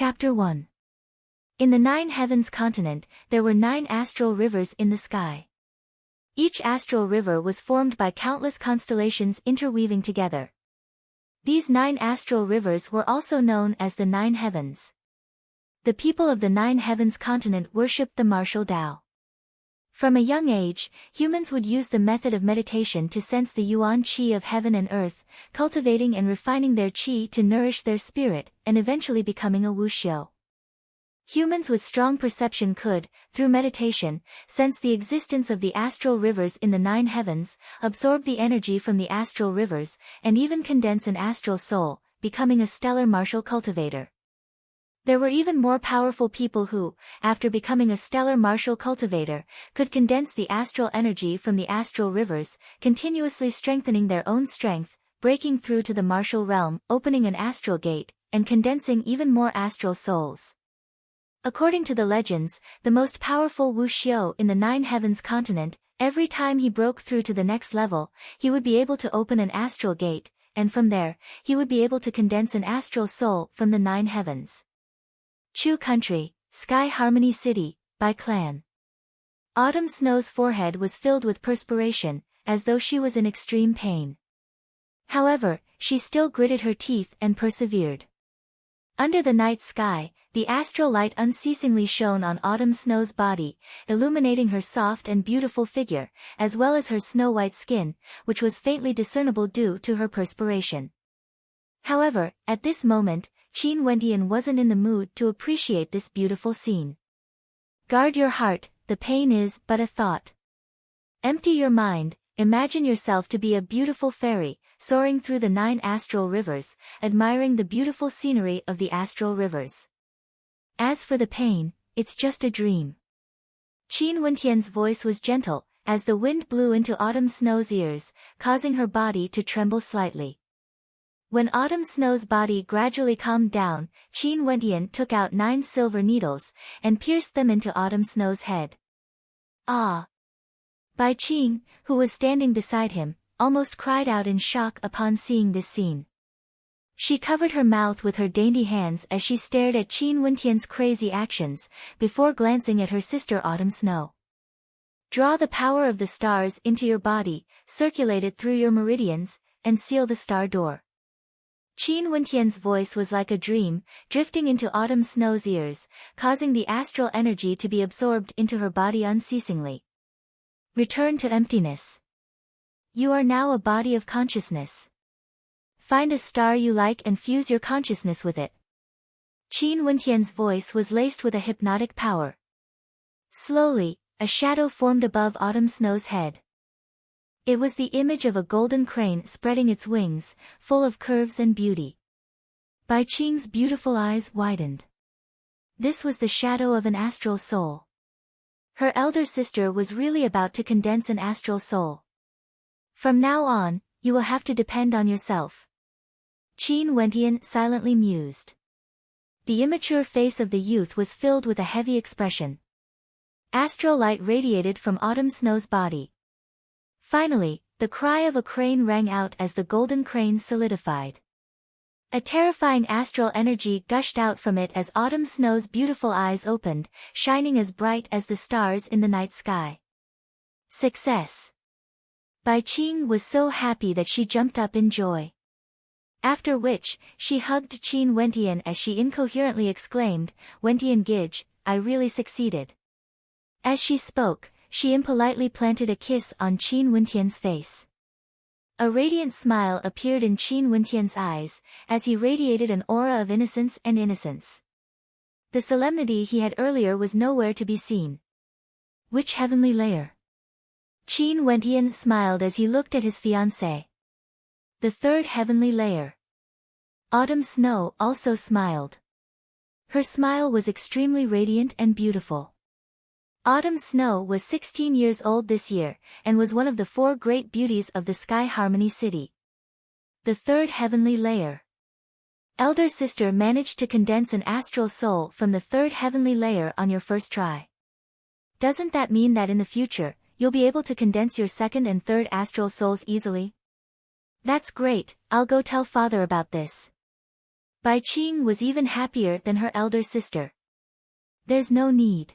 Chapter 1. In the 9 heavens continent, there were 9 astral rivers in the sky. Each astral river was formed by countless constellations interweaving together. These 9 astral rivers were also known as the 9 heavens. The people of the 9 heavens continent worshipped the martial Tao. From a young age, humans would use the method of meditation to sense the yuan qi of heaven and earth, cultivating and refining their qi to nourish their spirit, and eventually becoming a wuxiu. Humans with strong perception could, through meditation, sense the existence of the astral rivers in the 9 heavens, absorb the energy from the astral rivers, and even condense an astral soul, becoming a stellar martial cultivator. There were even more powerful people who, after becoming a stellar martial cultivator, could condense the astral energy from the astral rivers, continuously strengthening their own strength, breaking through to the martial realm, opening an astral gate, and condensing even more astral souls. According to the legends, the most powerful wuxiu in the 9 heavens continent, every time he broke through to the next level, he would be able to open an astral gate, and from there, he would be able to condense an astral soul from the 9 heavens. Chu Country, Sky Harmony City, by Clan. Autumn Snow's forehead was filled with perspiration, as though she was in extreme pain. However, she still gritted her teeth and persevered. Under the night sky, the astral light unceasingly shone on Autumn Snow's body, illuminating her soft and beautiful figure, as well as her snow-white skin, which was faintly discernible due to her perspiration. However, at this moment, Qin Wentian wasn't in the mood to appreciate this beautiful scene. Guard your heart, the pain is but a thought. Empty your mind, imagine yourself to be a beautiful fairy, soaring through the 9 astral rivers, admiring the beautiful scenery of the astral rivers. As for the pain, it's just a dream. Qin Wentian's voice was gentle, as the wind blew into Autumn Snow's ears, causing her body to tremble slightly. When Autumn Snow's body gradually calmed down, Qin Wentian took out 9 silver needles, and pierced them into Autumn Snow's head. Ah! Bai Qing, who was standing beside him, almost cried out in shock upon seeing this scene. She covered her mouth with her dainty hands as she stared at Qin Wentian's crazy actions, before glancing at her sister Autumn Snow. Draw the power of the stars into your body, circulate it through your meridians, and seal the star door. Qin Wentian's voice was like a dream, drifting into Autumn Snow's ears, causing the astral energy to be absorbed into her body unceasingly. Return to emptiness. You are now a body of consciousness. Find a star you like and fuse your consciousness with it. Qin Wentian's voice was laced with a hypnotic power. Slowly, a shadow formed above Autumn Snow's head. It was the image of a golden crane spreading its wings, full of curves and beauty. Bai Qing's beautiful eyes widened. This was the shadow of an astral soul. Her elder sister was really about to condense an astral soul. From now on, you will have to depend on yourself. Qin Wentian silently mused. The immature face of the youth was filled with a heavy expression. Astral light radiated from Autumn Snow's body. Finally, the cry of a crane rang out as the golden crane solidified. A terrifying astral energy gushed out from it as Autumn Snow's beautiful eyes opened, shining as bright as the stars in the night sky. Success! Bai Qing was so happy that she jumped up in joy. After which, she hugged Qin Wentian as she incoherently exclaimed, "Wentian Gige, I really succeeded." As she spoke, she impolitely planted a kiss on Qin Wentian's face. A radiant smile appeared in Qin Wentian's eyes, as he radiated an aura of innocence and innocence. The solemnity he had earlier was nowhere to be seen. Which heavenly layer? Qin Wentian smiled as he looked at his fiancée. The 3rd heavenly layer. Autumn Snow also smiled. Her smile was extremely radiant and beautiful. Autumn Snow was 16 years old this year, and was one of the 4 great beauties of the Sky Harmony City. The 3rd heavenly layer. Elder sister managed to condense an astral soul from the 3rd heavenly layer on your first try. Doesn't that mean that in the future, you'll be able to condense your 2nd and 3rd astral souls easily? That's great, I'll go tell father about this. Bai Qing was even happier than her elder sister. There's no need.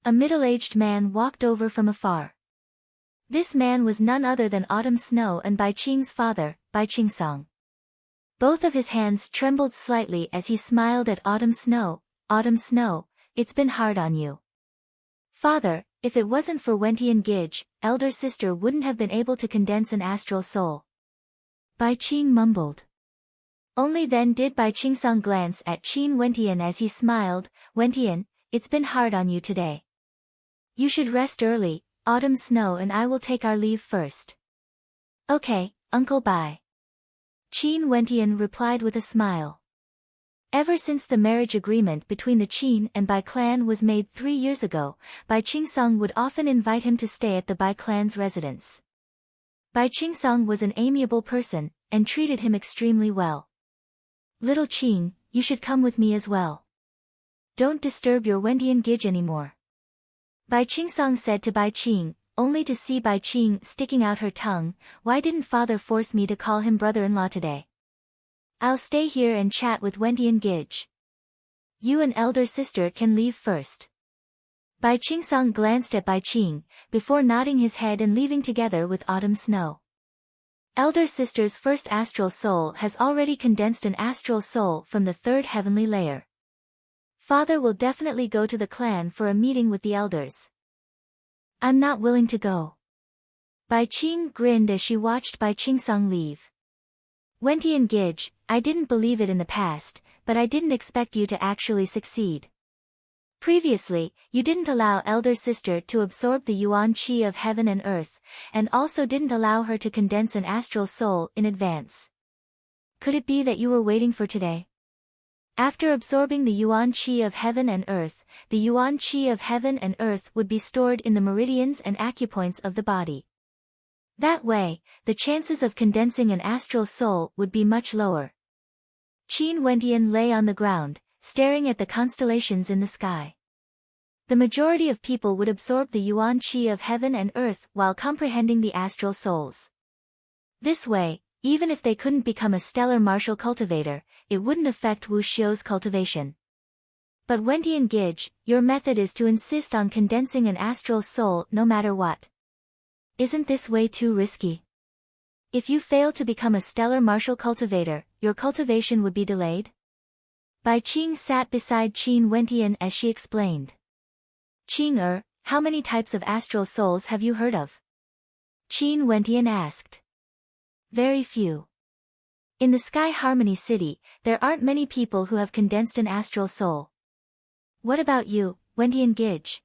A middle-aged man walked over from afar. This man was none other than Autumn Snow and Bai Qing's father, Bai Qingsong. Both of his hands trembled slightly as he smiled at Autumn Snow. Autumn Snow, it's been hard on you. Father, if it wasn't for Wentian Gidge, elder sister wouldn't have been able to condense an astral soul. Bai Qing mumbled. Only then did Bai Qingsong glance at Qin Wentian as he smiled. Wentian, it's been hard on you today. You should rest early. Autumn Snow and I will take our leave first. Okay, Uncle Bai. Qin Wentian replied with a smile. Ever since the marriage agreement between the Qin and Bai clan was made 3 years ago, Bai Qingsong would often invite him to stay at the Bai clan's residence. Bai Qingsong was an amiable person, and treated him extremely well. Little Qin, you should come with me as well. Don't disturb your Wentian Gidge anymore. Bai Qingsong said to Bai Qing, only to see Bai Qing sticking out her tongue. Why didn't father force me to call him brother-in-law today? I'll stay here and chat with Wentian Gidge. You and elder sister can leave first. Bai Qingsong glanced at Bai Qing, before nodding his head and leaving together with Autumn Snow. Elder sister's first astral soul has already condensed an astral soul from the 3rd heavenly layer. Father will definitely go to the clan for a meeting with the elders. I'm not willing to go. Bai Qing grinned as she watched Bai Qingsong leave. Wentian Gidge, I didn't believe it in the past, but I didn't expect you to actually succeed. Previously, you didn't allow elder sister to absorb the yuan qi of heaven and earth, and also didn't allow her to condense an astral soul in advance. Could it be that you were waiting for today? After absorbing the yuan qi of heaven and earth, the yuan qi of heaven and earth would be stored in the meridians and acupoints of the body. That way, the chances of condensing an astral soul would be much lower. Qin Wentian lay on the ground, staring at the constellations in the sky. The majority of people would absorb the yuan qi of heaven and earth while comprehending the astral souls. This way, even if they couldn't become a stellar martial cultivator, it wouldn't affect Wu Xiu's cultivation. But Wentian Gidge, your method is to insist on condensing an astral soul no matter what. Isn't this way too risky? If you fail to become a stellar martial cultivator, your cultivation would be delayed? Bai Qing sat beside Qin Wentian as she explained. Qing how many types of astral souls have you heard of? Qin Wentian asked. Very few. In the Sky Harmony City, there aren't many people who have condensed an astral soul. What about you, Wentian Gidge?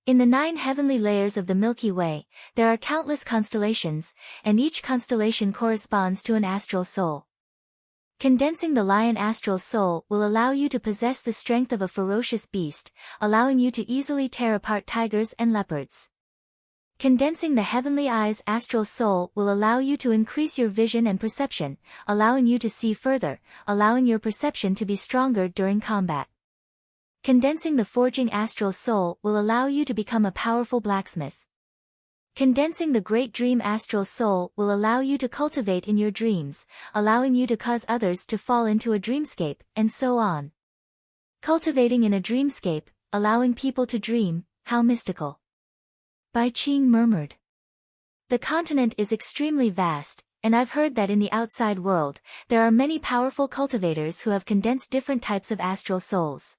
In the 9 heavenly layers of the Milky Way, there are countless constellations, and each constellation corresponds to an astral soul. Condensing the lion astral soul will allow you to possess the strength of a ferocious beast, allowing you to easily tear apart tigers and leopards. Condensing the heavenly eyes astral soul will allow you to increase your vision and perception, allowing you to see further, allowing your perception to be stronger during combat. Condensing the forging astral soul will allow you to become a powerful blacksmith. Condensing the great dream astral soul will allow you to cultivate in your dreams, allowing you to cause others to fall into a dreamscape, and so on. Cultivating in a dreamscape, allowing people to dream, how mystical. Bai Qing murmured. The continent is extremely vast, and I've heard that in the outside world, there are many powerful cultivators who have condensed different types of astral souls.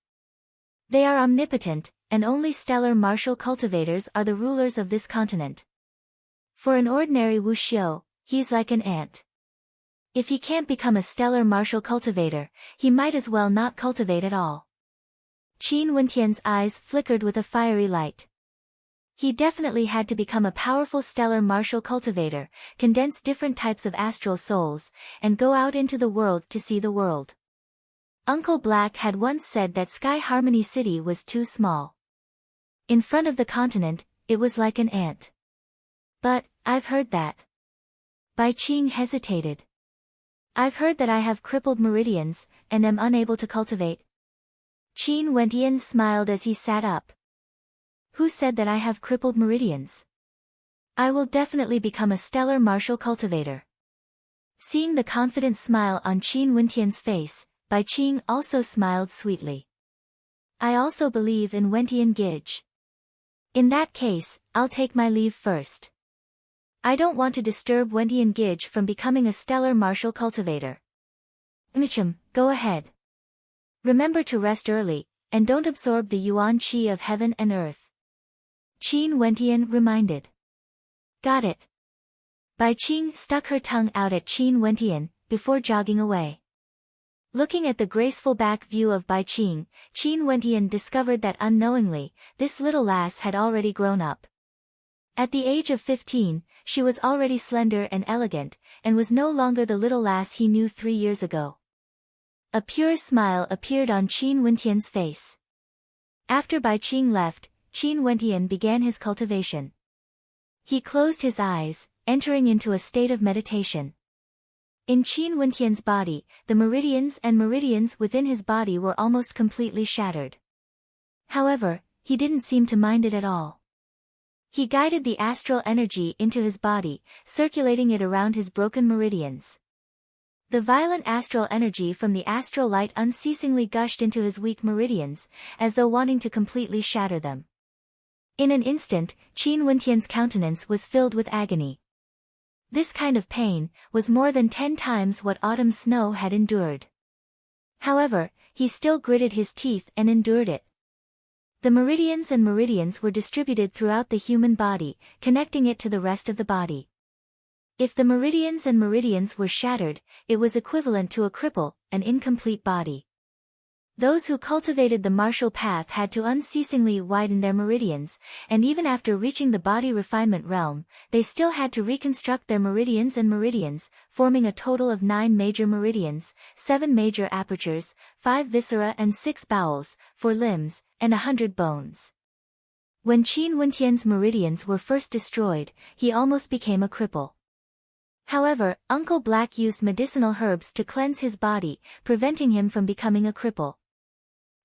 They are omnipotent, and only stellar martial cultivators are the rulers of this continent. For an ordinary Wu Xiu, he's like an ant. If he can't become a stellar martial cultivator, he might as well not cultivate at all. Qin Wentian's eyes flickered with a fiery light. He definitely had to become a powerful stellar martial cultivator, condense different types of astral souls, and go out into the world to see the world. Uncle Black had once said that Sky Harmony City was too small. In front of the continent, it was like an ant. But, I've heard that. Bai Qing hesitated. I've heard that I have crippled meridians, and am unable to cultivate. Qin Wentian smiled as he sat up. Who said that I have crippled meridians? I will definitely become a stellar martial cultivator. Seeing the confident smile on Qin Wentian's face, Bai Qing also smiled sweetly. I also believe in Wentian Gige. In that case, I'll take my leave first. I don't want to disturb Wentian Gige from becoming a stellar martial cultivator. Micham, go ahead. Remember to rest early, and don't absorb the yuan qi of heaven and earth. Qin Wentian reminded. Got it. Bai Qing stuck her tongue out at Qin Wentian, before jogging away. Looking at the graceful back view of Bai Qing, Qin Wentian discovered that unknowingly, this little lass had already grown up. At the age of 15, she was already slender and elegant, and was no longer the little lass he knew 3 years ago. A pure smile appeared on Qin Wentian's face. After Bai Qing left, Qin Wentian began his cultivation. He closed his eyes, entering into a state of meditation. In Qin Wentian's body, the meridians within his body were almost completely shattered. However, he didn't seem to mind it at all. He guided the astral energy into his body, circulating it around his broken meridians. The violent astral energy from the astral light unceasingly gushed into his weak meridians, as though wanting to completely shatter them. In an instant, Qin Wentian's countenance was filled with agony. This kind of pain was more than 10 times what autumn snow had endured. However, he still gritted his teeth and endured it. The meridians were distributed throughout the human body, connecting it to the rest of the body. If the meridians were shattered, it was equivalent to a cripple, an incomplete body. Those who cultivated the martial path had to unceasingly widen their meridians, and even after reaching the body refinement realm, they still had to reconstruct their meridians, forming a total of 9 major meridians, 7 major apertures, 5 viscera and 6 bowels, 4 limbs, and 100 bones. When Qin Wentian's meridians were first destroyed, he almost became a cripple. However, Uncle Black used medicinal herbs to cleanse his body, preventing him from becoming a cripple.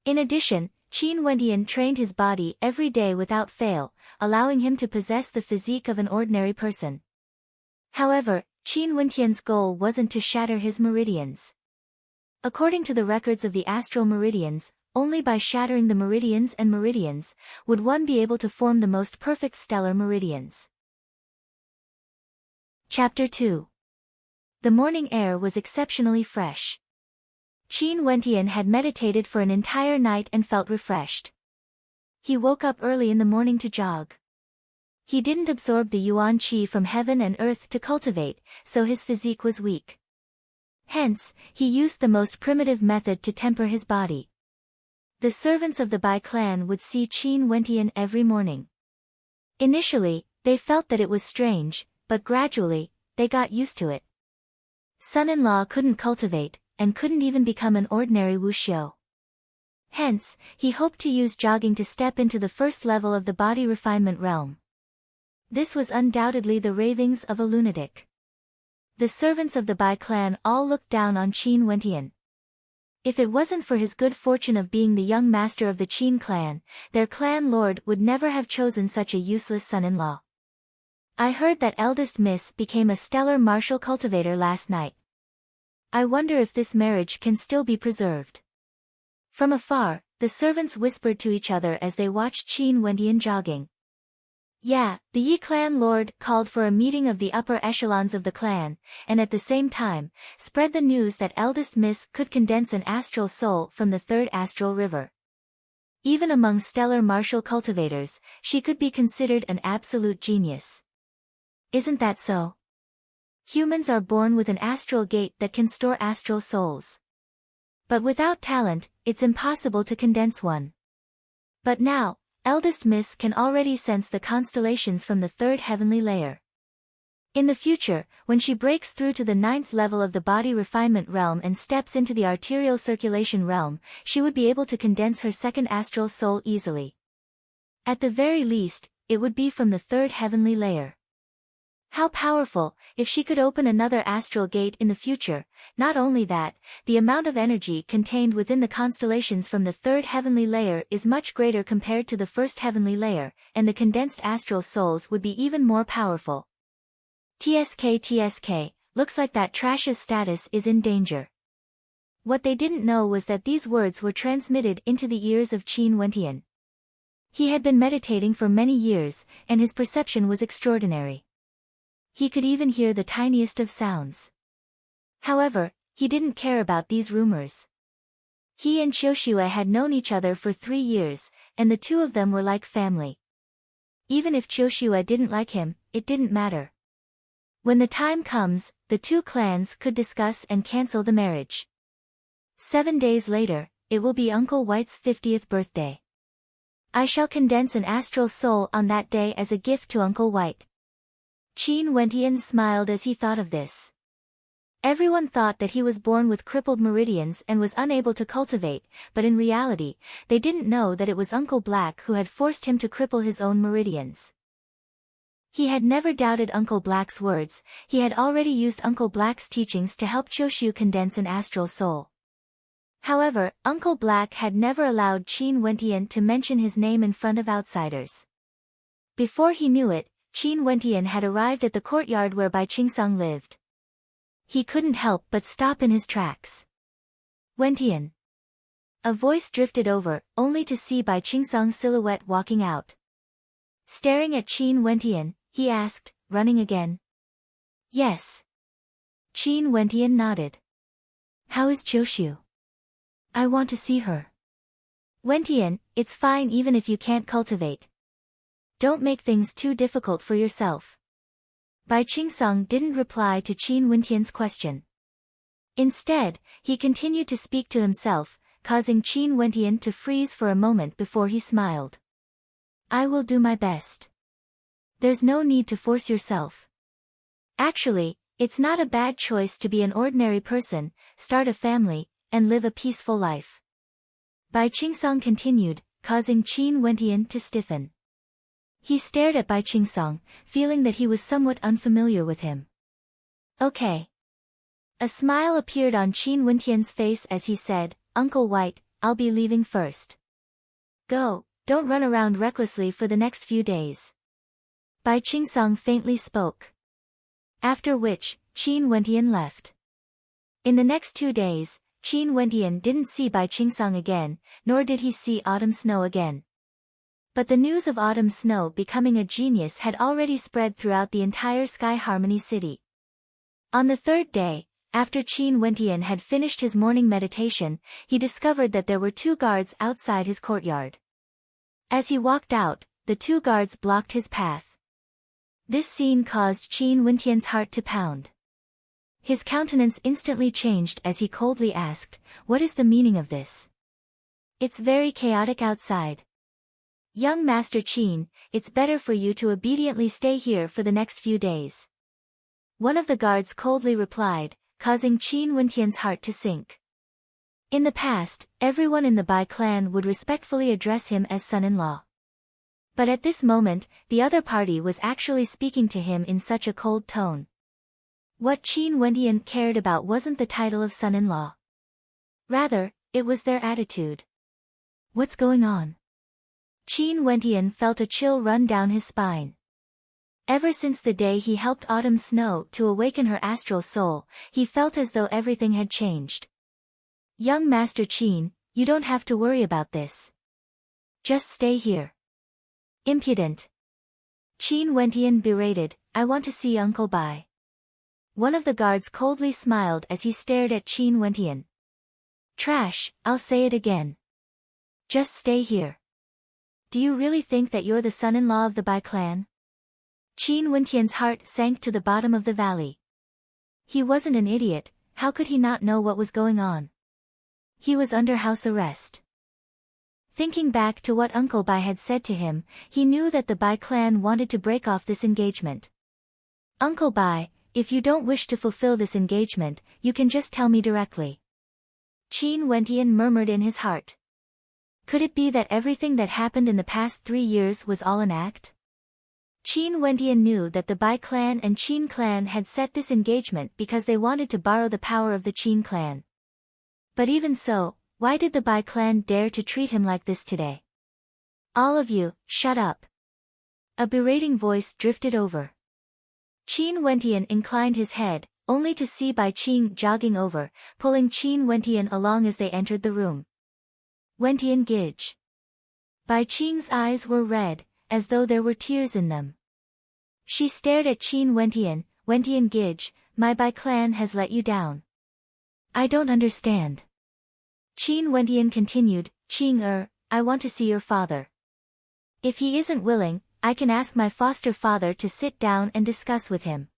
In addition, Qin Wentian trained his body every day without fail, allowing him to possess the physique of an ordinary person. However, Qin Wentian's goal wasn't to shatter his meridians. According to the records of the astral meridians, only by shattering the meridians would one be able to form the most perfect stellar meridians. Chapter 2. The morning air was exceptionally fresh. Qin Wentian had meditated for an entire night and felt refreshed. He woke up early in the morning to jog. He didn't absorb the yuan qi from heaven and earth to cultivate, so his physique was weak. Hence, he used the most primitive method to temper his body. The servants of the Bai clan would see Qin Wentian every morning. Initially, they felt that it was strange, but gradually, they got used to it. Son-in-law couldn't cultivate, and couldn't even become an ordinary wuxiu. Hence, he hoped to use jogging to step into the first level of the body refinement realm. This was undoubtedly the ravings of a lunatic. The servants of the Bai clan all looked down on Qin Wentian. If it wasn't for his good fortune of being the young master of the Qin clan, their clan lord would never have chosen such a useless son-in-law. I heard that eldest miss became a stellar martial cultivator last night. I wonder if this marriage can still be preserved. From afar, the servants whispered to each other as they watched Qin Wentian jogging. Yeah, the Yi clan lord called for a meeting of the upper echelons of the clan, and at the same time, spread the news that eldest miss could condense an astral soul from the 3rd astral river. Even among stellar martial cultivators, she could be considered an absolute genius. Isn't that so? Humans are born with an astral gate that can store astral souls. But without talent, it's impossible to condense one. But now, eldest miss can already sense the constellations from the 3rd heavenly layer. In the future, when she breaks through to the 9th level of the body refinement realm and steps into the arterial circulation realm, she would be able to condense her 2nd astral soul easily. At the very least, it would be from the 3rd heavenly layer. How powerful, if she could open another astral gate in the future. Not only that, the amount of energy contained within the constellations from the 3rd heavenly layer is much greater compared to the 1st heavenly layer, and the condensed astral souls would be even more powerful. TSK, looks like that Trash's status is in danger. What they didn't know was that these words were transmitted into the ears of Qin Wentian. He had been meditating for many years, and his perception was extraordinary. He could even hear the tiniest of sounds. However, he didn't care about these rumors. He and Qiushue had known each other for 3 years, and the two of them were like family. Even if Qiushue didn't like him, it didn't matter. When the time comes, the two clans could discuss and cancel the marriage. 7 days later, it will be Uncle White's 50th birthday. I shall condense an astral soul on that day as a gift to Uncle White. Qin Wentian smiled as he thought of this. Everyone thought that he was born with crippled meridians and was unable to cultivate, but in reality, they didn't know that it was Uncle Black who had forced him to cripple his own meridians. He had never doubted Uncle Black's words. He had already used Uncle Black's teachings to help Qiushue condense an astral soul. However, Uncle Black had never allowed Qin Wentian to mention his name in front of outsiders. Before he knew it, Qin Wentian had arrived at the courtyard where Bai Qingsong lived. He couldn't help but stop in his tracks. Wentian. A voice drifted over, only to see Bai Qingsong's silhouette walking out. Staring at Qin Wentian, he asked, running again? Yes. Qin Wentian nodded. How is Qiushue? I want to see her. Wentian, it's fine even if you can't cultivate. Don't make things too difficult for yourself. Bai Qingsong didn't reply to Qin Wentian's question. Instead, he continued to speak to himself, causing Qin Wentian to freeze for a moment before he smiled. I will do my best. There's no need to force yourself. Actually, it's not a bad choice to be an ordinary person, start a family, and live a peaceful life. Bai Qingsong continued, causing Qin Wentian to stiffen. He stared at Bai Qingsong, feeling that he was somewhat unfamiliar with him. Okay. A smile appeared on Qin Wentian's face as he said, Uncle White, I'll be leaving first. Go, don't run around recklessly for the next few days. Bai Qingsong faintly spoke. After which, Qin Wentian left. In the next 2 days, Qin Wentian didn't see Bai Qingsong again, nor did he see Autumn Snow again. But the news of Autumn Snow becoming a genius had already spread throughout the entire Sky Harmony City. On the 3rd day, after Qin Wentian had finished his morning meditation, he discovered that there were 2 guards outside his courtyard. As he walked out, the 2 guards blocked his path. This scene caused Qin Wentian's heart to pound. His countenance instantly changed as he coldly asked, what is the meaning of this? It's very chaotic outside. Young Master Qin, it's better for you to obediently stay here for the next few days. One of the guards coldly replied, causing Qin Wentian's heart to sink. In the past, everyone in the Bai clan would respectfully address him as son-in-law. But at this moment, the other party was actually speaking to him in such a cold tone. What Qin Wentian cared about wasn't the title of son-in-law. Rather, it was their attitude. What's going on? Qin Wentian felt a chill run down his spine. Ever since the day he helped Autumn Snow to awaken her astral soul, he felt as though everything had changed. Young Master Qin, you don't have to worry about this. Just stay here. Impudent. Qin Wentian berated, I want to see Uncle Bai. One of the guards coldly smiled as he stared at Qin Wentian. Trash, I'll say it again. Just stay here. Do you really think that you're the son-in-law of the Bai clan? Qin Wentian's heart sank to the bottom of the valley. He wasn't an idiot, how could he not know what was going on? He was under house arrest. Thinking back to what Uncle Bai had said to him, he knew that the Bai clan wanted to break off this engagement. Uncle Bai, if you don't wish to fulfill this engagement, you can just tell me directly. Qin Wentian murmured in his heart. Could it be that everything that happened in the past 3 years was all an act? Qin Wentian knew that the Bai clan and Qin clan had set this engagement because they wanted to borrow the power of the Qin clan. But even so, why did the Bai clan dare to treat him like this today? All of you, shut up. A berating voice drifted over. Qin Wentian inclined his head, only to see Bai Qing jogging over, pulling Qin Wentian along as they entered the room. Wentian Gij. Bai Qing's eyes were red, as though there were tears in them. She stared at Qin Wentian. Wentian Gij, my Bai clan has let you down. I don't understand. Qin Wentian continued, Qing I want to see your father. If he isn't willing, I can ask my foster father to sit down and discuss with him.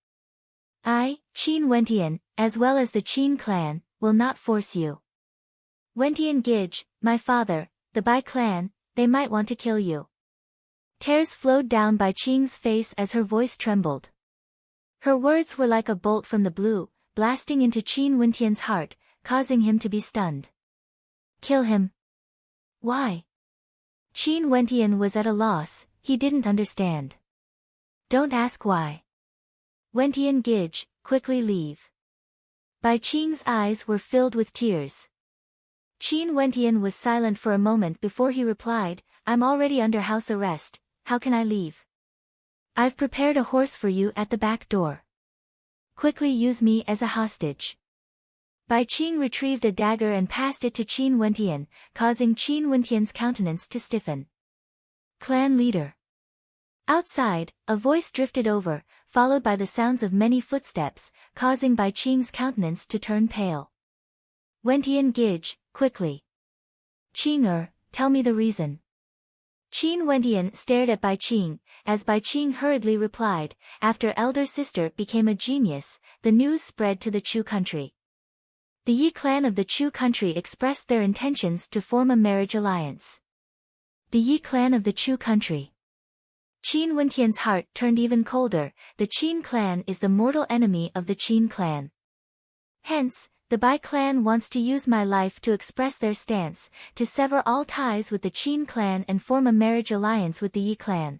I, Qin Wentian, as well as the Qin clan, will not force you. Wentian Gij, my father, the Bai clan, they might want to kill you. Tears flowed down Bai Qing's face as her voice trembled. Her words were like a bolt from the blue, blasting into Qin Wentian's heart, causing him to be stunned. Kill him. Why? Qin Wentian was at a loss, he didn't understand. Don't ask why. Wentian Gij, quickly leave. Bai Qing's eyes were filled with tears. Qin Wentian was silent for a moment before he replied, I'm already under house arrest, how can I leave? I've prepared a horse for you at the back door. Quickly use me as a hostage. Bai Qing retrieved a dagger and passed it to Qin Wentian, causing Qin Wentian's countenance to stiffen. Clan leader. Outside, a voice drifted over, followed by the sounds of many footsteps, causing Bai Qing's countenance to turn pale. Wentian Gij, quickly. Qing tell me the reason. Qin Wentian stared at Bai Qing, as Bai Qing hurriedly replied, after elder sister became a genius, the news spread to the Chu country. The Yi clan of the Chu country expressed their intentions to form a marriage alliance. The Yi clan of the Chu country. Qin Wentian's heart turned even colder, the Qin clan is the mortal enemy of the Qin clan. Hence, the Bai clan wants to use my life to express their stance, to sever all ties with the Qin clan and form a marriage alliance with the Yi clan.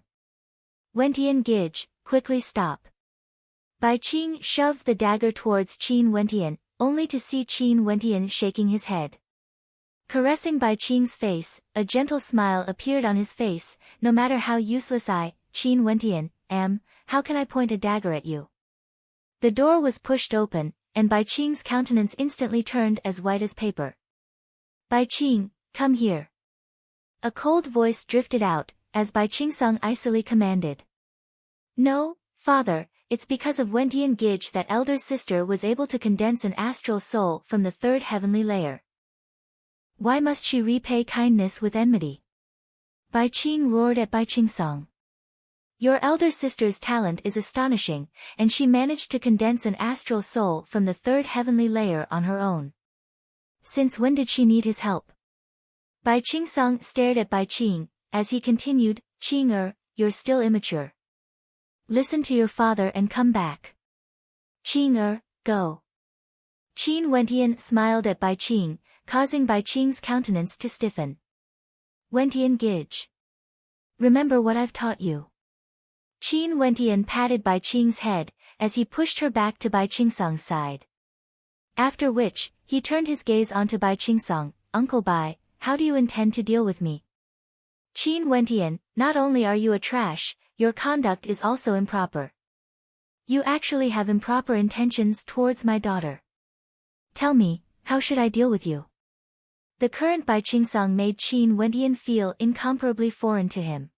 Wentian Gij, quickly stop. Bai Qing shoved the dagger towards Qin Wentian, only to see Qin Wentian shaking his head. Caressing Bai Qing's face, a gentle smile appeared on his face, no matter how useless I, Qin Wentian, am, how can I point a dagger at you? The door was pushed open, and Bai Qing's countenance instantly turned as white as paper. Bai Qing, come here. A cold voice drifted out, as Bai Qingsong icily commanded. No, father, it's because of Wentian Gij that elder sister was able to condense an astral soul from the third heavenly layer. Why must she repay kindness with enmity? Bai Qing roared at Bai Qingsong. Your elder sister's talent is astonishing, and she managed to condense an astral soul from the third heavenly layer on her own. Since when did she need his help? Bai Qingsong stared at Bai Qing, as he continued, Qing you're still immature. Listen to your father and come back. Qing go. Qin Wentian smiled at Bai Qing, causing Bai Qing's countenance to stiffen. Wentian Gij. Remember what I've taught you. Qin Wentian patted Bai Qing's head, as he pushed her back to Bai Qingsong's side. After which, he turned his gaze onto Bai Qingsong, Uncle Bai, how do you intend to deal with me? Qin Wentian, not only are you a trash, your conduct is also improper. You actually have improper intentions towards my daughter. Tell me, how should I deal with you? The current Bai Qingsong made Qin Wentian feel incomparably foreign to him.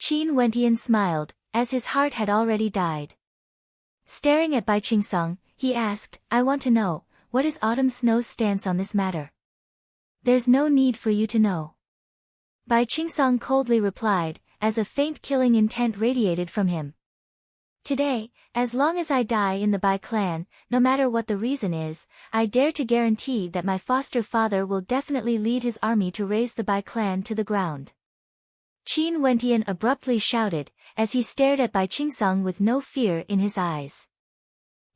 Qin Wentian smiled, as his heart had already died. Staring at Bai Qingsong, he asked, I want to know, what is Autumn Snow's stance on this matter? There's no need for you to know. Bai Qingsong coldly replied, as a faint killing intent radiated from him. Today, as long as I die in the Bai clan, no matter what the reason is, I dare to guarantee that my foster father will definitely lead his army to raze the Bai clan to the ground. Qin Wentian abruptly shouted, as he stared at Bai Qingsong with no fear in his eyes.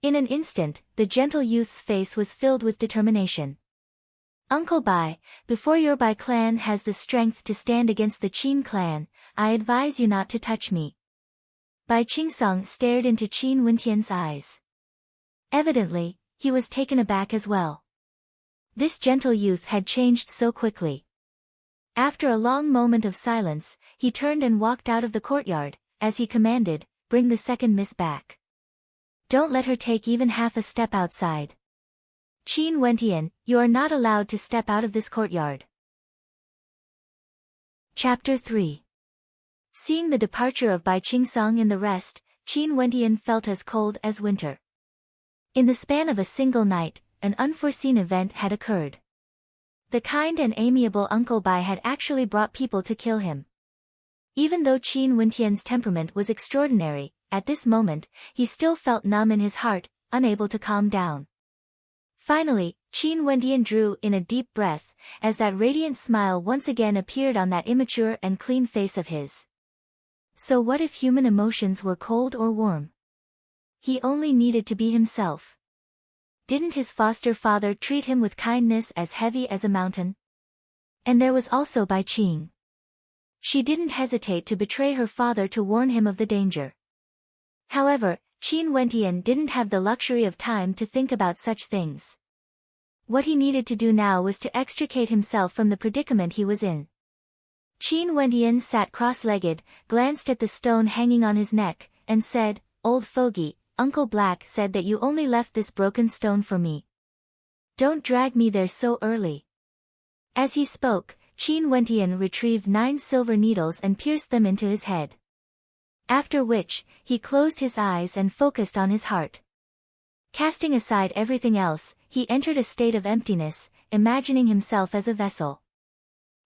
In an instant, the gentle youth's face was filled with determination. Uncle Bai, before your Bai clan has the strength to stand against the Qin clan, I advise you not to touch me. Bai Qingsong stared into Qin Wentian's eyes. Evidently, he was taken aback as well. This gentle youth had changed so quickly. After a long moment of silence, he turned and walked out of the courtyard, as he commanded, bring the second miss back. Don't let her take even half a step outside. Qin Wentian, you are not allowed to step out of this courtyard. Chapter 3. Seeing the departure of Bai Qingsong and the rest, Qin Wentian felt as cold as winter. In the span of a single night, an unforeseen event had occurred. The kind and amiable Uncle Bai had actually brought people to kill him. Even though Qin Wentian's temperament was extraordinary, at this moment, he still felt numb in his heart, unable to calm down. Finally, Qin Wentian drew in a deep breath, as that radiant smile once again appeared on that immature and clean face of his. So what if human emotions were cold or warm? He only needed to be himself. Didn't his foster father treat him with kindness as heavy as a mountain? And there was also Bai Qing. She didn't hesitate to betray her father to warn him of the danger. However, Qin Wentian didn't have the luxury of time to think about such things. What he needed to do now was to extricate himself from the predicament he was in. Qin Wentian sat cross-legged, glanced at the stone hanging on his neck, and said, "Old fogey, Uncle Black said that you only left this broken stone for me. Don't drag me there so early." As he spoke, Qin Wentian retrieved 9 silver needles and pierced them into his head. After which, he closed his eyes and focused on his heart. Casting aside everything else, he entered a state of emptiness, imagining himself as a vessel.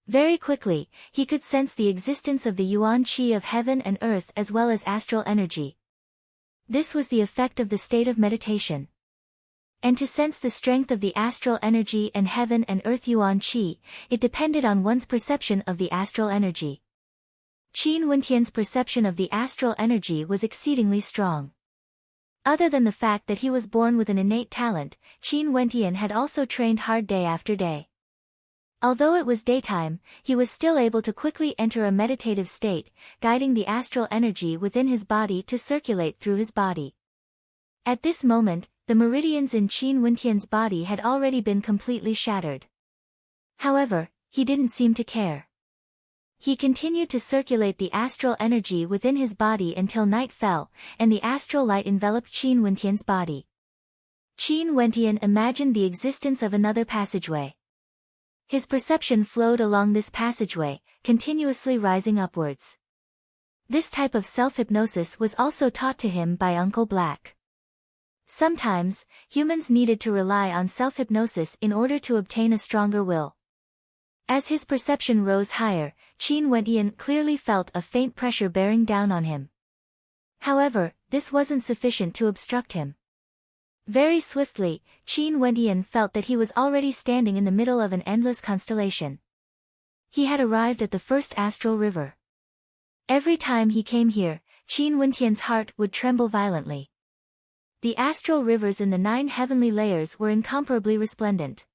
Very quickly, he could sense the existence of the yuan qi of heaven and earth as well as astral energy. This was the effect of the state of meditation. And to sense the strength of the astral energy and heaven and earth yuan qi, it depended on one's perception of the astral energy. Qin Wentian's perception of the astral energy was exceedingly strong. Other than the fact that he was born with an innate talent, Qin Wentian had also trained hard day after day. Although it was daytime, he was still able to quickly enter a meditative state, guiding the astral energy within his body to circulate through his body. At this moment, the meridians in Qin Wentian's body had already been completely shattered. However, he didn't seem to care. He continued to circulate the astral energy within his body until night fell, and the astral light enveloped Qin Wentian's body. Qin Wentian imagined the existence of another passageway. His perception flowed along this passageway, continuously rising upwards. This type of self-hypnosis was also taught to him by Uncle Black. Sometimes, humans needed to rely on self-hypnosis in order to obtain a stronger will. As his perception rose higher, Qin Wentian clearly felt a faint pressure bearing down on him. However, this wasn't sufficient to obstruct him. Very swiftly, Qin Wentian felt that he was already standing in the middle of an endless constellation. He had arrived at the first astral river. Every time he came here, Qin Wentian's heart would tremble violently. The astral rivers in the 9 heavenly layers were incomparably resplendent.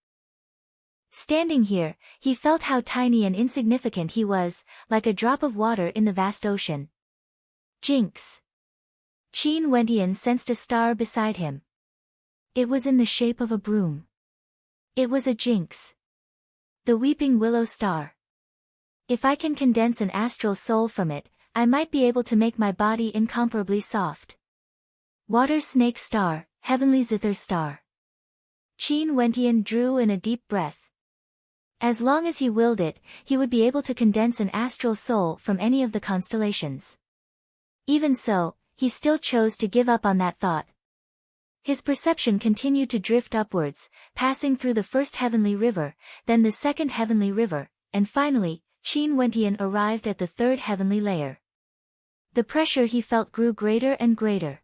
Standing here, he felt how tiny and insignificant he was, like a drop of water in the vast ocean. Jinx! Qin Wentian sensed a star beside him. It was in the shape of a broom. It was a jinx. The weeping willow star. If I can condense an astral soul from it, I might be able to make my body incomparably soft. Water snake star, heavenly zither star. Qin Wentian drew in a deep breath. As long as he willed it, he would be able to condense an astral soul from any of the constellations. Even so, he still chose to give up on that thought. His perception continued to drift upwards, passing through the first heavenly river, then the second heavenly river, and finally, Qin Wentian arrived at the third heavenly layer. The pressure he felt grew greater and greater.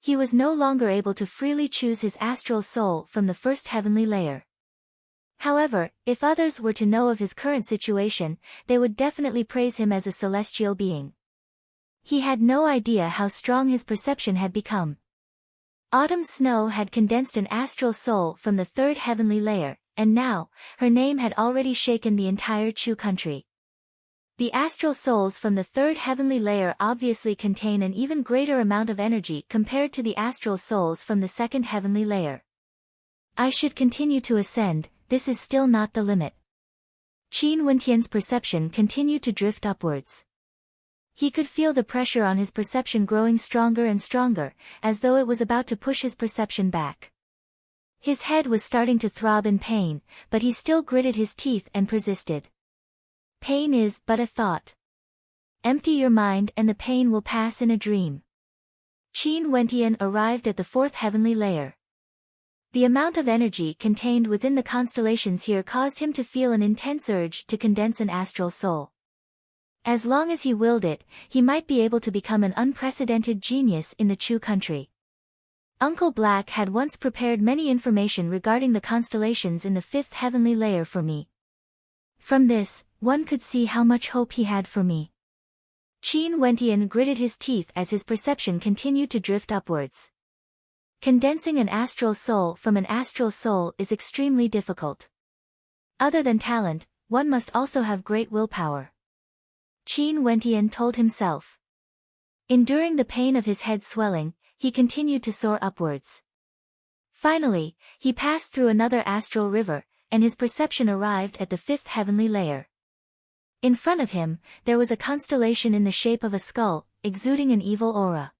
He was no longer able to freely choose his astral soul from the first heavenly layer. However, if others were to know of his current situation, they would definitely praise him as a celestial being. He had no idea how strong his perception had become. Autumn Snow had condensed an astral soul from the third heavenly layer, and now, her name had already shaken the entire Chu country. The astral souls from the third heavenly layer obviously contain an even greater amount of energy compared to the astral souls from the second heavenly layer. I should continue to ascend, this is still not the limit. Qin Wentian's perception continued to drift upwards. He could feel the pressure on his perception growing stronger and stronger, as though it was about to push his perception back. His head was starting to throb in pain, but he still gritted his teeth and persisted. Pain is but a thought. Empty your mind and the pain will pass in a dream. Qin Wentian arrived at the fourth heavenly layer. The amount of energy contained within the constellations here caused him to feel an intense urge to condense an astral soul. As long as he willed it, he might be able to become an unprecedented genius in the Chu country. Uncle Black had once prepared many information regarding the constellations in the fifth heavenly layer for me. From this, one could see how much hope he had for me. Qin Wentian gritted his teeth as his perception continued to drift upwards. Condensing an astral soul from an astral soul is extremely difficult. Other than talent, one must also have great willpower. Qin Wentian told himself. Enduring the pain of his head swelling, he continued to soar upwards. Finally, he passed through another astral river, and his perception arrived at the fifth heavenly layer. In front of him, there was a constellation in the shape of a skull, exuding an evil aura.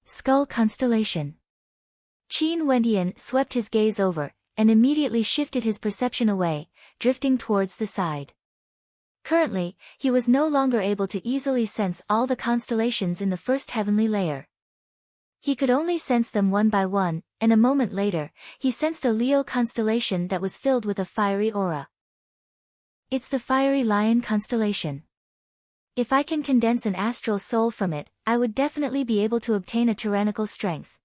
Skull constellation. Qin Wentian swept his gaze over, and immediately shifted his perception away, drifting towards the side. Currently, he was no longer able to easily sense all the constellations in the first heavenly layer. He could only sense them one by one, and a moment later, he sensed a Leo constellation that was filled with a fiery aura. It's the fiery lion constellation. If I can condense an astral soul from it, I would definitely be able to obtain a tyrannical strength.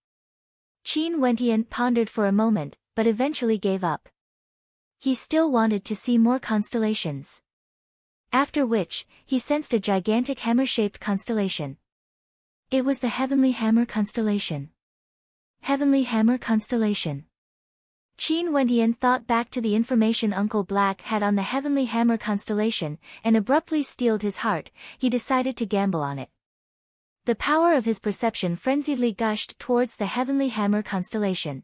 Qin Wentian pondered for a moment, but eventually gave up. He still wanted to see more constellations. After which, he sensed a gigantic hammer-shaped constellation. It was the Heavenly Hammer constellation. Heavenly Hammer constellation. Qin Wentian thought back to the information Uncle Black had on the Heavenly Hammer constellation, and abruptly steeled his heart. He decided to gamble on it. The power of his perception frenziedly gushed towards the Heavenly Hammer constellation.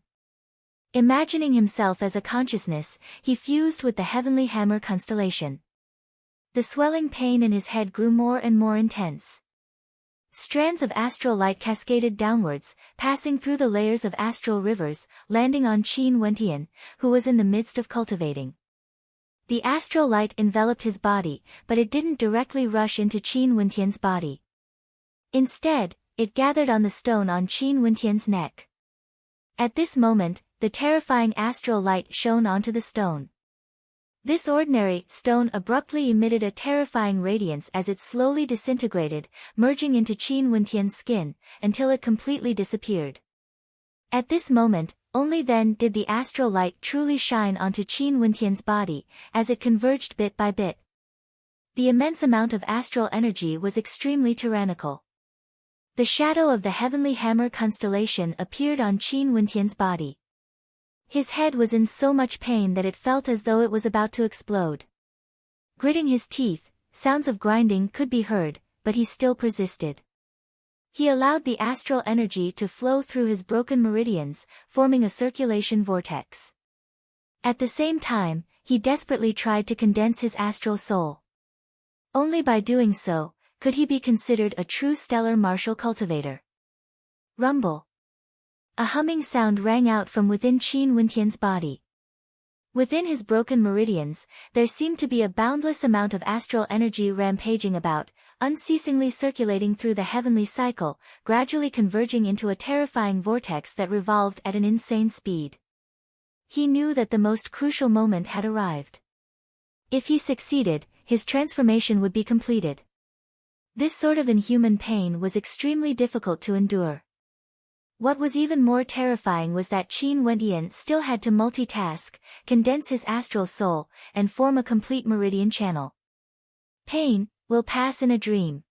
Imagining himself as a consciousness, he fused with the Heavenly Hammer constellation. The swelling pain in his head grew more and more intense. Strands of astral light cascaded downwards, passing through the layers of astral rivers, landing on Qin Wentian, who was in the midst of cultivating. The astral light enveloped his body, but it didn't directly rush into Qin Wentian's body. Instead, it gathered on the stone on Qin Wentian's neck. At this moment, the terrifying astral light shone onto the stone. This ordinary stone abruptly emitted a terrifying radiance as it slowly disintegrated, merging into Qin Wentian's skin, until it completely disappeared. At this moment, only then did the astral light truly shine onto Qin Wentian's body, as it converged bit by bit. The immense amount of astral energy was extremely tyrannical. The shadow of the Heavenly Hammer constellation appeared on Qin Wentian's body. His head was in so much pain that it felt as though it was about to explode. Gritting his teeth, sounds of grinding could be heard, but he still persisted. He allowed the astral energy to flow through his broken meridians, forming a circulation vortex. At the same time, he desperately tried to condense his astral soul. Only by doing so, could he be considered a true stellar martial cultivator. Rumble. A humming sound rang out from within Qin Wentian's body. Within his broken meridians, there seemed to be a boundless amount of astral energy rampaging about, unceasingly circulating through the heavenly cycle, gradually converging into a terrifying vortex that revolved at an insane speed. He knew that the most crucial moment had arrived. If he succeeded, his transformation would be completed. This sort of inhuman pain was extremely difficult to endure. What was even more terrifying was that Qin Wentian still had to multitask, condense his astral soul, and form a complete meridian channel. Pain will pass in a dream.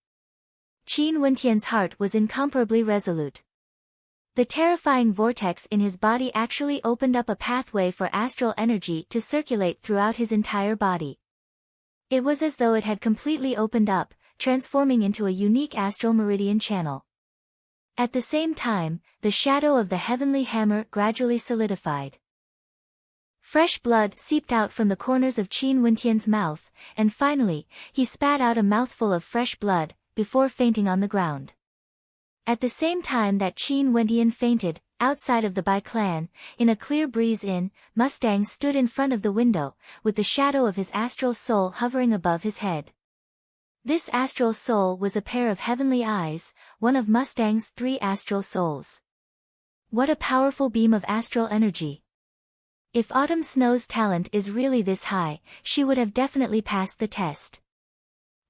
Qin Wentian's heart was incomparably resolute. The terrifying vortex in his body actually opened up a pathway for astral energy to circulate throughout his entire body. It was as though it had completely opened up, transforming into a unique astral meridian channel. At the same time, the shadow of the Heavenly Hammer gradually solidified. Fresh blood seeped out from the corners of Qin Wentian's mouth, and finally, he spat out a mouthful of fresh blood, before fainting on the ground. At the same time that Qin Wendian fainted, outside of the Bai clan, in a clear breeze in, Mustang stood in front of the window, with the shadow of his astral soul hovering above his head. This astral soul was a pair of heavenly eyes, one of Mustang's 3 astral souls. What a powerful beam of astral energy! If Autumn Snow's talent is really this high, she would have definitely passed the test.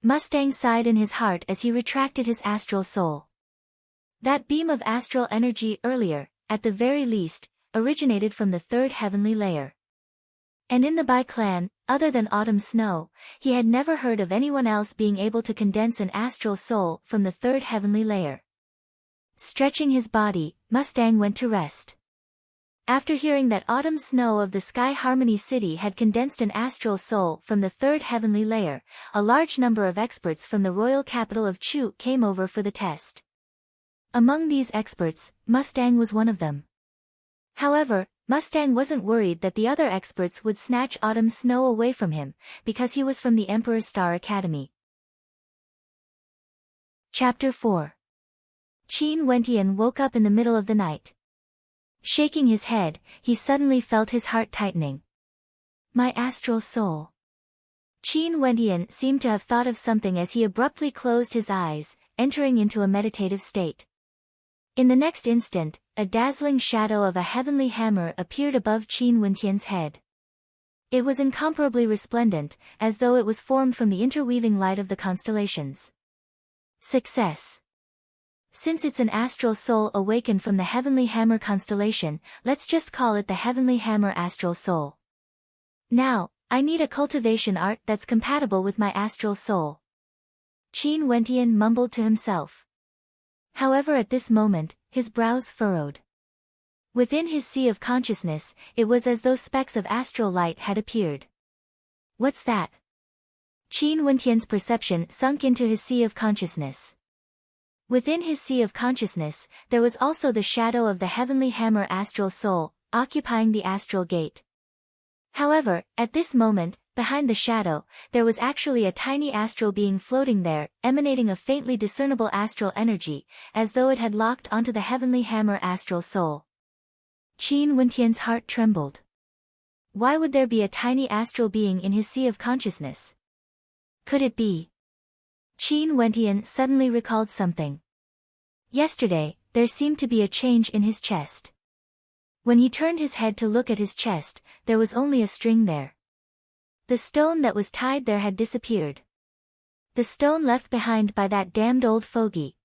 Mustang sighed in his heart as he retracted his astral soul. That beam of astral energy earlier, at the very least, originated from the 3rd heavenly layer. And in the Bai clan, other than Autumn Snow, he had never heard of anyone else being able to condense an astral soul from the 3rd heavenly layer. Stretching his body, Mustang went to rest. After hearing that Autumn Snow of the Sky Harmony City had condensed an astral soul from the 3rd heavenly layer, a large number of experts from the royal capital of Chu came over for the test. Among these experts, Mustang was one of them. However, Mustang wasn't worried that the other experts would snatch Autumn Snow away from him, because he was from the Emperor's Star Academy. Chapter 4. Qin Wendian woke up in the middle of the night. Shaking his head, he suddenly felt his heart tightening. My astral soul. Qin Wendian seemed to have thought of something as he abruptly closed his eyes, entering into a meditative state. In the next instant, a dazzling shadow of a heavenly hammer appeared above Qin Wendian's head. It was incomparably resplendent, as though it was formed from the interweaving light of the constellations. Success. Since it's an astral soul awakened from the Heavenly Hammer constellation, let's just call it the Heavenly Hammer Astral Soul. Now, I need a cultivation art that's compatible with my astral soul. Qin Wendian mumbled to himself. However, at this moment, his brows furrowed. Within his sea of consciousness, it was as though specks of astral light had appeared. What's that? Qin Wendian's perception sunk into his sea of consciousness. Within his sea of consciousness, there was also the shadow of the Heavenly Hammer Astral Soul, occupying the astral gate. However, at this moment, behind the shadow, there was actually a tiny astral being floating there, emanating a faintly discernible astral energy, as though it had locked onto the Heavenly Hammer Astral Soul. Qin Wendian's heart trembled. Why would there be a tiny astral being in his sea of consciousness? Could it be? Qin Wendian suddenly recalled something. Yesterday, there seemed to be a change in his chest. When he turned his head to look at his chest, there was only a string there. The stone that was tied there had disappeared. The stone left behind by that damned old fogey.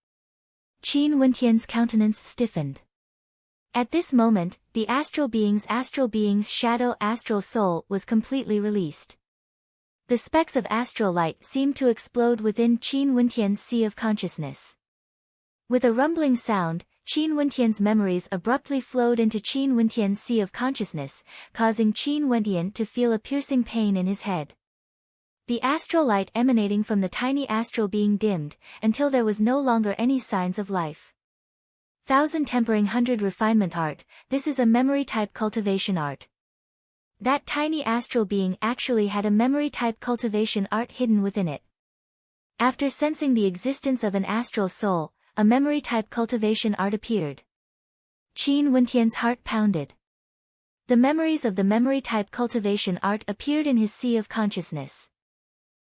Qin Wendian's countenance stiffened. At this moment, the astral being's shadow astral soul was completely released. The specks of astral light seemed to explode within Qin Wendian's sea of consciousness. With a rumbling sound, Qin Wendian's memories abruptly flowed into Qin Wendian's sea of consciousness, causing Qin Wendian to feel a piercing pain in his head. The astral light emanating from the tiny astral being dimmed, until there was no longer any signs of life. 1000 Tempering 100 Refinement Art, this is a memory-type cultivation art. That tiny astral being actually had a memory-type cultivation art hidden within it. After sensing the existence of an astral soul, a memory-type cultivation art appeared. Qin Wendian's heart pounded. The memories of the memory-type cultivation art appeared in his sea of consciousness.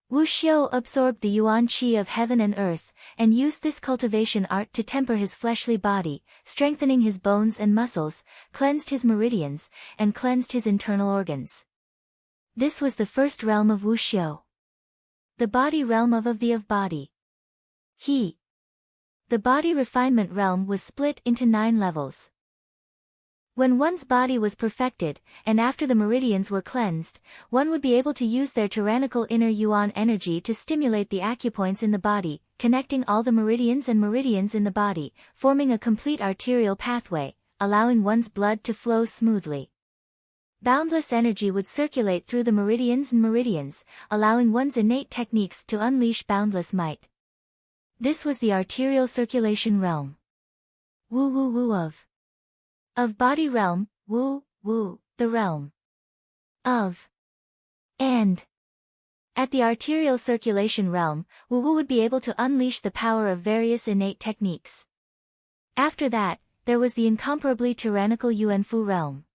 Wu Xiu absorbed the yuan qi of heaven and earth, and used this cultivation art to temper his fleshly body, strengthening his bones and muscles, cleansed his meridians, and cleansed his internal organs. This was the first realm of Wu Xiu. The body realm of the body. The body refinement realm was split into 9 levels. When one's body was perfected, and after the meridians were cleansed, one would be able to use their tyrannical inner yuan energy to stimulate the acupoints in the body, connecting all the meridians in the body, forming a complete arterial pathway, allowing one's blood to flow smoothly. Boundless energy would circulate through the meridians, allowing one's innate techniques to unleash boundless might. This was the arterial circulation realm. Wu of body realm, Wu, the realm of and At the arterial circulation realm, Wu would be able to unleash the power of various innate techniques. After that, there was the incomparably tyrannical Yuanfu realm.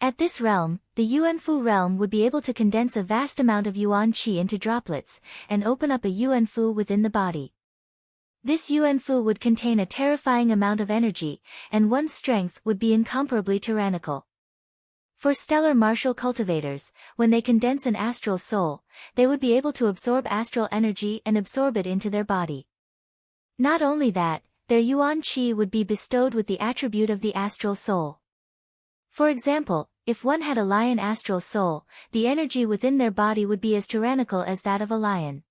At this realm, the Yuanfu realm would be able to condense a vast amount of Yuan Qi into droplets, and open up a Yuanfu within the body. This Yuanfu would contain a terrifying amount of energy, and one's strength would be incomparably tyrannical. For stellar martial cultivators, when they condense an astral soul, they would be able to absorb astral energy and absorb it into their body. Not only that, their Yuan Qi would be bestowed with the attribute of the astral soul. For example, if one had a lion astral soul, the energy within their body would be as tyrannical as that of a lion.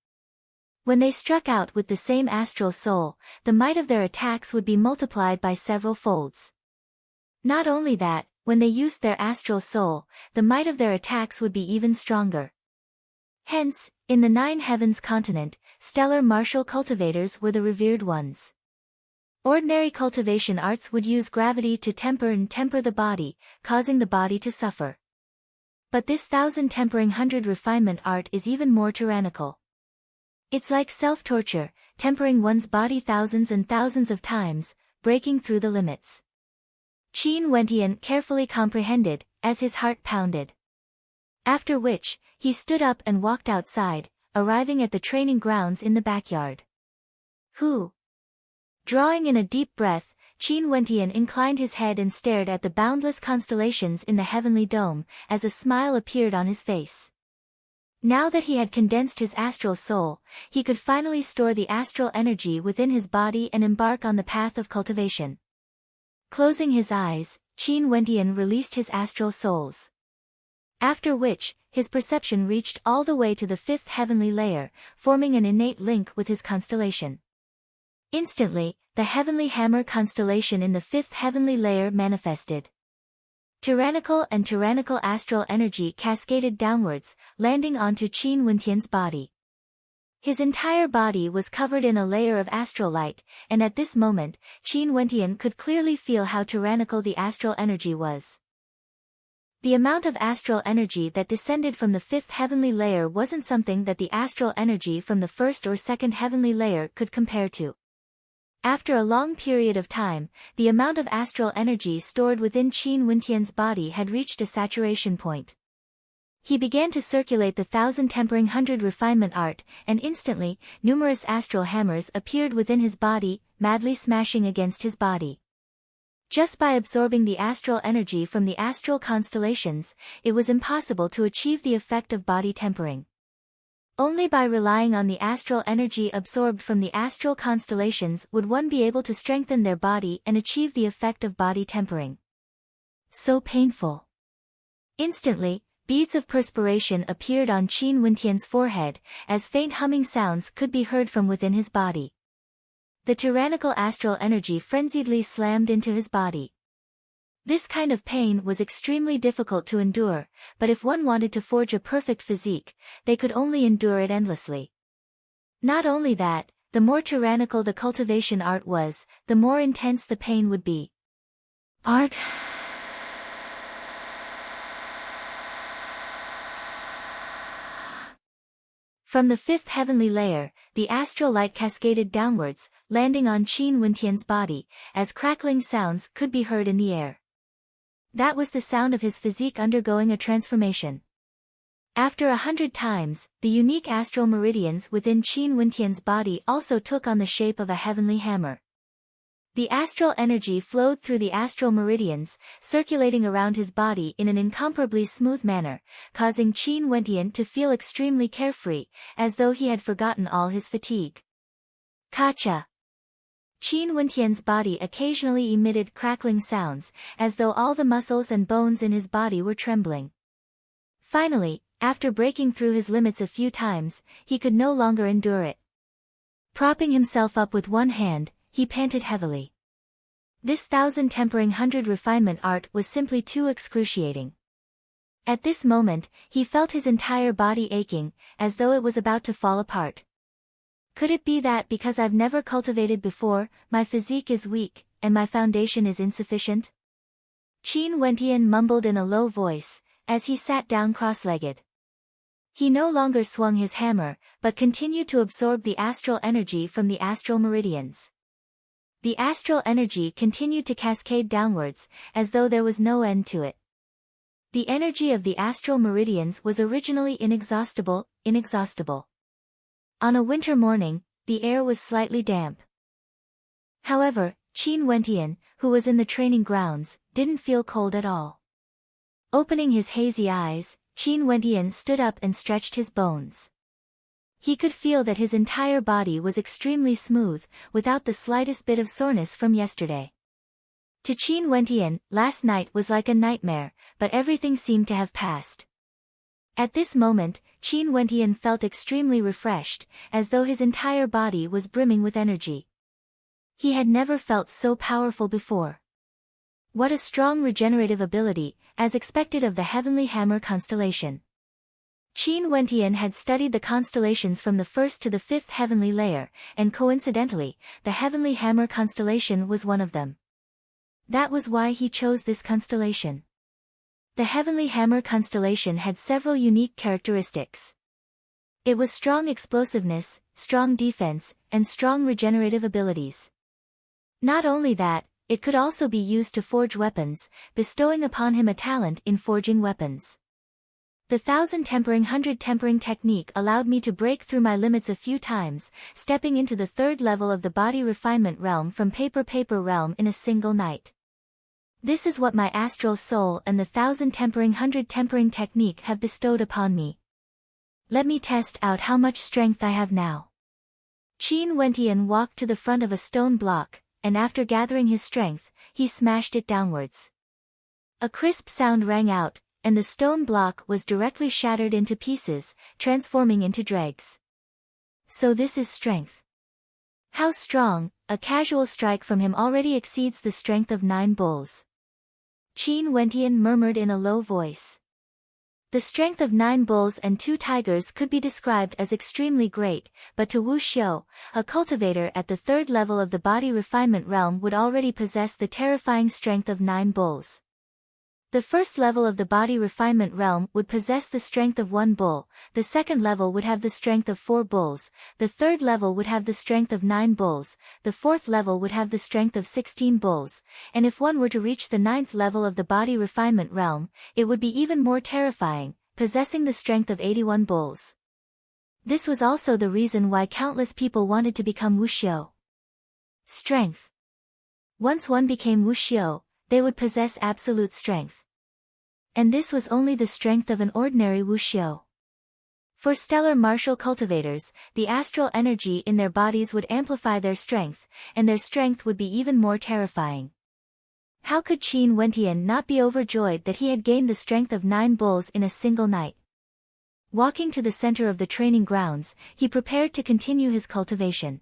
When they struck out with the same astral soul, the might of their attacks would be multiplied by several folds. Not only that, when they used their astral soul, the might of their attacks would be even stronger. Hence, in the 9 heavens continent, stellar martial cultivators were the revered ones. Ordinary cultivation arts would use gravity to temper the body, causing the body to suffer. But this 1000 refinement art is even more tyrannical. It's like self-torture, tempering one's body thousands and thousands of times, breaking through the limits. Qin Wentian carefully comprehended, as his heart pounded. After which, he stood up and walked outside, arriving at the training grounds in the backyard. Drawing in a deep breath, Qin Wentian inclined his head and stared at the boundless constellations in the heavenly dome, as a smile appeared on his face. Now that he had condensed his astral soul, he could finally store the astral energy within his body and embark on the path of cultivation. Closing his eyes, Qin Wentian released his astral souls. After which, his perception reached all the way to the 5th heavenly layer, forming an innate link with his constellation. Instantly, the heavenly hammer constellation in the 5th heavenly layer manifested. Tyrannical astral energy cascaded downwards, landing onto Qin Wentian's body. His entire body was covered in a layer of astral light, and at this moment, Qin Wentian could clearly feel how tyrannical the astral energy was. The amount of astral energy that descended from the 5th heavenly layer wasn't something that the astral energy from the 1st or 2nd heavenly layer could compare to. After a long period of time, the amount of astral energy stored within Qin Wentian's body had reached a saturation point. He began to circulate the 1000 refinement art, and instantly, numerous astral hammers appeared within his body, madly smashing against his body. Just by absorbing the astral energy from the astral constellations, it was impossible to achieve the effect of body tempering. Only by relying on the astral energy absorbed from the astral constellations would one be able to strengthen their body and achieve the effect of body tempering. So painful. Instantly, beads of perspiration appeared on Qin Wentian's forehead, as faint humming sounds could be heard from within his body. The tyrannical astral energy frenziedly slammed into his body. This kind of pain was extremely difficult to endure, but if one wanted to forge a perfect physique, they could only endure it endlessly. Not only that, the more tyrannical the cultivation art was, the more intense the pain would be. Art. From the 5th heavenly layer, the astral light cascaded downwards, landing on Qin Wentian's body, as crackling sounds could be heard in the air. That was the sound of his physique undergoing a transformation. After 100 times, the unique astral meridians within Qin Wentian's body also took on the shape of a heavenly hammer. The astral energy flowed through the astral meridians, circulating around his body in an incomparably smooth manner, causing Qin Wentian to feel extremely carefree, as though he had forgotten all his fatigue. Kacha! Qin Wentian's body occasionally emitted crackling sounds, as though all the muscles and bones in his body were trembling. Finally, after breaking through his limits a few times, he could no longer endure it. Propping himself up with one hand, he panted heavily. This 1000 refinement art was simply too excruciating. At this moment, he felt his entire body aching, as though it was about to fall apart. Could it be that because I've never cultivated before, my physique is weak, and my foundation is insufficient? Qin Wentian mumbled in a low voice, as he sat down cross-legged. He no longer swung his hammer, but continued to absorb the astral energy from the astral meridians. The astral energy continued to cascade downwards, as though there was no end to it. The energy of the astral meridians was originally inexhaustible. On a winter morning, the air was slightly damp. However, Qin Wentian, who was in the training grounds, didn't feel cold at all. Opening his hazy eyes, Qin Wentian stood up and stretched his bones. He could feel that his entire body was extremely smooth, without the slightest bit of soreness from yesterday. To Qin Wentian, last night was like a nightmare, but everything seemed to have passed. At this moment, Qin Wentian felt extremely refreshed, as though his entire body was brimming with energy. He had never felt so powerful before. What a strong regenerative ability, as expected of the Heavenly Hammer constellation. Qin Wentian had studied the constellations from the first to the fifth heavenly layer, and coincidentally, the Heavenly Hammer constellation was one of them. That was why he chose this constellation. The Heavenly Hammer constellation had several unique characteristics. It was strong explosiveness, strong defense, and strong regenerative abilities. Not only that, it could also be used to forge weapons, bestowing upon him a talent in forging weapons. The 1000 tempering 100 tempering technique allowed me to break through my limits a few times, stepping into the third level of the body refinement realm from paper realm in a single night. This is what my astral soul and the 1000 tempering 100 tempering technique have bestowed upon me. Let me test out how much strength I have now. Qin Wentian walked to the front of a stone block, and after gathering his strength, he smashed it downwards. A crisp sound rang out, and the stone block was directly shattered into pieces, transforming into dregs. So this is strength. How strong! A casual strike from him already exceeds the strength of 9 bulls. Qin Wentian murmured in a low voice. The strength of 9 bulls and 2 tigers could be described as extremely great, but to Wu Xiu, a cultivator at the third level of the body refinement realm would already possess the terrifying strength of 9 bulls. The first level of the body refinement realm would possess the strength of 1 bull, the second level would have the strength of 4 bulls, the third level would have the strength of 9 bulls, the fourth level would have the strength of 16 bulls, and if one were to reach the 9th level of the body refinement realm, it would be even more terrifying, possessing the strength of 81 bulls. This was also the reason why countless people wanted to become wuxiu. Strength. Once one became wuxiu, they would possess absolute strength. And this was only the strength of an ordinary wuxiu. For stellar martial cultivators, the astral energy in their bodies would amplify their strength, and their strength would be even more terrifying. How could Qin Wentian not be overjoyed that he had gained the strength of 9 bulls in a single night? Walking to the center of the training grounds, he prepared to continue his cultivation.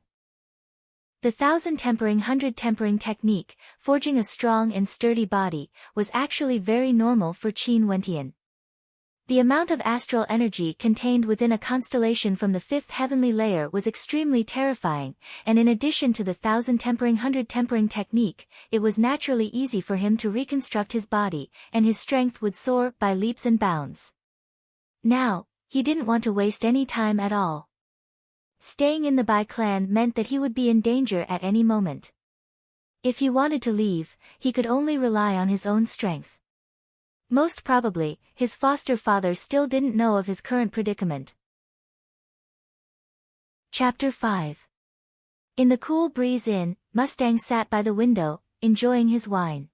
The 1000 tempering 100 tempering technique, forging a strong and sturdy body, was actually very normal for Qin Wentian. The amount of astral energy contained within a constellation from the 5th heavenly layer was extremely terrifying, and in addition to the 1000 tempering 100 tempering technique, it was naturally easy for him to reconstruct his body, and his strength would soar by leaps and bounds. Now, he didn't want to waste any time at all. Staying in the Bai clan meant that he would be in danger at any moment. If he wanted to leave, he could only rely on his own strength. Most probably, his foster father still didn't know of his current predicament. Chapter 5. In the cool breeze inn, Mustang sat by the window, enjoying his wine.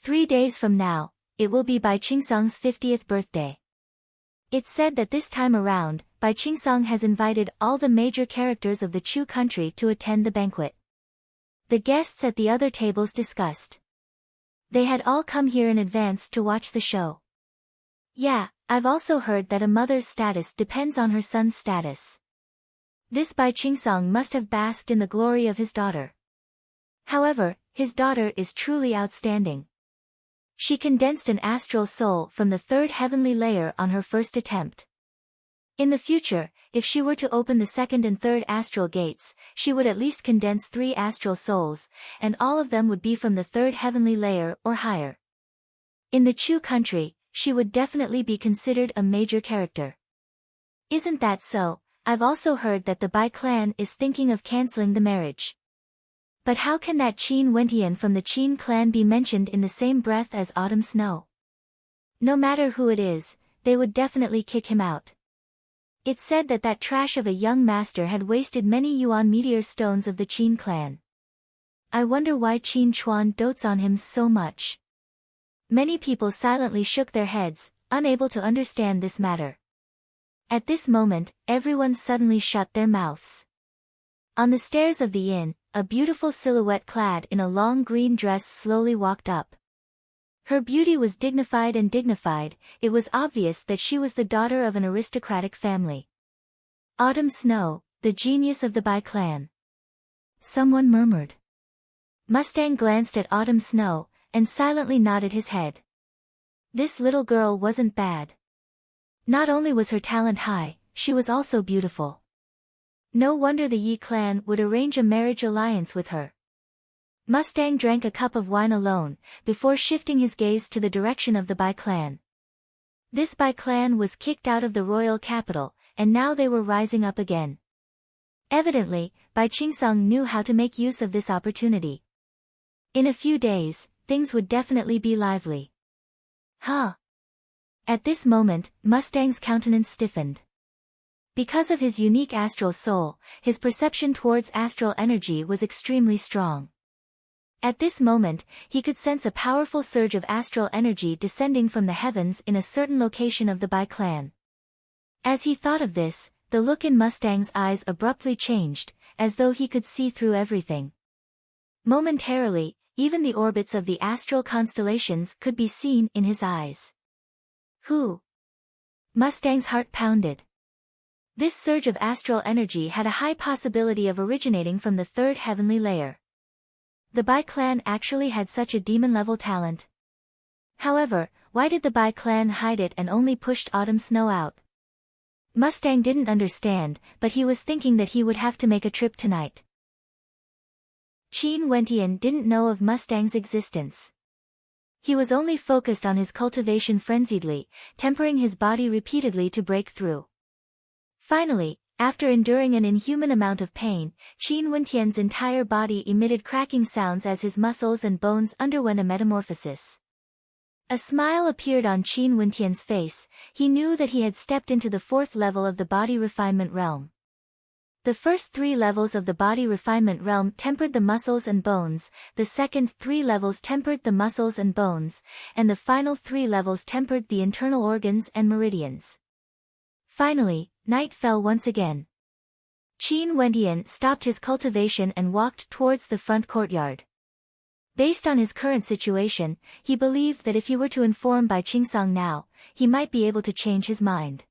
3 days from now, it will be Bai Qingsong's 50th birthday. It's said that this time around, Bai Qingsong has invited all the major characters of the Chu country to attend the banquet. The guests at the other tables discussed. They had all come here in advance to watch the show. Yeah, I've also heard that a mother's status depends on her son's status. This Bai Qingsong must have basked in the glory of his daughter. However, his daughter is truly outstanding. She condensed an astral soul from the 3rd heavenly layer on her first attempt. In the future, if she were to open the 2nd and 3rd astral gates, she would at least condense 3 astral souls, and all of them would be from the 3rd heavenly layer or higher. In the Chu country, she would definitely be considered a major character. Isn't that so? I've also heard that the Bai clan is thinking of cancelling the marriage. But how can that Qin Wentian from the Qin clan be mentioned in the same breath as Autumn Snow? No matter who it is, they would definitely kick him out. It's said that that trash of a young master had wasted many Yuan meteor stones of the Qin clan. I wonder why Qin Chuan dotes on him so much. Many people silently shook their heads, unable to understand this matter. At this moment, everyone suddenly shut their mouths. On the stairs of the inn, a beautiful silhouette clad in a long green dress slowly walked up. Her beauty was dignified and dignified. It was obvious that she was the daughter of an aristocratic family. Autumn Snow, the genius of the Bai clan. Someone murmured. Mustang glanced at Autumn Snow, and silently nodded his head. This little girl wasn't bad. Not only was her talent high, she was also beautiful. No wonder the Yi clan would arrange a marriage alliance with her. Mustang drank a cup of wine alone, before shifting his gaze to the direction of the Bai clan. This Bai clan was kicked out of the royal capital, and now they were rising up again. Evidently, Bai Qingsong knew how to make use of this opportunity. In a few days, things would definitely be lively. Huh? At this moment, Mustang's countenance stiffened. Because of his unique astral soul, his perception towards astral energy was extremely strong. At this moment, he could sense a powerful surge of astral energy descending from the heavens in a certain location of the Bai clan. As he thought of this, the look in Mustang's eyes abruptly changed, as though he could see through everything. Momentarily, even the orbits of the astral constellations could be seen in his eyes. Who? Mustang's heart pounded. This surge of astral energy had a high possibility of originating from the third heavenly layer. The Bai clan actually had such a demon-level talent. However, why did the Bai clan hide it and only pushed Autumn Snow out? Mustang didn't understand, but he was thinking that he would have to make a trip tonight. Qin Wentian didn't know of Mustang's existence. He was only focused on his cultivation frenziedly, tempering his body repeatedly to break through. Finally, after enduring an inhuman amount of pain, Qin Wentian's entire body emitted cracking sounds as his muscles and bones underwent a metamorphosis. A smile appeared on Qin Wentian's face. He knew that he had stepped into the fourth level of the body refinement realm. The first 3 levels of the body refinement realm tempered the muscles and bones, the second 3 levels tempered the muscles and bones, and the final 3 levels tempered the internal organs and meridians. Finally, night fell once again. Qin Wentian stopped his cultivation and walked towards the front courtyard. Based on his current situation, he believed that if he were to inform Bai Qingsong now, he might be able to change his mind.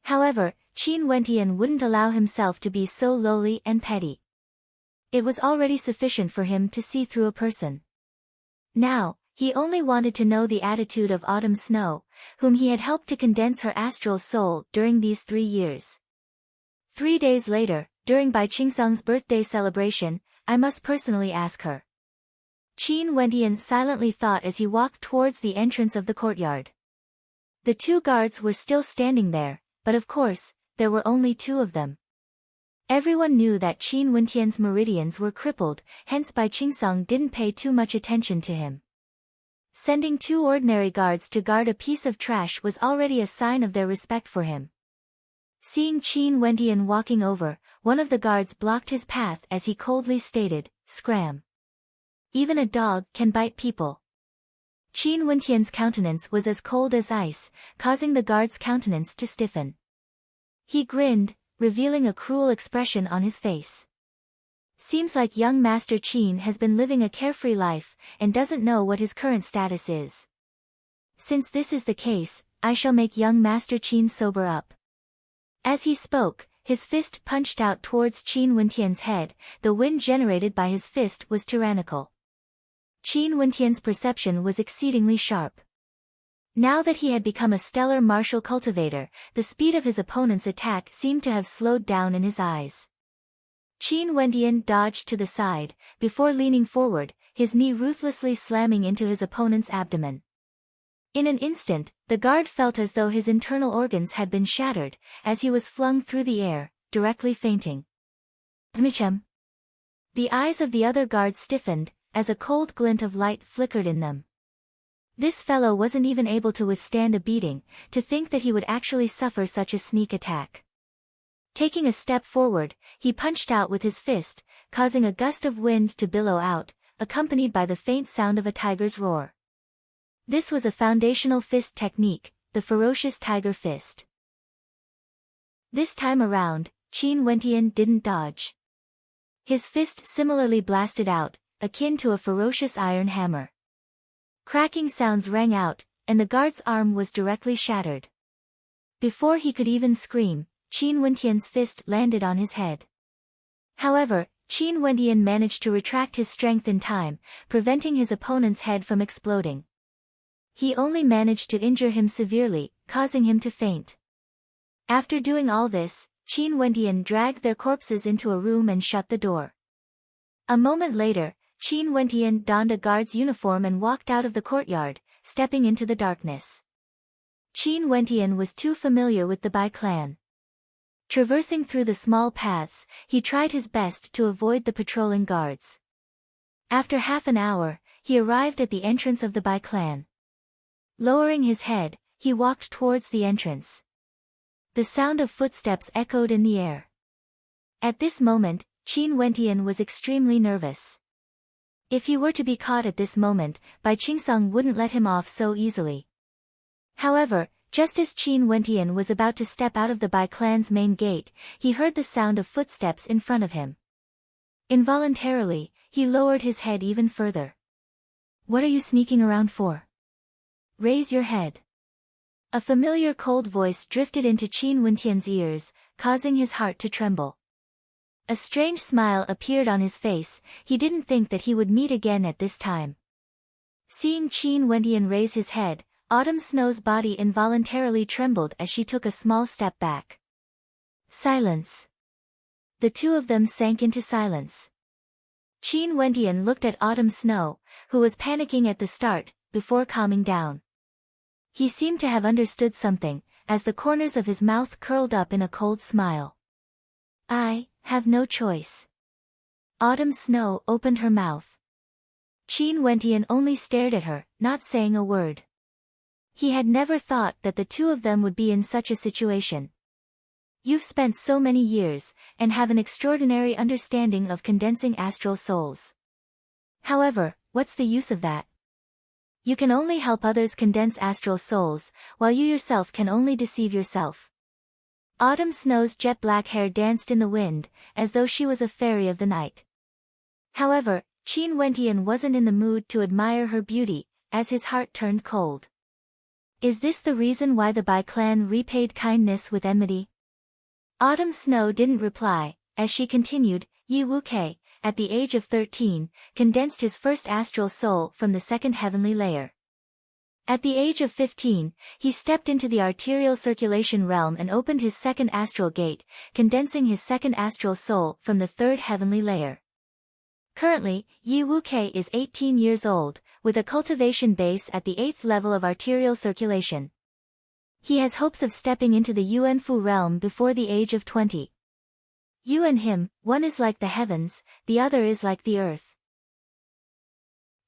However, Qin Wentian wouldn't allow himself to be so lowly and petty. It was already sufficient for him to see through a person. Now, he only wanted to know the attitude of Autumn Snow, whom he had helped to condense her astral soul during these 3 years. 3 days later, during Bai Qingsong's birthday celebration, I must personally ask her. Qin Wentian silently thought as he walked towards the entrance of the courtyard. The 2 guards were still standing there, but of course, there were only 2 of them. Everyone knew that Qin Wentian's meridians were crippled, hence Bai Qingsong didn't pay too much attention to him. Sending 2 ordinary guards to guard a piece of trash was already a sign of their respect for him. Seeing Qin Wentian walking over, one of the guards blocked his path as he coldly stated, "Scram. Even a dog can bite people." Qin Wentian's countenance was as cold as ice, causing the guard's countenance to stiffen. He grinned, revealing a cruel expression on his face. Seems like young Master Qin has been living a carefree life, and doesn't know what his current status is. Since this is the case, I shall make young Master Qin sober up. As he spoke, his fist punched out towards Qin Wentian's head. The wind generated by his fist was tyrannical. Qin Wentian's perception was exceedingly sharp. Now that he had become a stellar martial cultivator, the speed of his opponent's attack seemed to have slowed down in his eyes. Qin Wentian dodged to the side, before leaning forward, his knee ruthlessly slamming into his opponent's abdomen. In an instant, the guard felt as though his internal organs had been shattered, as he was flung through the air, directly fainting. Michem. The eyes of the other guards stiffened, as a cold glint of light flickered in them. This fellow wasn't even able to withstand a beating, to think that he would actually suffer such a sneak attack. Taking a step forward, he punched out with his fist, causing a gust of wind to billow out, accompanied by the faint sound of a tiger's roar. This was a foundational fist technique, the ferocious tiger fist. This time around, Qin Wentian didn't dodge. His fist similarly blasted out, akin to a ferocious iron hammer. Cracking sounds rang out, and the guard's arm was directly shattered. Before he could even scream, Qin Wentian's fist landed on his head. However, Qin Wentian managed to retract his strength in time, preventing his opponent's head from exploding. He only managed to injure him severely, causing him to faint. After doing all this, Qin Wentian dragged their corpses into a room and shut the door. A moment later, Qin Wentian donned a guard's uniform and walked out of the courtyard, stepping into the darkness. Qin Wentian was too familiar with the Bai clan. Traversing through the small paths, he tried his best to avoid the patrolling guards. After half an hour, he arrived at the entrance of the Bai clan. Lowering his head, he walked towards the entrance. The sound of footsteps echoed in the air. At this moment, Qin Wentian was extremely nervous. If he were to be caught at this moment, Bai Qingsong wouldn't let him off so easily. However, just as Qin Wentian was about to step out of the Bai clan's main gate, he heard the sound of footsteps in front of him. Involuntarily, he lowered his head even further. "What are you sneaking around for? Raise your head." A familiar cold voice drifted into Qin Wentian's ears, causing his heart to tremble. A strange smile appeared on his face. He didn't think that he would meet again at this time. Seeing Qin Wentian raise his head, Autumn Snow's body involuntarily trembled as she took a small step back. Silence. The two of them sank into silence. Qin Wentian looked at Autumn Snow, who was panicking at the start, before calming down. He seemed to have understood something, as the corners of his mouth curled up in a cold smile. "I have no choice." Autumn Snow opened her mouth. Qin Wentian only stared at her, not saying a word. He had never thought that the two of them would be in such a situation. "You've spent so many years, and have an extraordinary understanding of condensing astral souls. However, what's the use of that? You can only help others condense astral souls, while you yourself can only deceive yourself." Autumn Snow's jet-black hair danced in the wind, as though she was a fairy of the night. However, Qin Wentian wasn't in the mood to admire her beauty, as his heart turned cold. Is this the reason why the Bai clan repaid kindness with enmity? Autumn Snow didn't reply, as she continued. Yi Wuke, at the age of 13, condensed his first astral soul from the second heavenly layer. At the age of 15, he stepped into the arterial circulation realm and opened his second astral gate, condensing his second astral soul from the third heavenly layer. Currently, Yi Wuke is 18 years old, with a cultivation base at the 8th level of arterial circulation. He has hopes of stepping into the Yuanfu realm before the age of 20. You and him, one is like the heavens, the other is like the earth.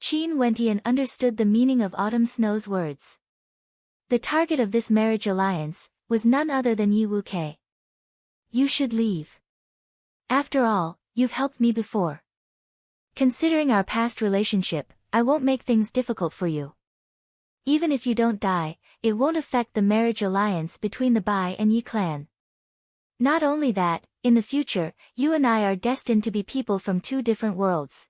Qin Wentian understood the meaning of Autumn Snow's words. The target of this marriage alliance was none other than Yi Wuke. You should leave. After all, you've helped me before. Considering our past relationship, I won't make things difficult for you. Even if you don't die, it won't affect the marriage alliance between the Bai and Yi clan. Not only that, in the future, you and I are destined to be people from two different worlds.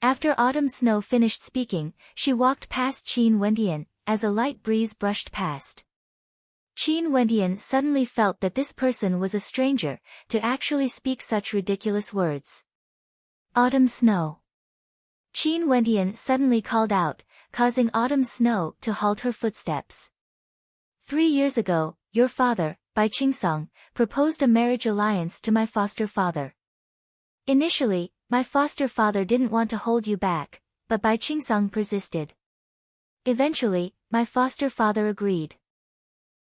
After Autumn Snow finished speaking, she walked past Qin Wentian, as a light breeze brushed past. Qin Wentian suddenly felt that this person was a stranger, to actually speak such ridiculous words. Autumn Snow. Qin Wentian suddenly called out, causing Autumn Snow to halt her footsteps. 3 years ago, your father, Bai Qingsong, proposed a marriage alliance to my foster father. Initially, my foster father didn't want to hold you back, but Bai Qingsong persisted. Eventually, my foster father agreed.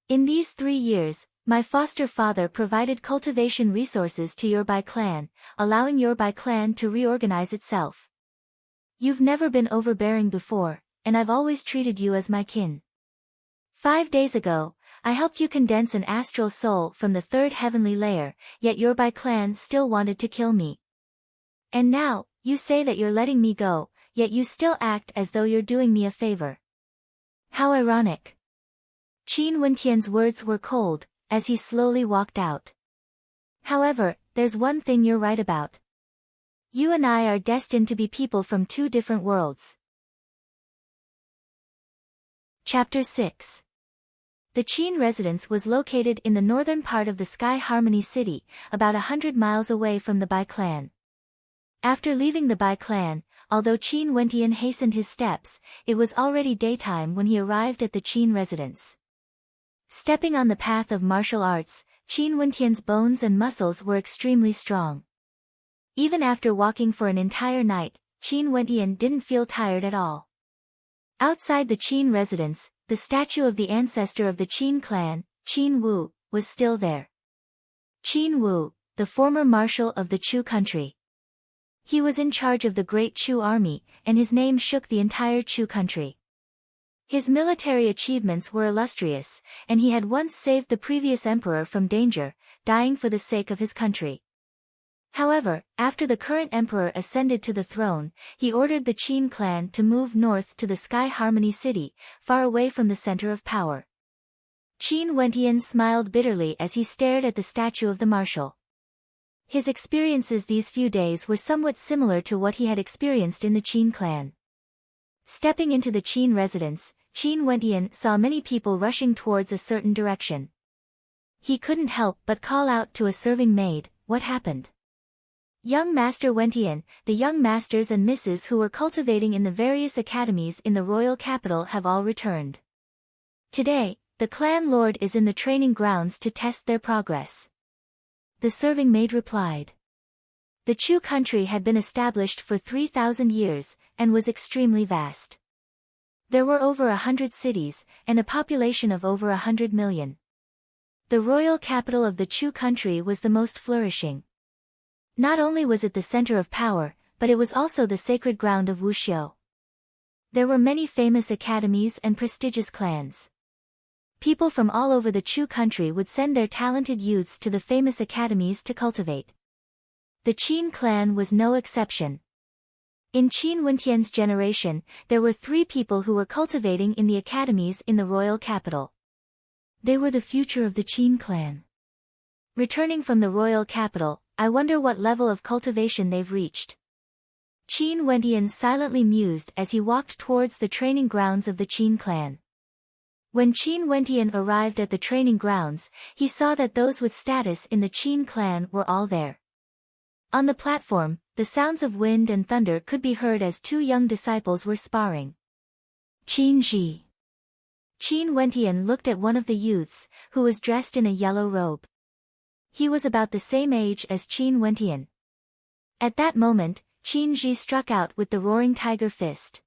In these 3 years, my foster father provided cultivation resources to your Bai clan, allowing your Bai clan to reorganize itself. You've never been overbearing before, and I've always treated you as my kin. 5 days ago, I helped you condense an astral soul from the 3rd heavenly layer, yet your Bai clan still wanted to kill me. And now, you say that you're letting me go, yet you still act as though you're doing me a favor. How ironic. Qin Wentian's words were cold, as he slowly walked out. However, there's one thing you're right about. You and I are destined to be people from 2 different worlds. Chapter 6. The Qin residence was located in the northern part of the Sky Harmony City, about 100 miles away from the Bai clan. After leaving the Bai clan, although Qin Wentian hastened his steps, it was already daytime when he arrived at the Qin residence. Stepping on the path of martial arts, Qin Wentian's bones and muscles were extremely strong. Even after walking for an entire night, Qin Wentian didn't feel tired at all. Outside the Qin residence, the statue of the ancestor of the Qin clan, Qin Wu, was still there. Qin Wu, the former marshal of the Chu country. He was in charge of the great Chu army, and his name shook the entire Chu country. His military achievements were illustrious, and he had once saved the previous emperor from danger, dying for the sake of his country. However, after the current emperor ascended to the throne, he ordered the Qin clan to move north to the Sky Harmony City, far away from the center of power. Qin Wentian smiled bitterly as he stared at the statue of the marshal. His experiences these few days were somewhat similar to what he had experienced in the Qin clan. Stepping into the Qin residence, Qin Wentian saw many people rushing towards a certain direction. He couldn't help but call out to a serving maid, "What happened?" "Young Master Wentian, the young masters and misses who were cultivating in the various academies in the royal capital have all returned. Today, the clan lord is in the training grounds to test their progress." The serving maid replied. The Chu country had been established for 3,000 years, and was extremely vast. There were over 100 cities, and a population of over 100 million. The royal capital of the Chu country was the most flourishing. Not only was it the center of power, but it was also the sacred ground of Wuxiu. There were many famous academies and prestigious clans. People from all over the Chu country would send their talented youths to the famous academies to cultivate. The Qin clan was no exception. In Qin Wentian's generation, there were 3 people who were cultivating in the academies in the royal capital. They were the future of the Qin clan. Returning from the royal capital, I wonder what level of cultivation they've reached. Qin Wentian silently mused as he walked towards the training grounds of the Qin clan. When Qin Wentian arrived at the training grounds, he saw that those with status in the Qin clan were all there. On the platform, the sounds of wind and thunder could be heard as 2 young disciples were sparring. Qin Ji. Qin Wentian looked at one of the youths, who was dressed in a yellow robe. He was about the same age as Qin Wentian. At that moment, Qin Ji struck out with the roaring tiger fist.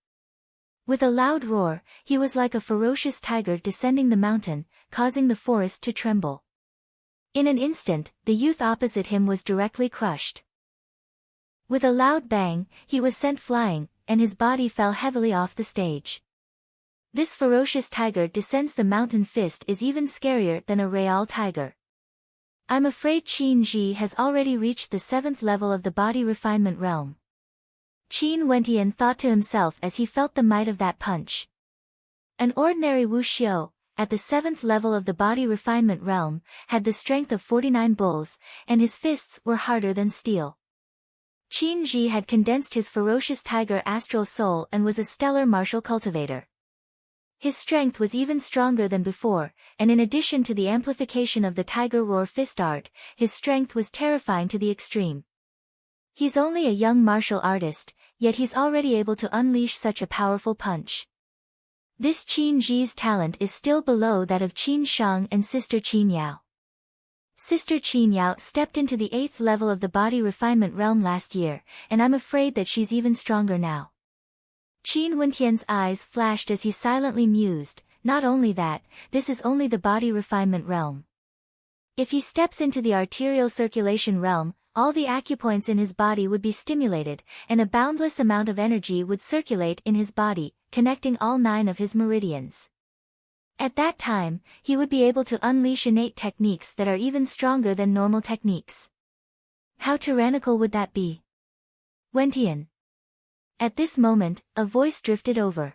With a loud roar, he was like a ferocious tiger descending the mountain, causing the forest to tremble. In an instant, the youth opposite him was directly crushed. With a loud bang, he was sent flying, and his body fell heavily off the stage. This ferocious tiger descends the mountain fist is even scarier than a real tiger. I'm afraid Qin Ji has already reached the 7th level of the body refinement realm. Qin Wentian thought to himself as he felt the might of that punch. An ordinary Wuxiu, at the 7th level of the body refinement realm, had the strength of 49 bulls, and his fists were harder than steel. Qin Ji had condensed his ferocious tiger astral soul and was a stellar martial cultivator. His strength was even stronger than before, and in addition to the amplification of the tiger roar fist art, his strength was terrifying to the extreme. He's only a young martial artist, yet he's already able to unleash such a powerful punch. This Qin Ji's talent is still below that of Qin Shang and Sister Qin Yao. Sister Qin Yao stepped into the 8th level of the body refinement realm last year, and I'm afraid that she's even stronger now. Qin Wentian's eyes flashed as he silently mused, not only that, this is only the body refinement realm. If he steps into the arterial circulation realm, all the acupoints in his body would be stimulated, and a boundless amount of energy would circulate in his body, connecting all 9 of his meridians. At that time, he would be able to unleash innate techniques that are even stronger than normal techniques. How tyrannical would that be? Wentian. At this moment, a voice drifted over.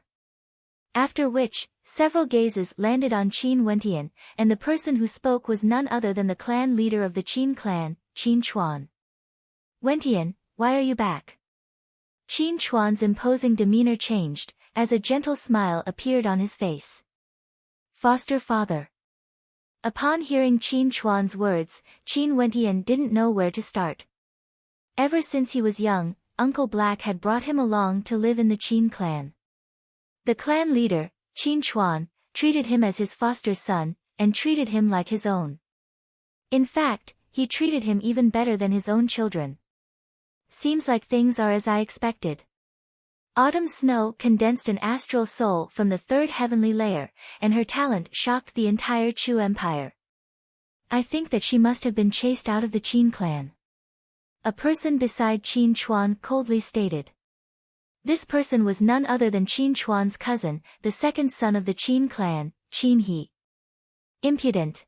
After which, several gazes landed on Qin Wentian, and the person who spoke was none other than the clan leader of the Qin clan, Qin Chuan. Wentian, why are you back? Qin Chuan's imposing demeanor changed, as a gentle smile appeared on his face. Foster father. Upon hearing Qin Chuan's words, Qin Wentian didn't know where to start. Ever since he was young, Uncle Black had brought him along to live in the Qin clan. The clan leader, Qin Chuan, treated him as his foster son, and treated him like his own. In fact, he treated him even better than his own children. Seems like things are as I expected. Autumn Snow condensed an astral soul from the 3rd heavenly layer, and her talent shocked the entire Chu Empire. I think that she must have been chased out of the Qin clan. A person beside Qin Chuan coldly stated. This person was none other than Qin Chuan's cousin, the 2nd son of the Qin clan, Qin He. Impudent.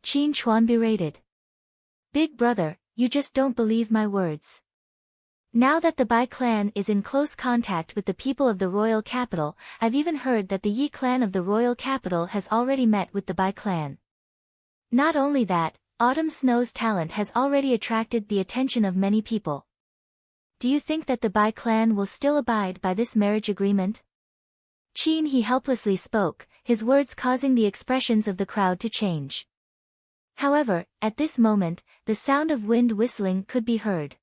Qin Chuan berated. Big brother, you just don't believe my words. Now that the Bai clan is in close contact with the people of the royal capital, I've even heard that the Yi clan of the royal capital has already met with the Bai clan. Not only that, Autumn Snow's talent has already attracted the attention of many people. Do you think that the Bai clan will still abide by this marriage agreement? Qin He helplessly spoke, his words causing the expressions of the crowd to change. However, at this moment, the sound of wind whistling could be heard.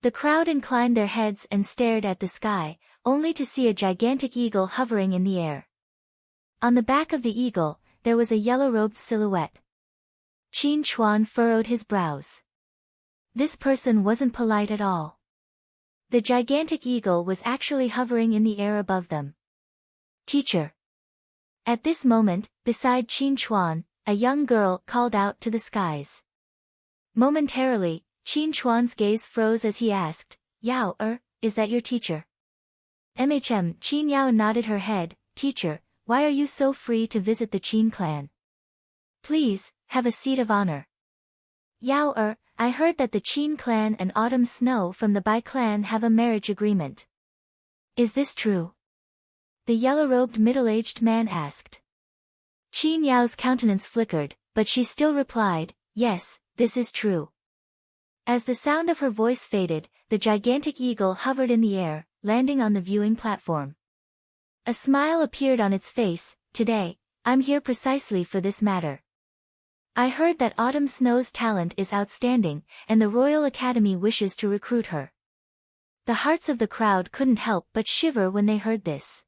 The crowd inclined their heads and stared at the sky, only to see a gigantic eagle hovering in the air. On the back of the eagle, there was a yellow-robed silhouette. Qin Chuan furrowed his brows. This person wasn't polite at all. The gigantic eagle was actually hovering in the air above them. Teacher. At this moment, beside Qin Chuan, a young girl called out to the skies. Momentarily, Qin Chuan's gaze froze as he asked, Yao, is that your teacher? Qin Yao nodded her head, Teacher, why are you so free to visit the Qin clan? Please, have a seat of honor. Yao, I heard that the Qin clan and Autumn Snow from the Bai clan have a marriage agreement. Is this true? The yellow-robed middle-aged man asked. Qin Yao's countenance flickered, but she still replied, Yes, this is true. As the sound of her voice faded, the gigantic eagle hovered in the air, landing on the viewing platform. A smile appeared on its face. Today, I'm here precisely for this matter. I heard that Autumn Snow's talent is outstanding, and the Royal Academy wishes to recruit her. The hearts of the crowd couldn't help but shiver when they heard this.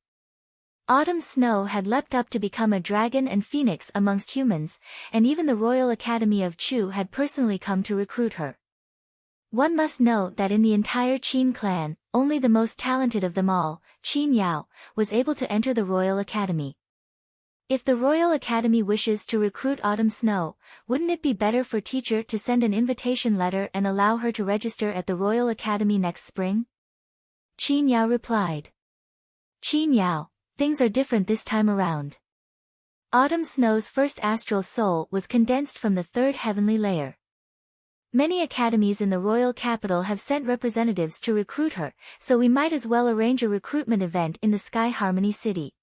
Autumn Snow had leapt up to become a dragon and phoenix amongst humans, and even the Royal Academy of Chu had personally come to recruit her. One must know that in the entire Qin clan, only the most talented of them all, Qin Yao, was able to enter the Royal Academy. If the Royal Academy wishes to recruit Autumn Snow, wouldn't it be better for teacher to send an invitation letter and allow her to register at the Royal Academy next spring? Qin Yao replied. Qin Yao, things are different this time around. Autumn Snow's first astral soul was condensed from the 3rd heavenly layer. Many academies in the royal capital have sent representatives to recruit her, so we might as well arrange a recruitment event in the Sky Harmony City.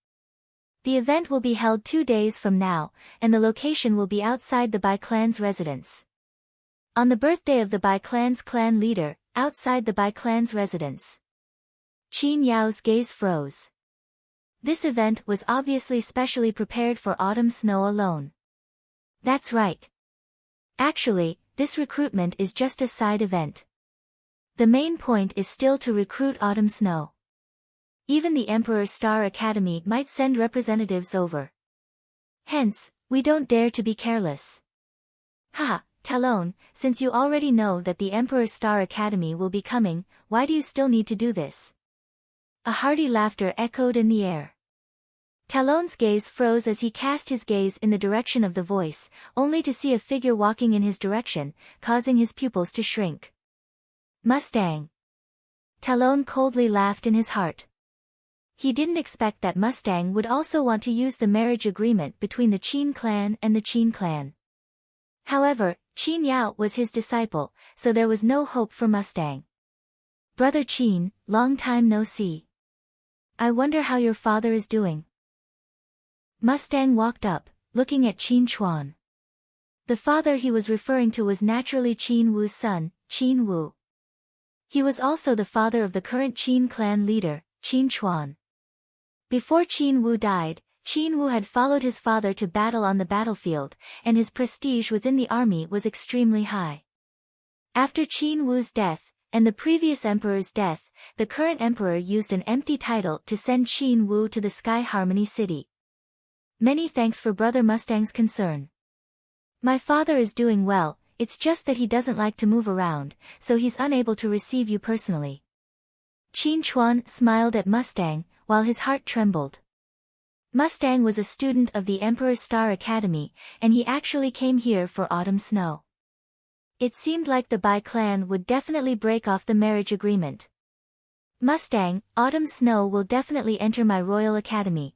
The event will be held 2 days from now, and the location will be outside the Bai clan's residence. On the birthday of the Bai clan's clan leader, outside the Bai clan's residence. Qin Yao's gaze froze. This event was obviously specially prepared for Autumn Snow alone. That's right. Actually, this recruitment is just a side event. The main point is still to recruit Autumn Snow. Even the Emperor Star Academy might send representatives over. Hence, we don't dare to be careless. Haha, Talon, since you already know that the Emperor Star Academy will be coming, why do you still need to do this? A hearty laughter echoed in the air. Talon's gaze froze as he cast his gaze in the direction of the voice, only to see a figure walking in his direction, causing his pupils to shrink. Mustang. Talon coldly laughed in his heart. He didn't expect that Mustang would also want to use the marriage agreement between the Qin clan and the Qin clan. However, Qin Yao was his disciple, so there was no hope for Mustang. Brother Qin, long time no see. I wonder how your father is doing. Mustang walked up, looking at Qin Chuan. The father he was referring to was naturally Qin Wu's son, Qin Wu. He was also the father of the current Qin clan leader, Qin Chuan. Before Qin Wu died, Qin Wu had followed his father to battle on the battlefield, and his prestige within the army was extremely high. After Qin Wu's death, and the previous emperor's death, the current emperor used an empty title to send Qin Wu to the Sky Harmony City. Many thanks for Brother Mustang's concern. My father is doing well, it's just that he doesn't like to move around, so he's unable to receive you personally. Qin Chuan smiled at Mustang, while his heart trembled. Mustang was a student of the Emperor's Star Academy, and he actually came here for autumn snow. It seemed like the Bai clan would definitely break off the marriage agreement. Mustang, autumn snow will definitely enter my Royal Academy.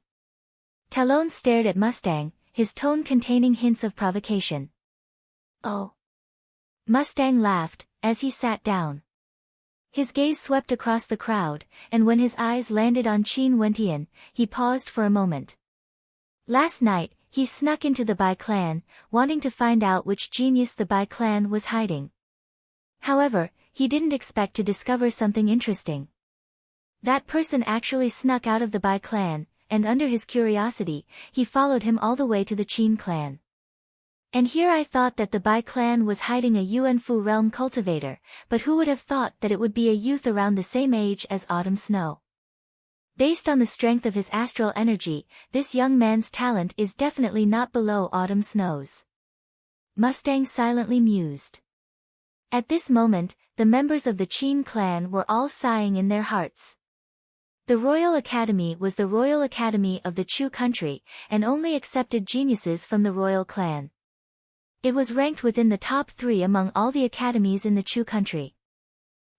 Talon stared at Mustang, his tone containing hints of provocation. Oh. Mustang laughed, as he sat down. His gaze swept across the crowd, and when his eyes landed on Qin Wentian, he paused for a moment. Last night, he snuck into the Bai clan, wanting to find out which genius the Bai clan was hiding. However, he didn't expect to discover something interesting. That person actually snuck out of the Bai clan, and under his curiosity, he followed him all the way to the Qin clan. And here I thought that the Bai clan was hiding a Yuanfu realm cultivator, but who would have thought that it would be a youth around the same age as Autumn Snow? Based on the strength of his astral energy, this young man's talent is definitely not below Autumn Snow's. Mustang silently mused. At this moment, the members of the Qin clan were all sighing in their hearts. The Royal Academy was the Royal Academy of the Chu country, and only accepted geniuses from the royal clan. It was ranked within the top 3 among all the academies in the Chu country.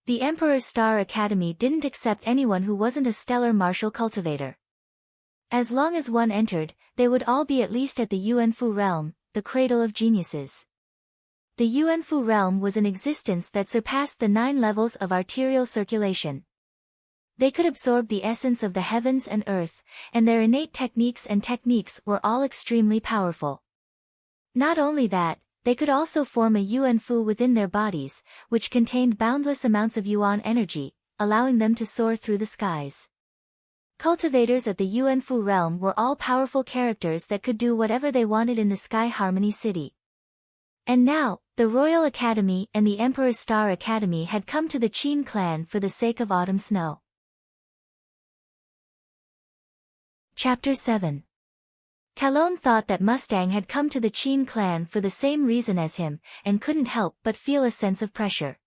The Emperor's Star Academy didn't accept anyone who wasn't a stellar martial cultivator. As long as one entered, they would all be at least at the Yuanfu realm, the cradle of geniuses. The Yuanfu realm was an existence that surpassed the 9 levels of arterial circulation. They could absorb the essence of the heavens and earth, and their innate techniques were all extremely powerful. Not only that, they could also form a Yuanfu within their bodies, which contained boundless amounts of Yuan energy, allowing them to soar through the skies. Cultivators at the Yuanfu realm were all powerful characters that could do whatever they wanted in the Sky Harmony City. And now, the Royal Academy and the Emperor's Star Academy had come to the Qin clan for the sake of Autumn Snow. Chapter 7. Talon thought that Mustang had come to the Qin clan for the same reason as him, and couldn't help but feel a sense of pressure.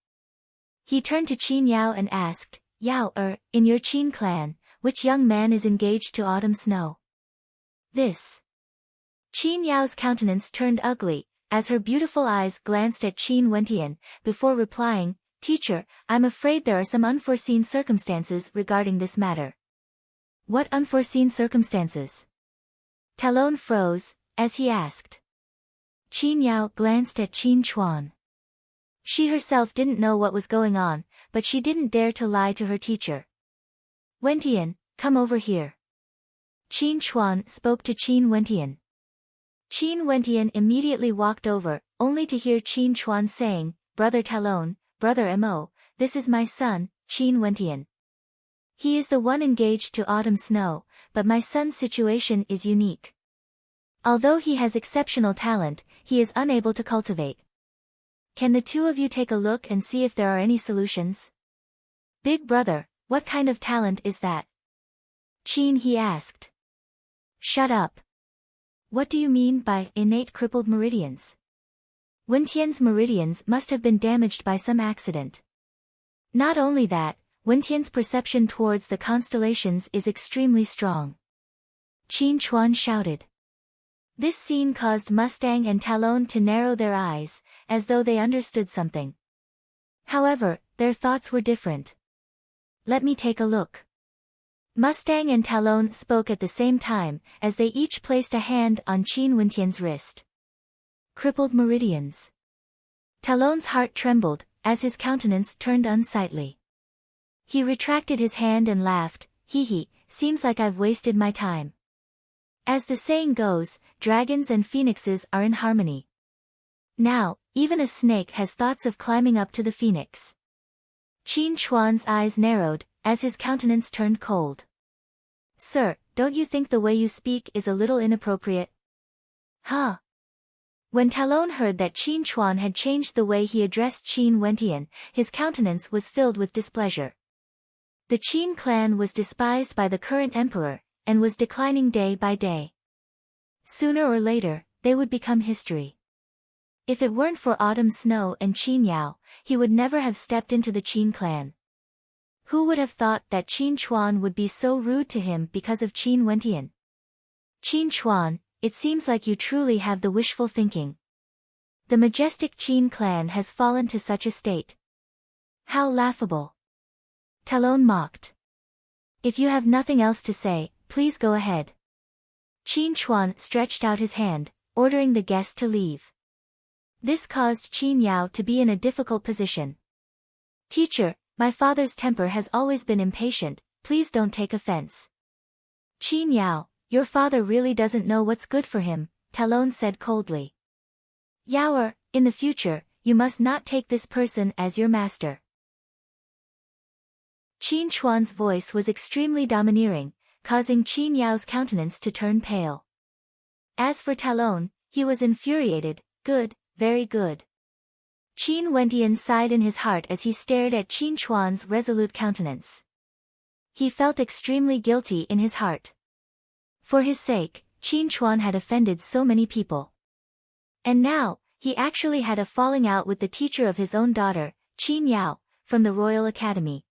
He turned to Qin Yao and asked, Yao, in your Qin clan, which young man is engaged to Autumn Snow? This. Qin Yao's countenance turned ugly, as her beautiful eyes glanced at Qin Wentian, before replying, Teacher, I'm afraid there are some unforeseen circumstances regarding this matter. What unforeseen circumstances? Talon froze, as he asked. Qin Yao glanced at Qin Chuan. She herself didn't know what was going on, but she didn't dare to lie to her teacher. Wentian, come over here. Qin Chuan spoke to Qin Wentian. Qin Wentian immediately walked over, only to hear Qin Chuan saying, Brother Talon, Brother Mo, this is my son, Qin Wentian. He is the one engaged to Autumn Snow, but my son's situation is unique. Although he has exceptional talent, he is unable to cultivate. Can the two of you take a look and see if there are any solutions? Big brother, what kind of talent is that? Qin he asked. Shut up. What do you mean by innate crippled meridians? Wentian's meridians must have been damaged by some accident. Not only that, Wentian's perception towards the constellations is extremely strong. Qin Chuan shouted. This scene caused Mustang and Talon to narrow their eyes, as though they understood something. However, their thoughts were different. Let me take a look. Mustang and Talon spoke at the same time, as they each placed a hand on Qin Wentian's wrist. Crippled meridians. Talon's heart trembled, as his countenance turned unsightly. He retracted his hand and laughed, hee, seems like I've wasted my time. As the saying goes, dragons and phoenixes are in harmony. Now, even a snake has thoughts of climbing up to the phoenix. Qin Chuan's eyes narrowed, as his countenance turned cold. Sir, don't you think the way you speak is a little inappropriate? Huh? When Talon heard that Qin Chuan had changed the way he addressed Qin Wentian, his countenance was filled with displeasure. The Qin clan was despised by the current emperor, and was declining day by day. Sooner or later, they would become history. If it weren't for autumn snow and Qin Yao, he would never have stepped into the Qin clan. Who would have thought that Qin Chuan would be so rude to him because of Qin Wentian? Qin Chuan, it seems like you truly have the wishful thinking. The majestic Qin clan has fallen to such a state. How laughable. Talon mocked. If you have nothing else to say, please go ahead. Qin Chuan stretched out his hand, ordering the guest to leave. This caused Qin Yao to be in a difficult position. Teacher, my father's temper has always been impatient, please don't take offense. Qin Yao, your father really doesn't know what's good for him, Talon said coldly. Yaoer, in the future, you must not take this person as your master. Qin Chuan's voice was extremely domineering, causing Qin Yao's countenance to turn pale. As for Talon, he was infuriated, good, very good. Qin Wentian sighed in his heart as he stared at Qin Chuan's resolute countenance. He felt extremely guilty in his heart. For his sake, Qin Chuan had offended so many people. And now, he actually had a falling out with the teacher of his own daughter, Qin Yao, from the Royal Academy.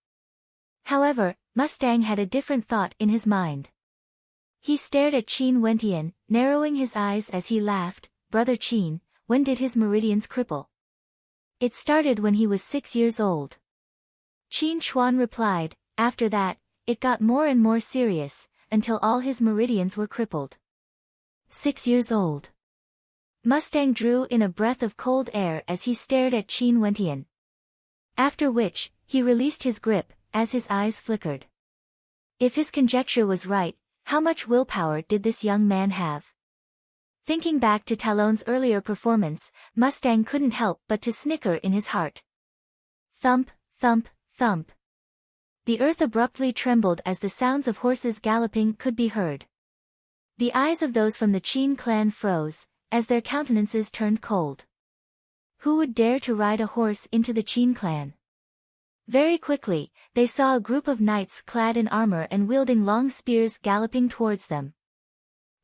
However, Mustang had a different thought in his mind. He stared at Qin Wentian, narrowing his eyes as he laughed, Brother Qin, when did his meridians cripple? It started when he was 6 years old. Qin Chuan replied, after that, it got more and more serious, until all his meridians were crippled. 6 years old. Mustang drew in a breath of cold air as he stared at Qin Wentian. After which, he released his grip, as his eyes flickered. If his conjecture was right, how much willpower did this young man have? Thinking back to Talon's earlier performance, Mustang couldn't help but to snicker in his heart. Thump, thump, thump. The earth abruptly trembled as the sounds of horses galloping could be heard. The eyes of those from the Qin clan froze, as their countenances turned cold. Who would dare to ride a horse into the Qin clan? Very quickly, they saw a group of knights clad in armor and wielding long spears galloping towards them.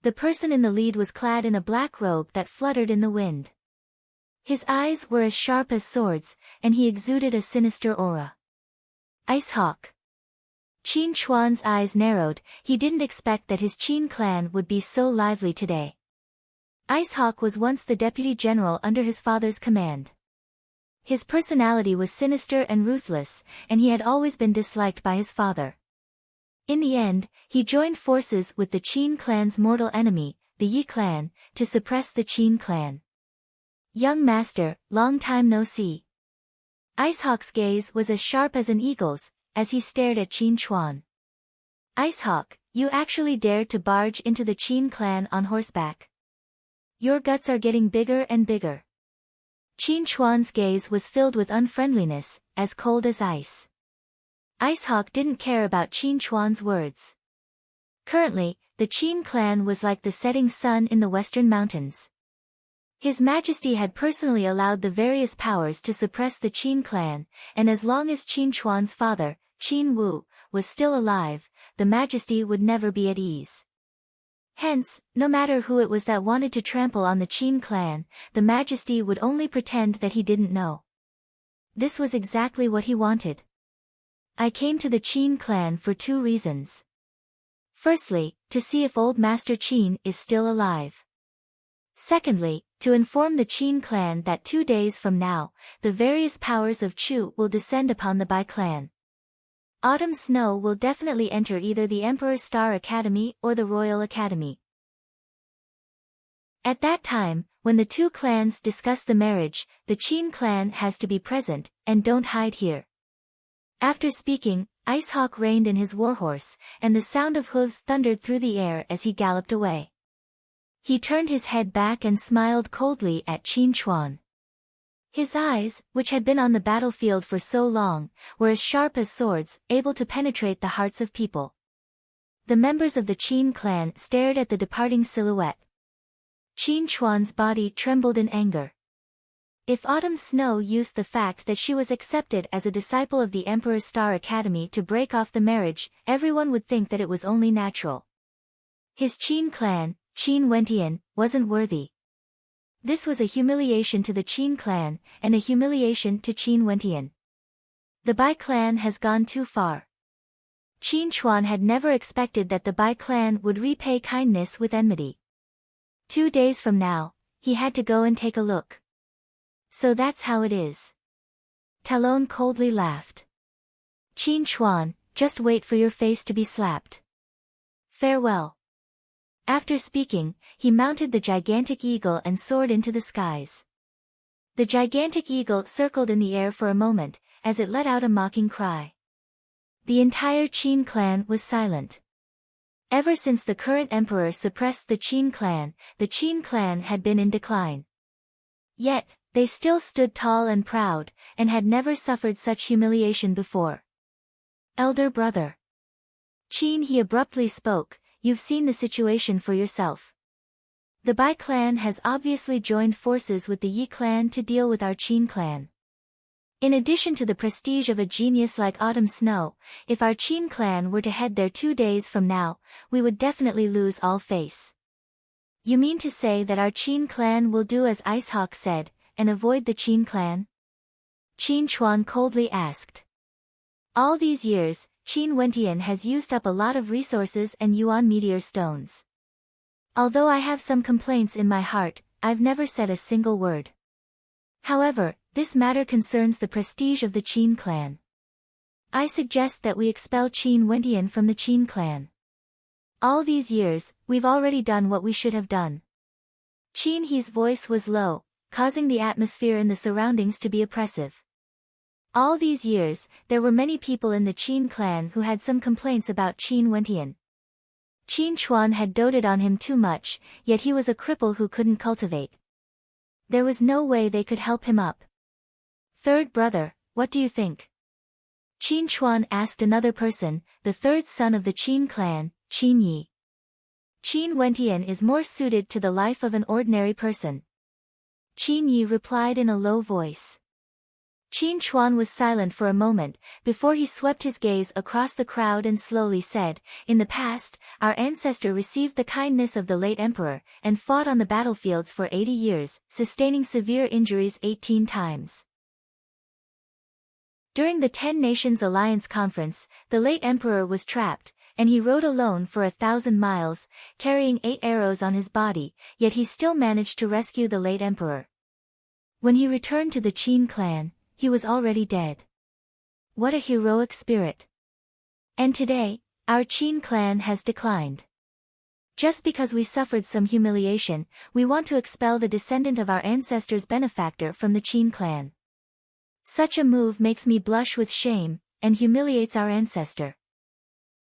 The person in the lead was clad in a black robe that fluttered in the wind. His eyes were as sharp as swords, and he exuded a sinister aura. Ice Hawk. Qin Chuan's eyes narrowed, he didn't expect that his Qin clan would be so lively today. Ice Hawk was once the deputy general under his father's command. His personality was sinister and ruthless, and he had always been disliked by his father. In the end, he joined forces with the Qin clan's mortal enemy, the Yi clan, to suppress the Qin clan. Young master, long time no see. Icehawk's gaze was as sharp as an eagle's, as he stared at Qin Chuan. Icehawk, you actually dared to barge into the Qin clan on horseback. Your guts are getting bigger and bigger. Qin Chuan's gaze was filled with unfriendliness, as cold as ice. Icehawk didn't care about Qin Chuan's words. Currently, the Qin clan was like the setting sun in the western mountains. His Majesty had personally allowed the various powers to suppress the Qin clan, and as long as Qin Chuan's father, Qin Wu, was still alive, the Majesty would never be at ease. Hence, no matter who it was that wanted to trample on the Qin clan, the Majesty would only pretend that he didn't know. This was exactly what he wanted. I came to the Qin clan for 2 reasons. Firstly, to see if old Master Qin is still alive. Secondly, to inform the Qin clan that 2 days from now, the various powers of Chu will descend upon the Bai clan. Autumn Snow will definitely enter either the Emperor's Star Academy or the Royal Academy. At that time, when the two clans discuss the marriage, the Qin clan has to be present, and don't hide here. After speaking, Icehawk reined in his warhorse, and the sound of hooves thundered through the air as he galloped away. He turned his head back and smiled coldly at Qin Chuan. His eyes, which had been on the battlefield for so long, were as sharp as swords, able to penetrate the hearts of people. The members of the Qin clan stared at the departing silhouette. Qin Chuan's body trembled in anger. If Autumn Snow used the fact that she was accepted as a disciple of the Emperor's Star Academy to break off the marriage, everyone would think that it was only natural. His Qin clan, Qin Wentian, wasn't worthy. This was a humiliation to the Qin clan, and a humiliation to Qin Wentian. The Bai clan has gone too far. Qin Chuan had never expected that the Bai clan would repay kindness with enmity. 2 days from now, he had to go and take a look. So that's how it is. Talon coldly laughed. Qin Chuan, just wait for your face to be slapped. Farewell. After speaking, he mounted the gigantic eagle and soared into the skies. The gigantic eagle circled in the air for a moment, as it let out a mocking cry. The entire Qin clan was silent. Ever since the current emperor suppressed the Qin clan had been in decline. Yet, they still stood tall and proud, and had never suffered such humiliation before. Elder brother. Qin, he abruptly spoke, you've seen the situation for yourself. The Bai clan has obviously joined forces with the Yi clan to deal with our Qin clan. In addition to the prestige of a genius like Autumn Snow, if our Qin clan were to head there 2 days from now, we would definitely lose all face. You mean to say that our Qin clan will do as Icehawk said, and avoid the Qin clan? Qin Chuan coldly asked. All these years, Qin Wentian has used up a lot of resources and Yuan meteor stones. Although I have some complaints in my heart, I've never said a single word. However, this matter concerns the prestige of the Qin clan. I suggest that we expel Qin Wentian from the Qin clan. All these years, we've already done what we should have done. Qin He's voice was low, causing the atmosphere in the surroundings to be oppressive. All these years, there were many people in the Qin clan who had some complaints about Qin Wentian. Qin Chuan had doted on him too much, yet he was a cripple who couldn't cultivate. There was no way they could help him up. Third brother, what do you think? Qin Chuan asked another person, the third son of the Qin clan, Qin Yi. Qin Wentian is more suited to the life of an ordinary person. Qin Yi replied in a low voice. Qin Chuan was silent for a moment, before he swept his gaze across the crowd and slowly said, in the past, our ancestor received the kindness of the late emperor, and fought on the battlefields for 80 years, sustaining severe injuries 18 times. During the 10 Nations Alliance Conference, the late emperor was trapped, and he rode alone for 1,000 miles, carrying 8 arrows on his body, yet he still managed to rescue the late emperor. When he returned to the Qin clan, he was already dead. What a heroic spirit. And today, our Qin clan has declined. Just because we suffered some humiliation, we want to expel the descendant of our ancestor's benefactor from the Qin clan. Such a move makes me blush with shame, and humiliates our ancestor.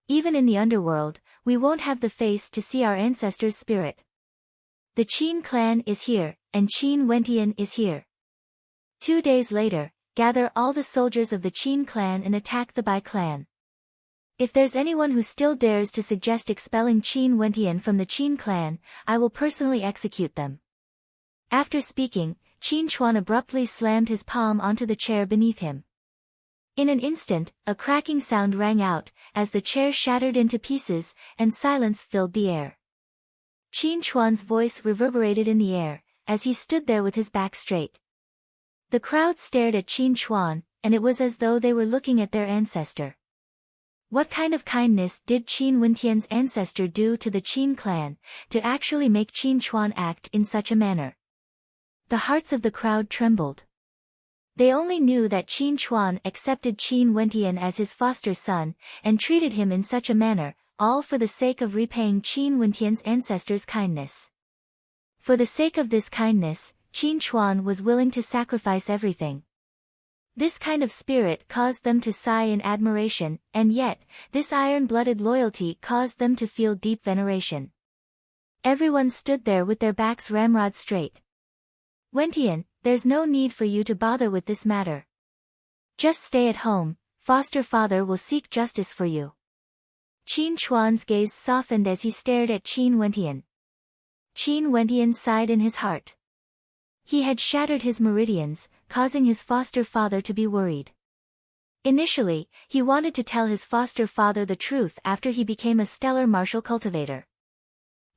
Even in the underworld, we won't have the face to see our ancestor's spirit. The Qin clan is here, and Qin Wentian is here. 2 days later, gather all the soldiers of the Qin clan and attack the Bai clan. If there's anyone who still dares to suggest expelling Qin Wentian from the Qin clan, I will personally execute them. After speaking, Qin Chuan abruptly slammed his palm onto the chair beneath him. In an instant, a cracking sound rang out, as the chair shattered into pieces, and silence filled the air. Qin Chuan's voice reverberated in the air, as he stood there with his back straight. The crowd stared at Qin Chuan, and it was as though they were looking at their ancestor. What kind of kindness did Qin Wentian's ancestor do to the Qin clan, to actually make Qin Chuan act in such a manner? The hearts of the crowd trembled. They only knew that Qin Chuan accepted Qin Wentian as his foster son, and treated him in such a manner, all for the sake of repaying Qin Wentian's ancestors' kindness. For the sake of this kindness, Qin Chuan was willing to sacrifice everything. This kind of spirit caused them to sigh in admiration, and yet, this iron-blooded loyalty caused them to feel deep veneration. Everyone stood there with their backs ramrod straight. Wentian, there's no need for you to bother with this matter. Just stay at home, foster father will seek justice for you. Qin Chuan's gaze softened as he stared at Qin Wentian. Qin Wentian sighed in his heart. He had shattered his meridians, causing his foster father to be worried. Initially, he wanted to tell his foster father the truth after he became a stellar martial cultivator.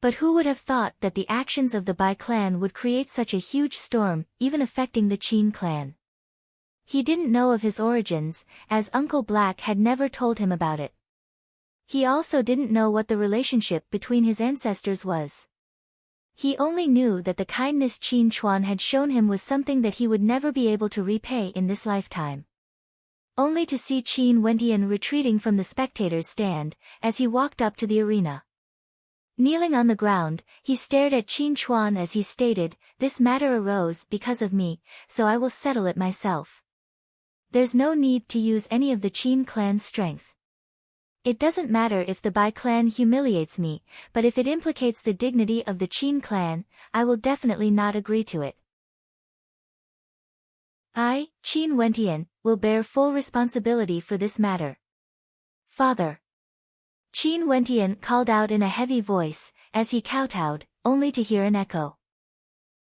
But who would have thought that the actions of the Bai clan would create such a huge storm, even affecting the Qin clan? He didn't know of his origins, as Uncle Black had never told him about it. He also didn't know what the relationship between his ancestors was. He only knew that the kindness Qin Chuan had shown him was something that he would never be able to repay in this lifetime. Only to see Qin Wentian retreating from the spectators' stand, as he walked up to the arena. Kneeling on the ground, he stared at Qin Chuan as he stated, "This matter arose because of me, so I will settle it myself. There's no need to use any of the Qin clan's strength. It doesn't matter if the Bai clan humiliates me, but if it implicates the dignity of the Qin clan, I will definitely not agree to it. I, Qin Wentian, will bear full responsibility for this matter. Father." Qin Wentian called out in a heavy voice, as he kowtowed, only to hear an echo.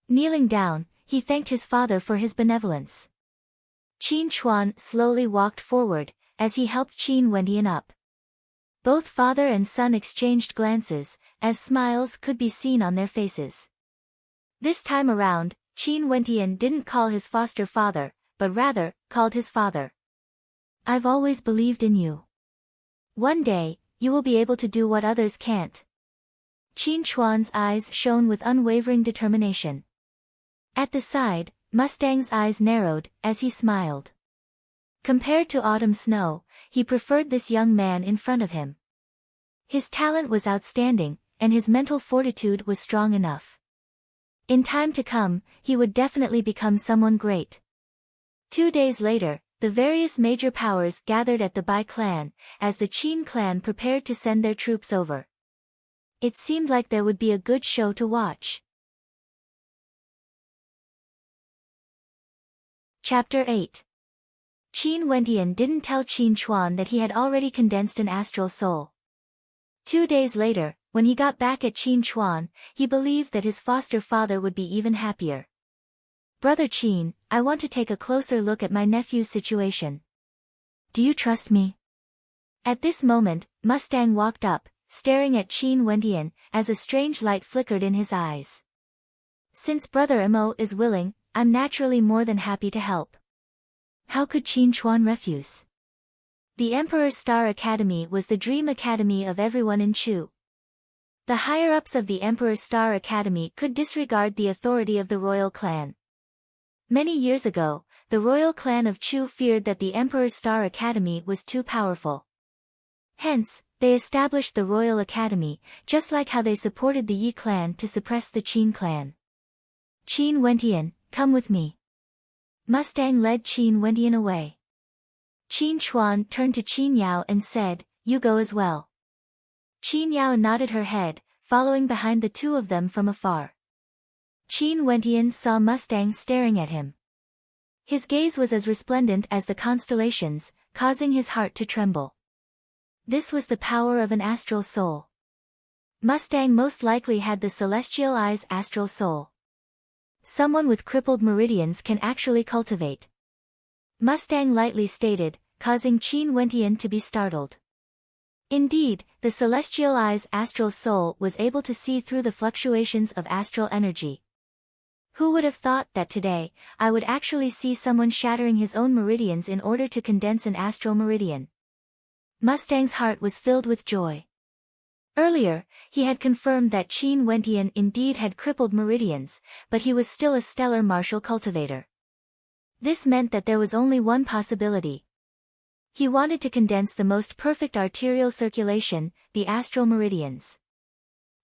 Kneeling down, he thanked his father for his benevolence. Qin Chuan slowly walked forward, as he helped Qin Wentian up. Both father and son exchanged glances, as smiles could be seen on their faces. This time around, Qin Wentian didn't call his foster father, but rather, called his father. "I've always believed in you. One day, you will be able to do what others can't." Qin Chuan's eyes shone with unwavering determination. At the side, Mustang's eyes narrowed, as he smiled. Compared to autumn snow, he preferred this young man in front of him. His talent was outstanding, and his mental fortitude was strong enough. In time to come, he would definitely become someone great. 2 days later, the various major powers gathered at the Bai clan, as the Qin clan prepared to send their troops over. It seemed like there would be a good show to watch. Chapter 8. Qin Wentian didn't tell Qin Chuan that he had already condensed an astral soul. 2 days later, when he got back at Qin Chuan, he believed that his foster father would be even happier. "Brother Qin, I want to take a closer look at my nephew's situation. Do you trust me?" At this moment, Mustang walked up, staring at Qin Wentian, as a strange light flickered in his eyes. "Since Brother Imo is willing, I'm naturally more than happy to help." How could Qin Chuan refuse? The Emperor's Star Academy was the dream academy of everyone in Chu. The higher-ups of the Emperor's Star Academy could disregard the authority of the royal clan. Many years ago, the royal clan of Chu feared that the Emperor's Star Academy was too powerful. Hence, they established the Royal Academy, just like how they supported the Yi clan to suppress the Qin clan. "Qin Wentian, come with me." Mustang led Qin Wentian away. Qin Chuan turned to Qin Yao and said, "You go as well." Qin Yao nodded her head, following behind the two of them from afar. Qin Wentian saw Mustang staring at him. His gaze was as resplendent as the constellations, causing his heart to tremble. This was the power of an astral soul. Mustang most likely had the Celestial Eye's astral soul. Someone with crippled meridians can actually cultivate. Mustang lightly stated, causing Qin Wentian to be startled. Indeed, the Celestial Eye's astral soul was able to see through the fluctuations of astral energy. Who would have thought that today, I would actually see someone shattering his own meridians in order to condense an astral meridian? Mustang's heart was filled with joy. Earlier, he had confirmed that Qin Wentian indeed had crippled meridians, but he was still a stellar martial cultivator. This meant that there was only one possibility. He wanted to condense the most perfect arterial circulation, the astral meridians.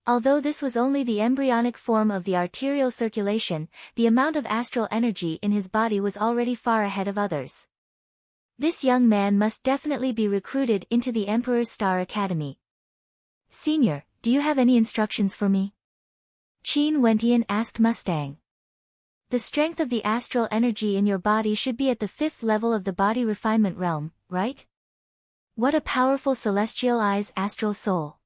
Although this was only the embryonic form of the arterial circulation, the amount of astral energy in his body was already far ahead of others. This young man must definitely be recruited into the Emperor's Star Academy. Senior, do you have any instructions for me? Qin Wentian asked Mustang. The strength of the astral energy in your body should be at the 5th level of the body refinement realm, right? What a powerful celestial eyes astral soul.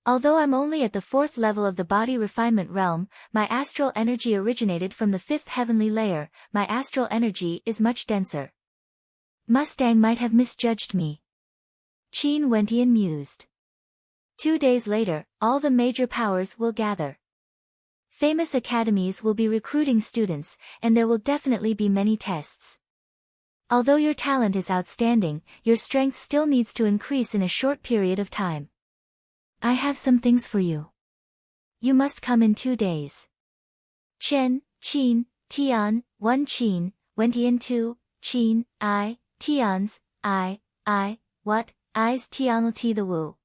Although I'm only at the 4th level of the body refinement realm, my astral energy originated from the 5th heavenly layer, my astral energy is much denser. Mustang might have misjudged me. Qin Wentian mused. 2 days later, all the major powers will gather. Famous academies will be recruiting students, and there will definitely be many tests. Although your talent is outstanding, your strength still needs to increase in a short period of time. I have some things for you. You must come in 2 days. Chen, Qin, Tian, 1 Qin, Wentian 2, Qin, I, Tian's, I, what, I's Tian'll T the Wu.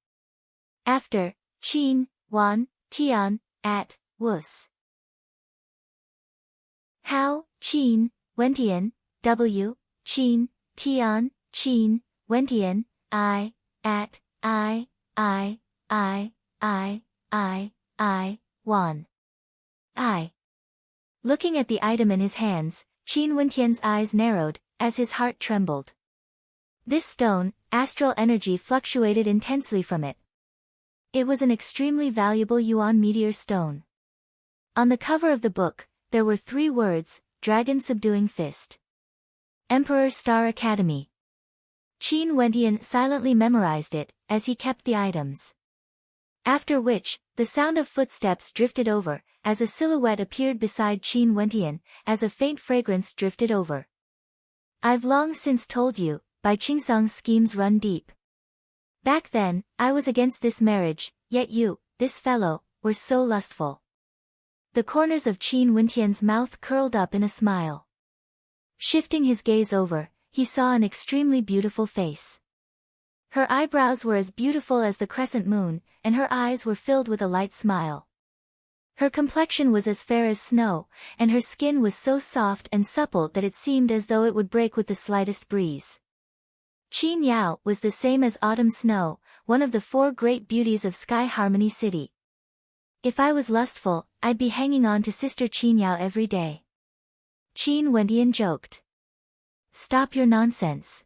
After, Qin, Wan, Tian, at, Wus. How, Qin, Wentian, W, Qin, Tian, Qin, Wentian, I, at, I, Wan. I. Looking at the item in his hands, Qin Wentian's eyes narrowed, as his heart trembled. This stone, astral energy fluctuated intensely from it. It was an extremely valuable Yuan meteor stone. On the cover of the book, there were 3 words, Dragon Subduing Fist. Emperor's Star Academy. Qin Wentian silently memorized it, as he kept the items. After which, the sound of footsteps drifted over, as a silhouette appeared beside Qin Wentian, as a faint fragrance drifted over. I've long since told you, Bai Qingsang's schemes run deep. Back then, I was against this marriage, yet you, this fellow, were so lustful. The corners of Qin Wentian's mouth curled up in a smile. Shifting his gaze over, he saw an extremely beautiful face. Her eyebrows were as beautiful as the crescent moon, and her eyes were filled with a light smile. Her complexion was as fair as snow, and her skin was so soft and supple that it seemed as though it would break with the slightest breeze. Qin Yao was the same as autumn snow, one of the 4 great beauties of Sky Harmony City. If I was lustful, I'd be hanging on to Sister Qin Yao every day. Qin Wentian joked. Stop your nonsense.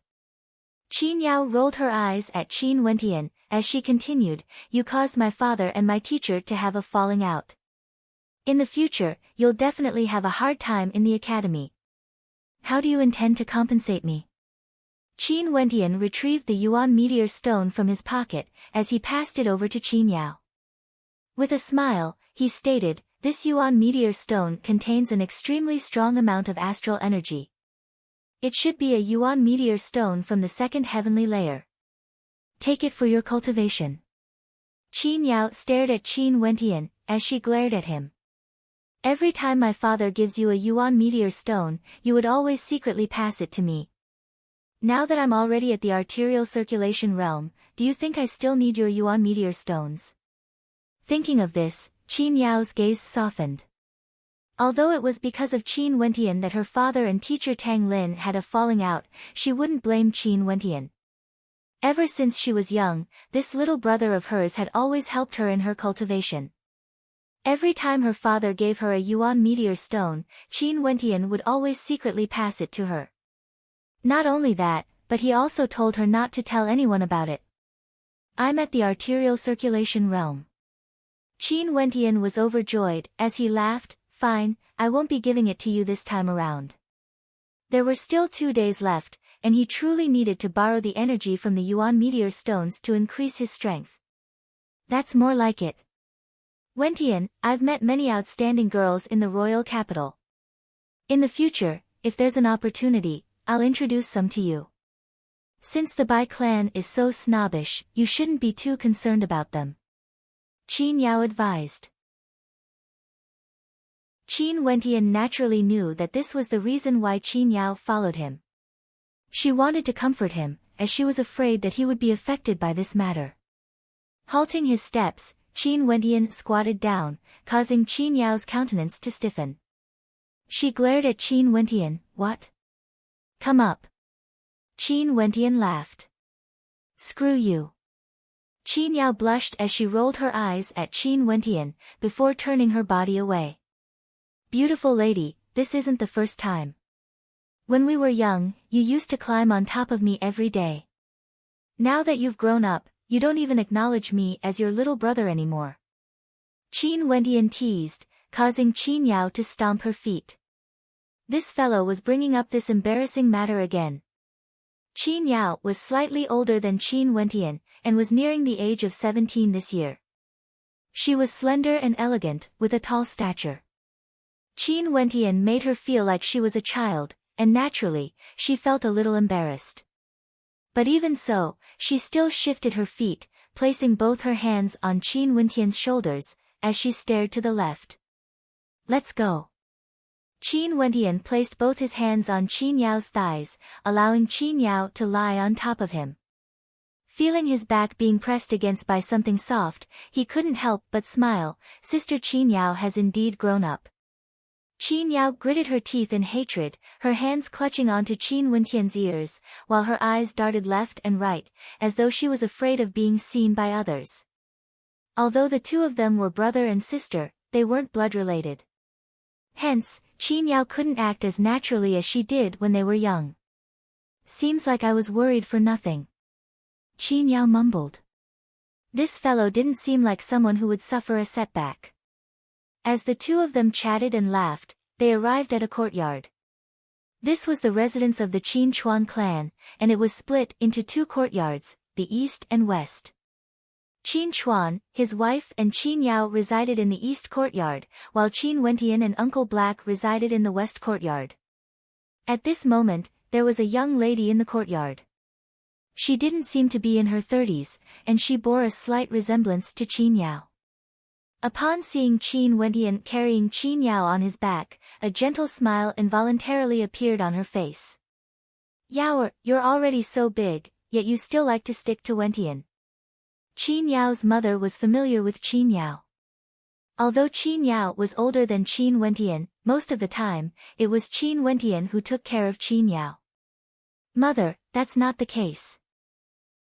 Qin Yao rolled her eyes at Qin Wentian, as she continued, you caused my father and my teacher to have a falling out. In the future, you'll definitely have a hard time in the academy. How do you intend to compensate me? Qin Wentian retrieved the Yuan meteor stone from his pocket, as he passed it over to Qin Yao. With a smile, he stated, this Yuan meteor stone contains an extremely strong amount of astral energy. It should be a Yuan meteor stone from the 2nd heavenly layer. Take it for your cultivation. Qin Yao stared at Qin Wentian, as she glared at him. Every time my father gives you a Yuan meteor stone, you would always secretly pass it to me. Now that I'm already at the arterial circulation realm, do you think I still need your Yuan meteor stones? Thinking of this, Qin Yao's gaze softened. Although it was because of Qin Wentian that her father and teacher Tang Lin had a falling out, she wouldn't blame Qin Wentian. Ever since she was young, this little brother of hers had always helped her in her cultivation. Every time her father gave her a Yuan meteor stone, Qin Wentian would always secretly pass it to her. Not only that, but he also told her not to tell anyone about it. I'm at the arterial circulation realm. Qin Wentian was overjoyed, as he laughed, fine, I won't be giving it to you this time around. There were still 2 days left, and he truly needed to borrow the energy from the Yuan meteor stones to increase his strength. That's more like it. Wentian, I've met many outstanding girls in the royal capital. In the future, if there's an opportunity, I'll introduce some to you. Since the Bai clan is so snobbish, you shouldn't be too concerned about them, Qin Yao advised. Qin Wentian naturally knew that this was the reason why Qin Yao followed him. She wanted to comfort him, as she was afraid that he would be affected by this matter. Halting his steps, Qin Wentian squatted down, causing Qin Yao's countenance to stiffen. She glared at Qin Wentian. What? Come up. Qin Wentian laughed. Screw you. Qin Yao blushed as she rolled her eyes at Qin Wentian, before turning her body away. Beautiful lady, this isn't the first time. When we were young, you used to climb on top of me every day. Now that you've grown up, you don't even acknowledge me as your little brother anymore. Qin Wentian teased, causing Qin Yao to stomp her feet. This fellow was bringing up this embarrassing matter again. Qin Yao was slightly older than Qin Wentian, and was nearing the age of 17 this year. She was slender and elegant, with a tall stature. Qin Wentian made her feel like she was a child, and naturally, she felt a little embarrassed. But even so, she still shifted her feet, placing both her hands on Qin Wentian's shoulders, as she stared to the left. Let's go. Qin Wentian placed both his hands on Qin Yao's thighs, allowing Qin Yao to lie on top of him. Feeling his back being pressed against by something soft, he couldn't help but smile. Sister Qin Yao has indeed grown up. Qin Yao gritted her teeth in hatred, her hands clutching onto Qin Wentian's ears, while her eyes darted left and right, as though she was afraid of being seen by others. Although the two of them were brother and sister, they weren't blood-related. Hence, Qin Yao couldn't act as naturally as she did when they were young. Seems like I was worried for nothing, Qin Yao mumbled. This fellow didn't seem like someone who would suffer a setback. As the two of them chatted and laughed, they arrived at a courtyard. This was the residence of the Qin Chuan clan, and it was split into two courtyards, the east and west. Qin Chuan, his wife and Qin Yao resided in the east courtyard, while Qin Wentian and Uncle Black resided in the west courtyard. At this moment, there was a young lady in the courtyard. She didn't seem to be in her 30s, and she bore a slight resemblance to Qin Yao. Upon seeing Qin Wentian carrying Qin Yao on his back, a gentle smile involuntarily appeared on her face. Yao, you're already so big, yet you still like to stick to Wentian. Qin Yao's mother was familiar with Qin Yao. Although Qin Yao was older than Qin Wentian, most of the time, it was Qin Wentian who took care of Qin Yao. Mother, that's not the case.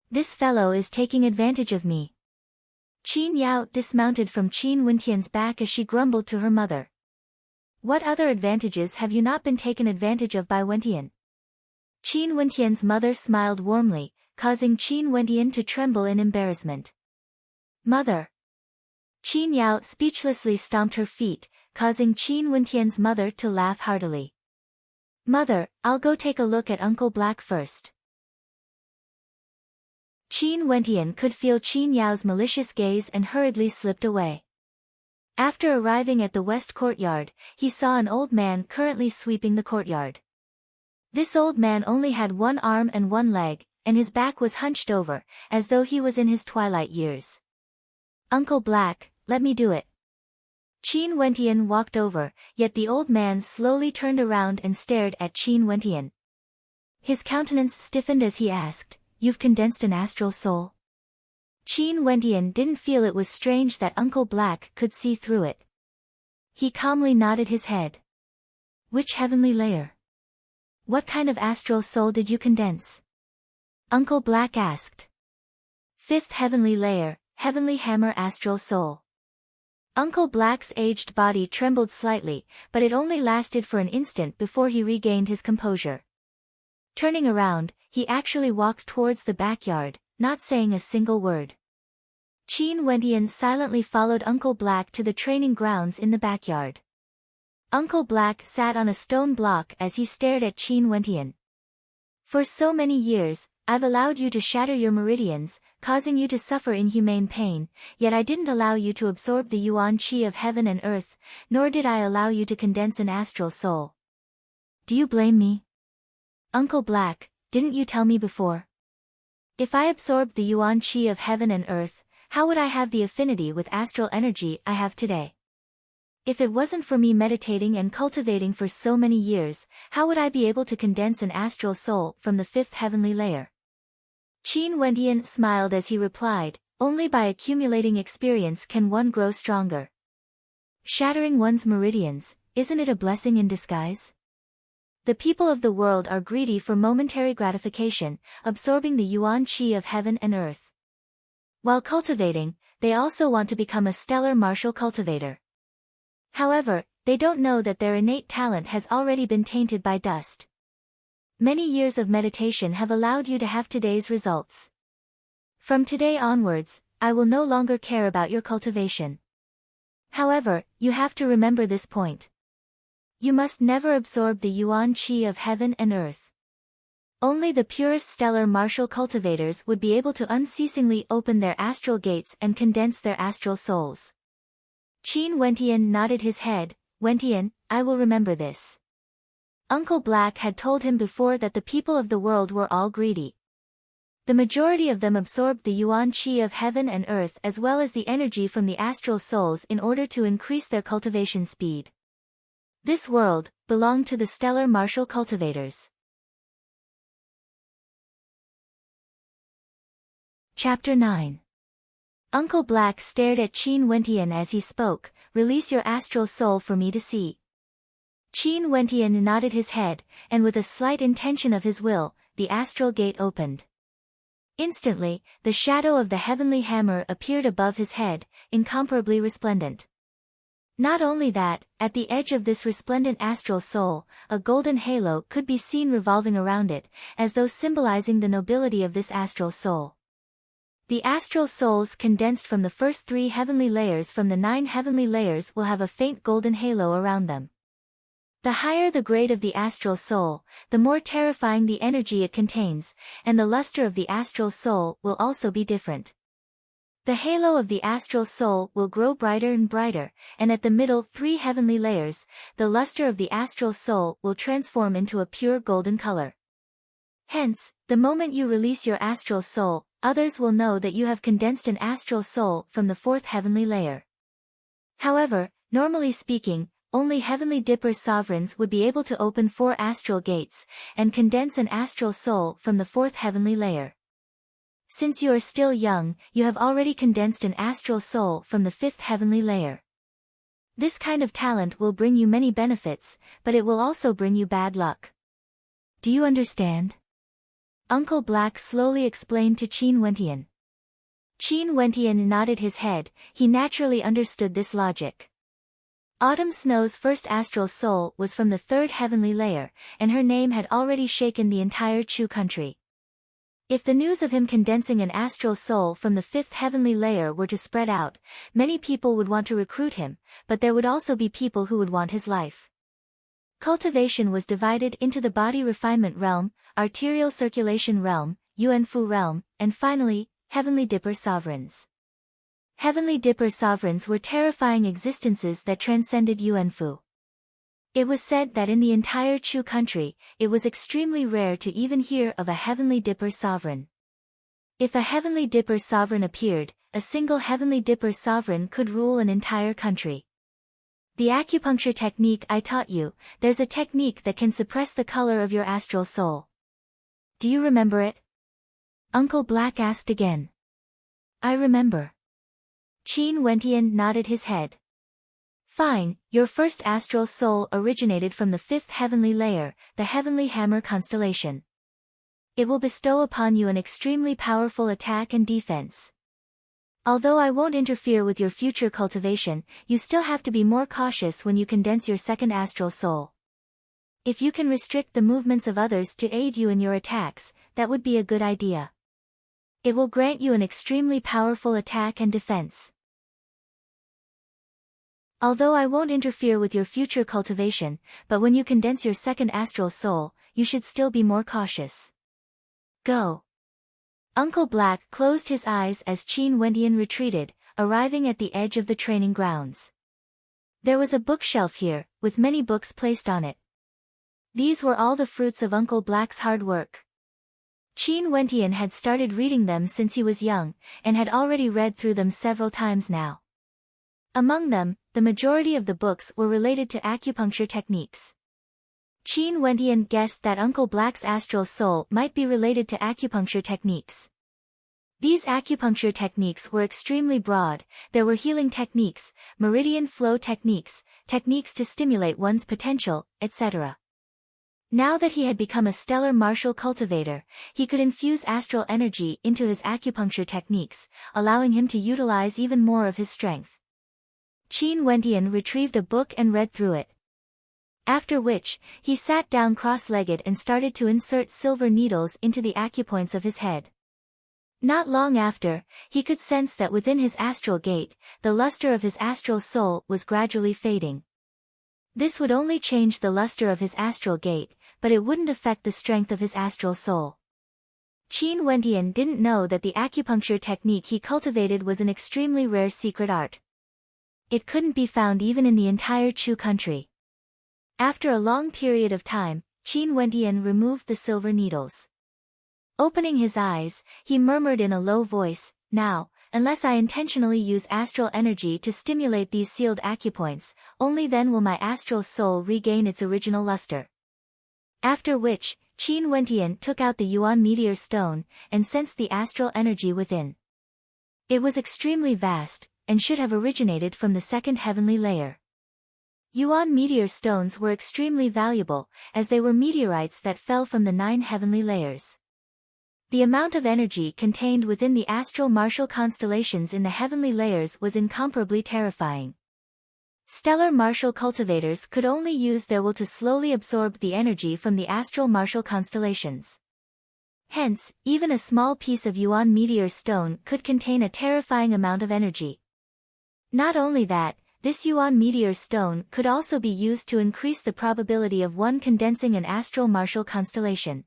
This fellow is taking advantage of me. Qin Yao dismounted from Qin Wentian's back as she grumbled to her mother. What other advantages have you not been taken advantage of by Wentian? Qin Wentian's mother smiled warmly, causing Qin Wentian to tremble in embarrassment. Mother. Qin Yao speechlessly stomped her feet, causing Qin Wentian's mother to laugh heartily. Mother, I'll go take a look at Uncle Black first. Qin Wentian could feel Qin Yao's malicious gaze and hurriedly slipped away. After arriving at the west courtyard, he saw an old man currently sweeping the courtyard. This old man only had one arm and one leg, and his back was hunched over, as though he was in his twilight years. Uncle Black, let me do it. Qin Wentian walked over, yet the old man slowly turned around and stared at Qin Wentian. His countenance stiffened as he asked, You've condensed an astral soul? Qin Wentian didn't feel it was strange that Uncle Black could see through it. He calmly nodded his head. Which heavenly layer? What kind of astral soul did you condense? Uncle Black asked. Fifth heavenly layer, heavenly hammer astral soul. Uncle Black's aged body trembled slightly, but it only lasted for an instant before he regained his composure. Turning around, he actually walked towards the backyard, not saying a single word. Qin Wentian silently followed Uncle Black to the training grounds in the backyard. Uncle Black sat on a stone block as he stared at Qin Wentian. For so many years, I've allowed you to shatter your meridians, causing you to suffer inhumane pain, yet I didn't allow you to absorb the yuan qi of heaven and earth, nor did I allow you to condense an astral soul. Do you blame me? Uncle Black, didn't you tell me before? If I absorbed the yuan qi of heaven and earth, how would I have the affinity with astral energy I have today? If it wasn't for me meditating and cultivating for so many years, how would I be able to condense an astral soul from the fifth heavenly layer? Qin Wendian smiled as he replied, only by accumulating experience can one grow stronger. Shattering one's meridians, isn't it a blessing in disguise? The people of the world are greedy for momentary gratification, absorbing the yuan qi of heaven and earth. While cultivating, they also want to become a stellar martial cultivator. However, they don't know that their innate talent has already been tainted by dust. Many years of meditation have allowed you to have today's results. From today onwards, I will no longer care about your cultivation. However, you have to remember this point. You must never absorb the yuan qi of heaven and earth. Only the purest stellar martial cultivators would be able to unceasingly open their astral gates and condense their astral souls. Qin Wendian nodded his head. Wendian, I will remember this. Uncle Black had told him before that the people of the world were all greedy. The majority of them absorbed the yuan qi of heaven and earth as well as the energy from the astral souls in order to increase their cultivation speed. This world belonged to the stellar martial cultivators. Chapter 9. Uncle Black stared at Qin Wendian as he spoke. Release your astral soul for me to see. Qin Wendian nodded his head, and with a slight intention of his will, the astral gate opened. Instantly, the shadow of the heavenly hammer appeared above his head, incomparably resplendent. Not only that, at the edge of this resplendent astral soul, a golden halo could be seen revolving around it, as though symbolizing the nobility of this astral soul. The astral souls condensed from the first 3 heavenly layers from the 9 heavenly layers will have a faint golden halo around them. The higher the grade of the astral soul, the more terrifying the energy it contains, and the luster of the astral soul will also be different. The halo of the astral soul will grow brighter and brighter, and at the middle 3 heavenly layers, the luster of the astral soul will transform into a pure golden color. Hence, the moment you release your astral soul, others will know that you have condensed an astral soul from the 4th heavenly layer. However, normally speaking, only heavenly dipper sovereigns would be able to open 4 astral gates, and condense an astral soul from the 4th heavenly layer. Since you are still young, you have already condensed an astral soul from the 5th heavenly layer. This kind of talent will bring you many benefits, but it will also bring you bad luck. Do you understand? Uncle Black slowly explained to Qin Wendian. Qin Wendian nodded his head. He naturally understood this logic. Autumn Snow's first astral soul was from the 3rd heavenly layer, and her name had already shaken the entire Chu country. If the news of him condensing an astral soul from the 5th heavenly layer were to spread out, many people would want to recruit him, but there would also be people who would want his life. Cultivation was divided into the body refinement realm, arterial circulation realm, Yuanfu realm, and finally, heavenly dipper sovereigns. Heavenly dipper sovereigns were terrifying existences that transcended Yuanfu. It was said that in the entire Chu country, it was extremely rare to even hear of a heavenly dipper sovereign. If a heavenly dipper sovereign appeared, a single heavenly dipper sovereign could rule an entire country. The acupuncture technique I taught you, there's a technique that can suppress the color of your astral soul. Do you remember it? Uncle Black asked again. I remember. Qin Wendian nodded his head. Fine, your first astral soul originated from the 5th heavenly layer, the heavenly hammer constellation. It will bestow upon you an extremely powerful attack and defense. Although I won't interfere with your future cultivation, you still have to be more cautious when you condense your second astral soul. If you can restrict the movements of others to aid you in your attacks, that would be a good idea. It will grant you an extremely powerful attack and defense. Although I won't interfere with your future cultivation, but when you condense your second astral soul, you should still be more cautious. Go. Uncle Black closed his eyes as Qin Wendian retreated, arriving at the edge of the training grounds. There was a bookshelf here, with many books placed on it. These were all the fruits of Uncle Black's hard work. Qin Wentian had started reading them since he was young, and had already read through them several times now. Among them, the majority of the books were related to acupuncture techniques. Qin Wentian guessed that Uncle Black's astral soul might be related to acupuncture techniques. These acupuncture techniques were extremely broad. There were healing techniques, meridian flow techniques, techniques to stimulate one's potential, etc. Now that he had become a stellar martial cultivator, he could infuse astral energy into his acupuncture techniques, allowing him to utilize even more of his strength. Qin Wentian retrieved a book and read through it. After which, he sat down cross-legged and started to insert silver needles into the acupoints of his head. Not long after, he could sense that within his astral gate, the luster of his astral soul was gradually fading. This would only change the luster of his astral gate, but it wouldn't affect the strength of his astral soul. Qin Wentian didn't know that the acupuncture technique he cultivated was an extremely rare secret art. It couldn't be found even in the entire Chu country. After a long period of time, Qin Wentian removed the silver needles. Opening his eyes, he murmured in a low voice, "Now, unless I intentionally use astral energy to stimulate these sealed acupoints, only then will my astral soul regain its original luster." After which, Qin Wentian took out the Yuan meteor stone, and sensed the astral energy within. It was extremely vast, and should have originated from the second heavenly layer. Yuan meteor stones were extremely valuable, as they were meteorites that fell from the 9 heavenly layers. The amount of energy contained within the astral martial constellations in the heavenly layers was incomparably terrifying. Stellar martial cultivators could only use their will to slowly absorb the energy from the astral martial constellations. Hence, even a small piece of Yuan meteor stone could contain a terrifying amount of energy. Not only that, this Yuan meteor stone could also be used to increase the probability of one condensing an astral martial constellation.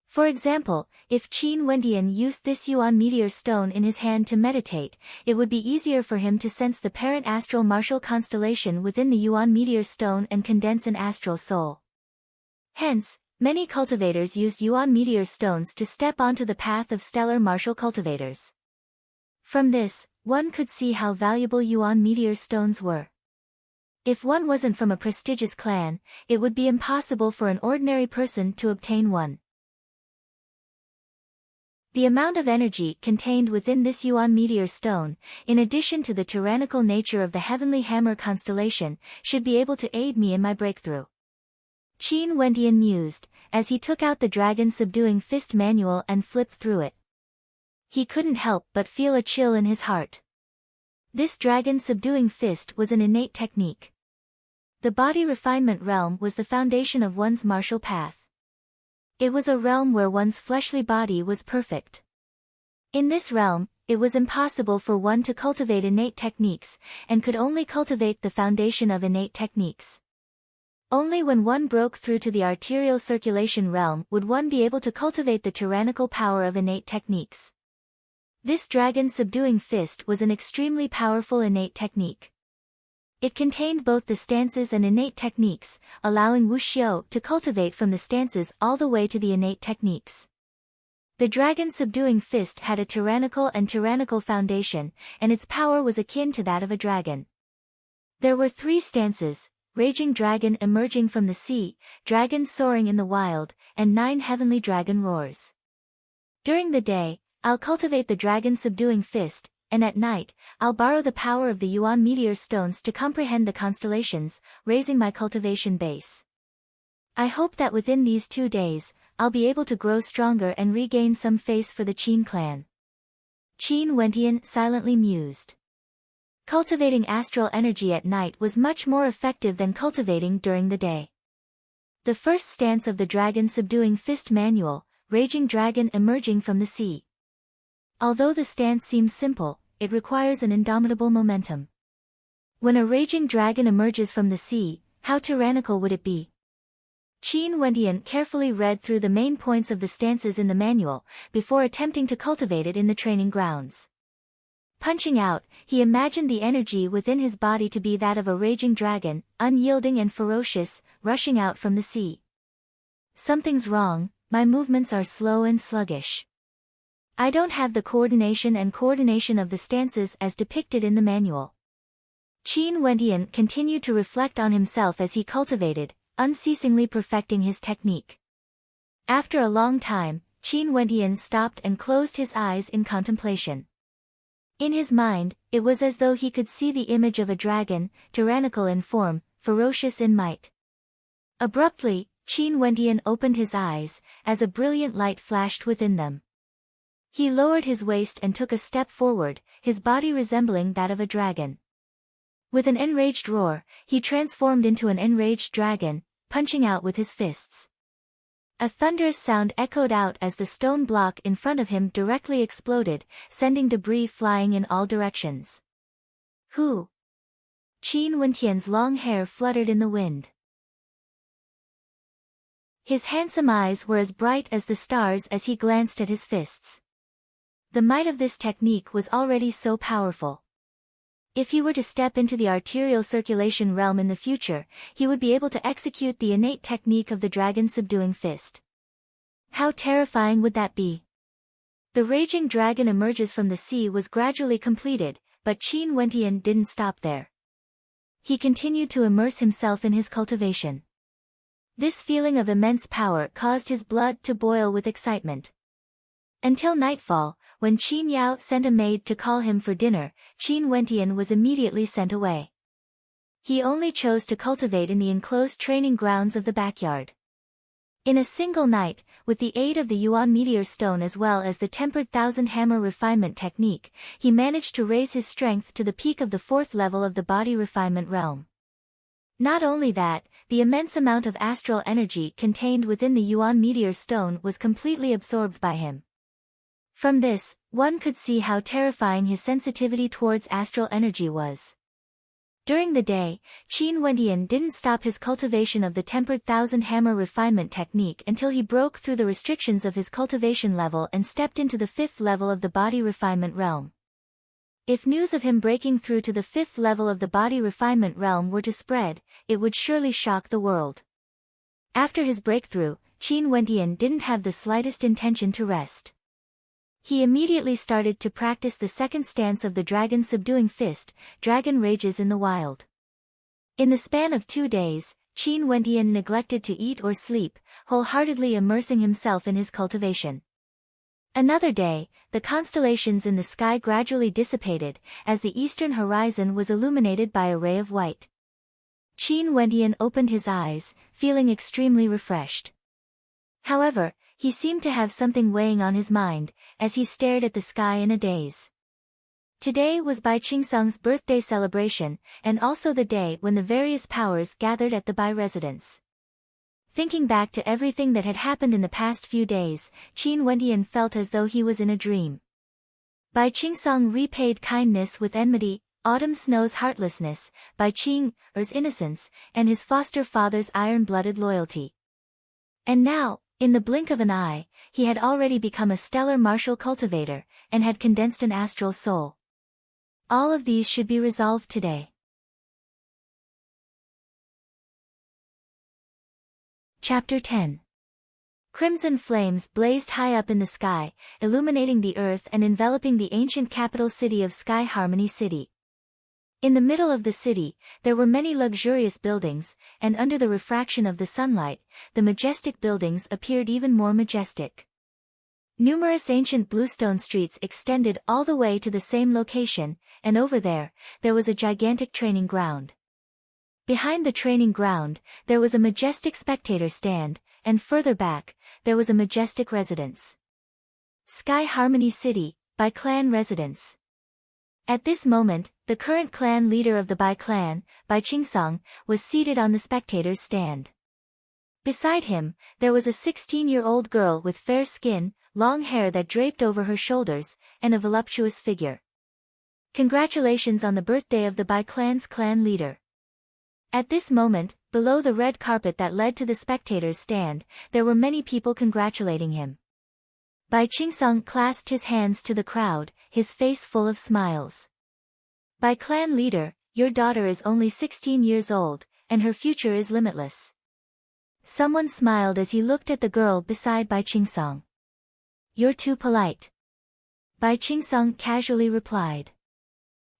For example, if Qin Wentian used this Yuan meteor stone in his hand to meditate, it would be easier for him to sense the parent astral martial constellation within the Yuan meteor stone and condense an astral soul. Hence, many cultivators used Yuan meteor stones to step onto the path of stellar martial cultivators. From this, one could see how valuable Yuan meteor stones were. If one wasn't from a prestigious clan, it would be impossible for an ordinary person to obtain one. The amount of energy contained within this Yuan meteor stone, in addition to the tyrannical nature of the heavenly hammer constellation, should be able to aid me in my breakthrough. Qin Wentian mused, as he took out the dragon subduing fist manual and flipped through it. He couldn't help but feel a chill in his heart. This dragon subduing fist was an innate technique. The body refinement realm was the foundation of one's martial path. It was a realm where one's fleshly body was perfect. In this realm, it was impossible for one to cultivate innate techniques, and could only cultivate the foundation of innate techniques. Only when one broke through to the arterial circulation realm would one be able to cultivate the tyrannical power of innate techniques. This dragon subduing fist was an extremely powerful innate technique. It contained both the stances and innate techniques, allowing Wuxiu to cultivate from the stances all the way to the innate techniques. The dragon subduing fist had a tyrannical foundation, and its power was akin to that of a dragon. There were 3 stances: raging dragon emerging from the sea, dragon soaring in the wild, and 9 heavenly dragon roars. During the day, I'll cultivate the dragon subduing fist, and at night, I'll borrow the power of the Yuan meteor stones to comprehend the constellations, raising my cultivation base. I hope that within these 2 days, I'll be able to grow stronger and regain some face for the Qin clan. Qin Wentian silently mused. Cultivating astral energy at night was much more effective than cultivating during the day. The first stance of the dragon subduing fist manual, raging dragon emerging from the sea. Although the stance seems simple, it requires an indomitable momentum. When a raging dragon emerges from the sea, how tyrannical would it be? Qin Wentian carefully read through the main points of the stances in the manual, before attempting to cultivate it in the training grounds. Punching out, he imagined the energy within his body to be that of a raging dragon, unyielding and ferocious, rushing out from the sea. "Something's wrong," my movements are slow and sluggish. I don't have the coordination of the stances as depicted in the manual. Qin Wendian continued to reflect on himself as he cultivated, unceasingly perfecting his technique. After a long time, Qin Wendian stopped and closed his eyes in contemplation. In his mind, it was as though he could see the image of a dragon, tyrannical in form, ferocious in might. Abruptly, Qin Wendian opened his eyes, as a brilliant light flashed within them. He lowered his waist and took a step forward, his body resembling that of a dragon. With an enraged roar, he transformed into an enraged dragon, punching out with his fists. A thunderous sound echoed out as the stone block in front of him directly exploded, sending debris flying in all directions. Who? Qin Wendian's long hair fluttered in the wind. His handsome eyes were as bright as the stars as he glanced at his fists. The might of this technique was already so powerful. If he were to step into the arterial circulation realm in the future, he would be able to execute the innate technique of the dragon subduing fist. How terrifying would that be? The raging dragon emerges from the sea was gradually completed, but Qin Wendian didn't stop there. He continued to immerse himself in his cultivation. This feeling of immense power caused his blood to boil with excitement. Until nightfall, when Qin Yao sent a maid to call him for dinner, Qin Wendian was immediately sent away. He only chose to cultivate in the enclosed training grounds of the backyard. In a single night, with the aid of the Yuan meteor stone as well as the tempered thousand hammer refinement technique, he managed to raise his strength to the peak of the 4th level of the body refinement realm. Not only that, the immense amount of astral energy contained within the Yuan meteor stone was completely absorbed by him. From this, one could see how terrifying his sensitivity towards astral energy was. During the day, Qin Wendian didn't stop his cultivation of the tempered thousand hammer refinement technique until he broke through the restrictions of his cultivation level and stepped into the 5th level of the body refinement realm. If news of him breaking through to the 5th level of the body refinement realm were to spread, it would surely shock the world. After his breakthrough, Qin Wendian didn't have the slightest intention to rest. He immediately started to practice the second stance of the dragon subduing fist, Dragon Rages in the Wild. In the span of 2 days, Qin Wendian neglected to eat or sleep, wholeheartedly immersing himself in his cultivation. Another day, the constellations in the sky gradually dissipated, as the eastern horizon was illuminated by a ray of white. Qin Wendian opened his eyes, feeling extremely refreshed. However, he seemed to have something weighing on his mind, as he stared at the sky in a daze. Today was Bai Qingsong's birthday celebration, and also the day when the various powers gathered at the Bai residence. Thinking back to everything that had happened in the past few days, Qin Wendian felt as though he was in a dream. Bai Qingsong repaid kindness with enmity, autumn snow's heartlessness, Bai Qing's innocence, and his foster father's iron-blooded loyalty. And now, in the blink of an eye, he had already become a stellar martial cultivator, and had condensed an astral soul. All of these should be resolved today. Chapter 10. Crimson flames blazed high up in the sky, illuminating the earth and enveloping the ancient capital city of Sky Harmony City. In the middle of the city, there were many luxurious buildings, and under the refraction of the sunlight, the majestic buildings appeared even more majestic. Numerous ancient bluestone streets extended all the way to the same location, and over there was a gigantic training ground. Behind the training ground, there was a majestic spectator stand, and further back, there was a majestic residence. Sky Harmony City, Bai Clan Residence. At this moment, the current clan leader of the Bai clan, Bai Qingsong, was seated on the spectator's stand. Beside him, there was a 16-year-old girl with fair skin, long hair that draped over her shoulders, and a voluptuous figure. Congratulations on the birthday of the Bai clan's clan leader. At this moment, below the red carpet that led to the spectator's stand, there were many people congratulating him. Bai Qingsong clasped his hands to the crowd, his face full of smiles. Bai clan leader, your daughter is only 16 years old, and her future is limitless. Someone smiled as he looked at the girl beside Bai Qingsong. You're too polite. Bai Qingsong casually replied.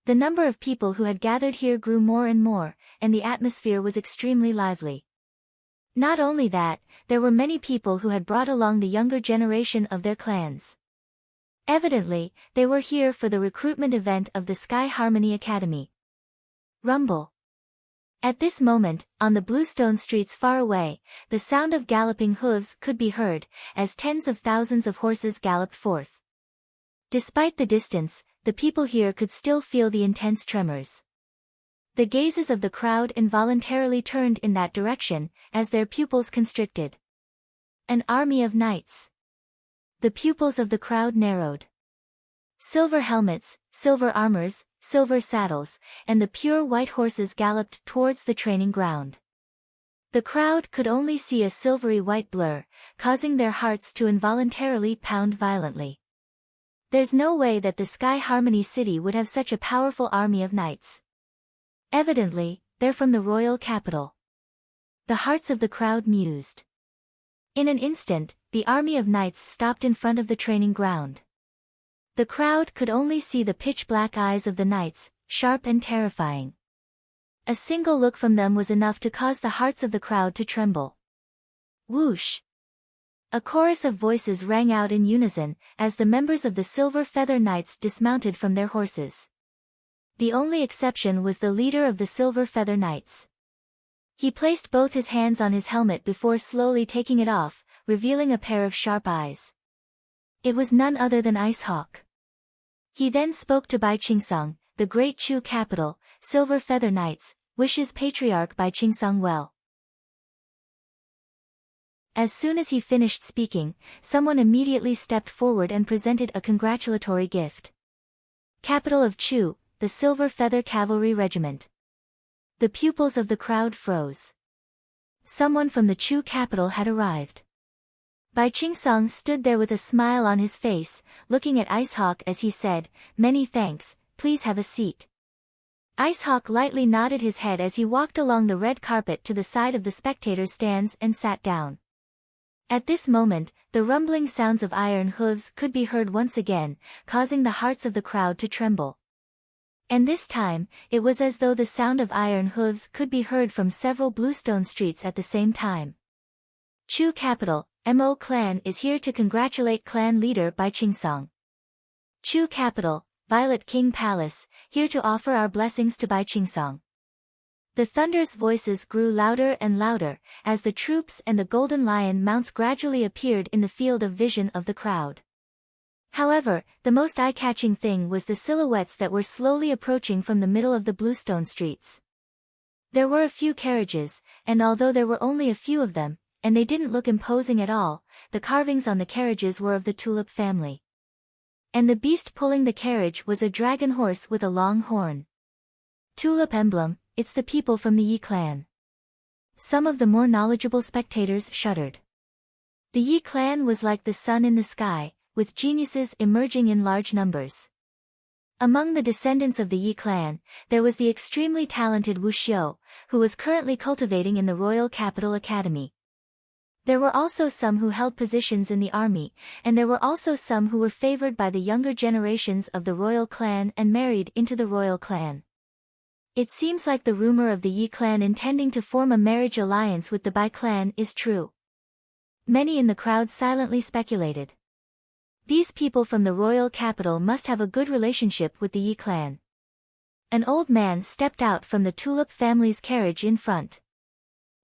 The number of people who had gathered here grew more and more, and the atmosphere was extremely lively. Not only that, there were many people who had brought along the younger generation of their clans. Evidently, they were here for the recruitment event of the Sky Harmony Academy. Rumble. At this moment, on the bluestone streets far away, the sound of galloping hooves could be heard, as tens of thousands of horses galloped forth. Despite the distance, the people here could still feel the intense tremors. The gazes of the crowd involuntarily turned in that direction, as their pupils constricted. An army of knights. The pupils of the crowd narrowed. Silver helmets, silver armors, silver saddles, and the pure white horses galloped towards the training ground. The crowd could only see a silvery white blur, causing their hearts to involuntarily pound violently. There's no way that the Sky Harmony City would have such a powerful army of knights. Evidently, they're from the royal capital. The hearts of the crowd mused. In an instant, the army of knights stopped in front of the training ground. The crowd could only see the pitch-black eyes of the knights, sharp and terrifying. A single look from them was enough to cause the hearts of the crowd to tremble. Whoosh! A chorus of voices rang out in unison, as the members of the Silver Feather Knights dismounted from their horses. The only exception was the leader of the Silver Feather Knights. He placed both his hands on his helmet before slowly taking it off, revealing a pair of sharp eyes. It was none other than Ice Hawk. He then spoke to Bai Qingsong, the great Chu capital, Silver Feather Knights, wishes Patriarch Bai Qingsong well. As soon as he finished speaking, someone immediately stepped forward and presented a congratulatory gift. Capital of Chu, the Silver Feather Cavalry Regiment. The pupils of the crowd froze. Someone from the Chu capital had arrived. Bai Qingsong stood there with a smile on his face, looking at Ice Hawk as he said, "Many thanks, please have a seat." Ice Hawk lightly nodded his head as he walked along the red carpet to the side of the spectator stands and sat down. At this moment, the rumbling sounds of iron hooves could be heard once again, causing the hearts of the crowd to tremble. And this time, it was as though the sound of iron hooves could be heard from several bluestone streets at the same time. Chu capital, Mo clan is here to congratulate clan leader Bai Qingsong. Chu capital, Violet King Palace, here to offer our blessings to Bai Qingsong. The thunderous voices grew louder and louder, as the troops and the golden lion mounts gradually appeared in the field of vision of the crowd. However, the most eye-catching thing was the silhouettes that were slowly approaching from the middle of the bluestone streets. There were a few carriages, and although there were only a few of them, and they didn't look imposing at all, the carvings on the carriages were of the tulip family. And the beast pulling the carriage was a dragon horse with a long horn. Tulip emblem, it's the people from the Yi clan. Some of the more knowledgeable spectators shuddered. The Yi clan was like the sun in the sky, with geniuses emerging in large numbers. Among the descendants of the Yi clan, there was the extremely talented Wu Xiu, who was currently cultivating in the Royal Capital Academy. There were also some who held positions in the army, and there were also some who were favored by the younger generations of the royal clan and married into the royal clan. It seems like the rumor of the Yi clan intending to form a marriage alliance with the Bai clan is true. Many in the crowd silently speculated. These people from the royal capital must have a good relationship with the Yi clan. An old man stepped out from the tulip family's carriage in front.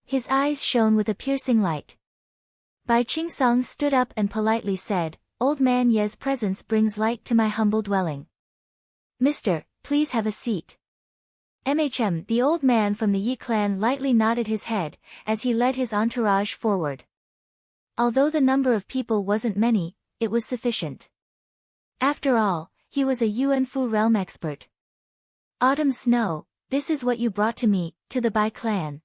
His eyes shone with a piercing light. Bai Qingsong stood up and politely said, "Old man Ye's presence brings light to my humble dwelling. Mister, please have a seat." The old man from the Yi clan lightly nodded his head, as he led his entourage forward. Although the number of people wasn't many, it was sufficient. After all, he was a Yuanfu realm expert. "Autumn snow, this is what you brought to me, to the Bai clan."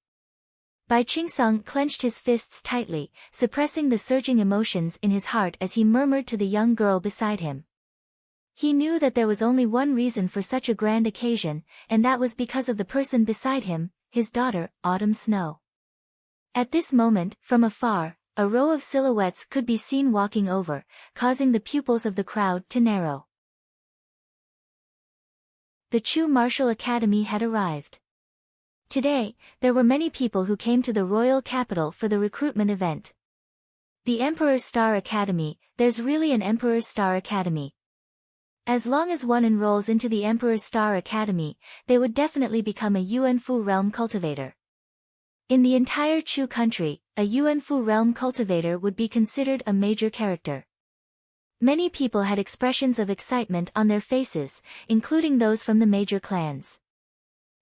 Bai Qingsong clenched his fists tightly, suppressing the surging emotions in his heart as he murmured to the young girl beside him. He knew that there was only one reason for such a grand occasion, and that was because of the person beside him, his daughter, Autumn Snow. At this moment, from afar, a row of silhouettes could be seen walking over, causing the pupils of the crowd to narrow. The Chu Martial Academy had arrived. Today, there were many people who came to the royal capital for the recruitment event. The Emperor's Star Academy, there's really an Emperor's Star Academy. As long as one enrolls into the Emperor's Star Academy, they would definitely become a Yuanfu realm cultivator. In the entire Chu country, a Yuanfu realm cultivator would be considered a major character. Many people had expressions of excitement on their faces, including those from the major clans.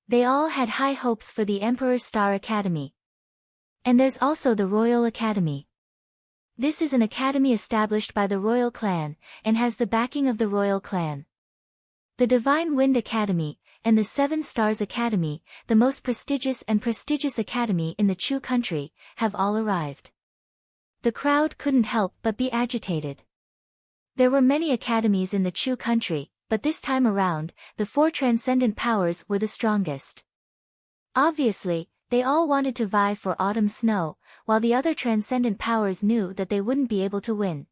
They all had high hopes for the Emperor's Star Academy. And there's also the Royal Academy. This is an academy established by the royal clan, and has the backing of the royal clan. The Divine Wind Academy, and the Seven Stars Academy, the most prestigious academy in the Chu country, have all arrived. The crowd couldn't help but be agitated. There were many academies in the Chu country, but this time around, the four transcendent powers were the strongest. Obviously, they all wanted to vie for autumn snow, while the other transcendent powers knew that they wouldn't be able to win.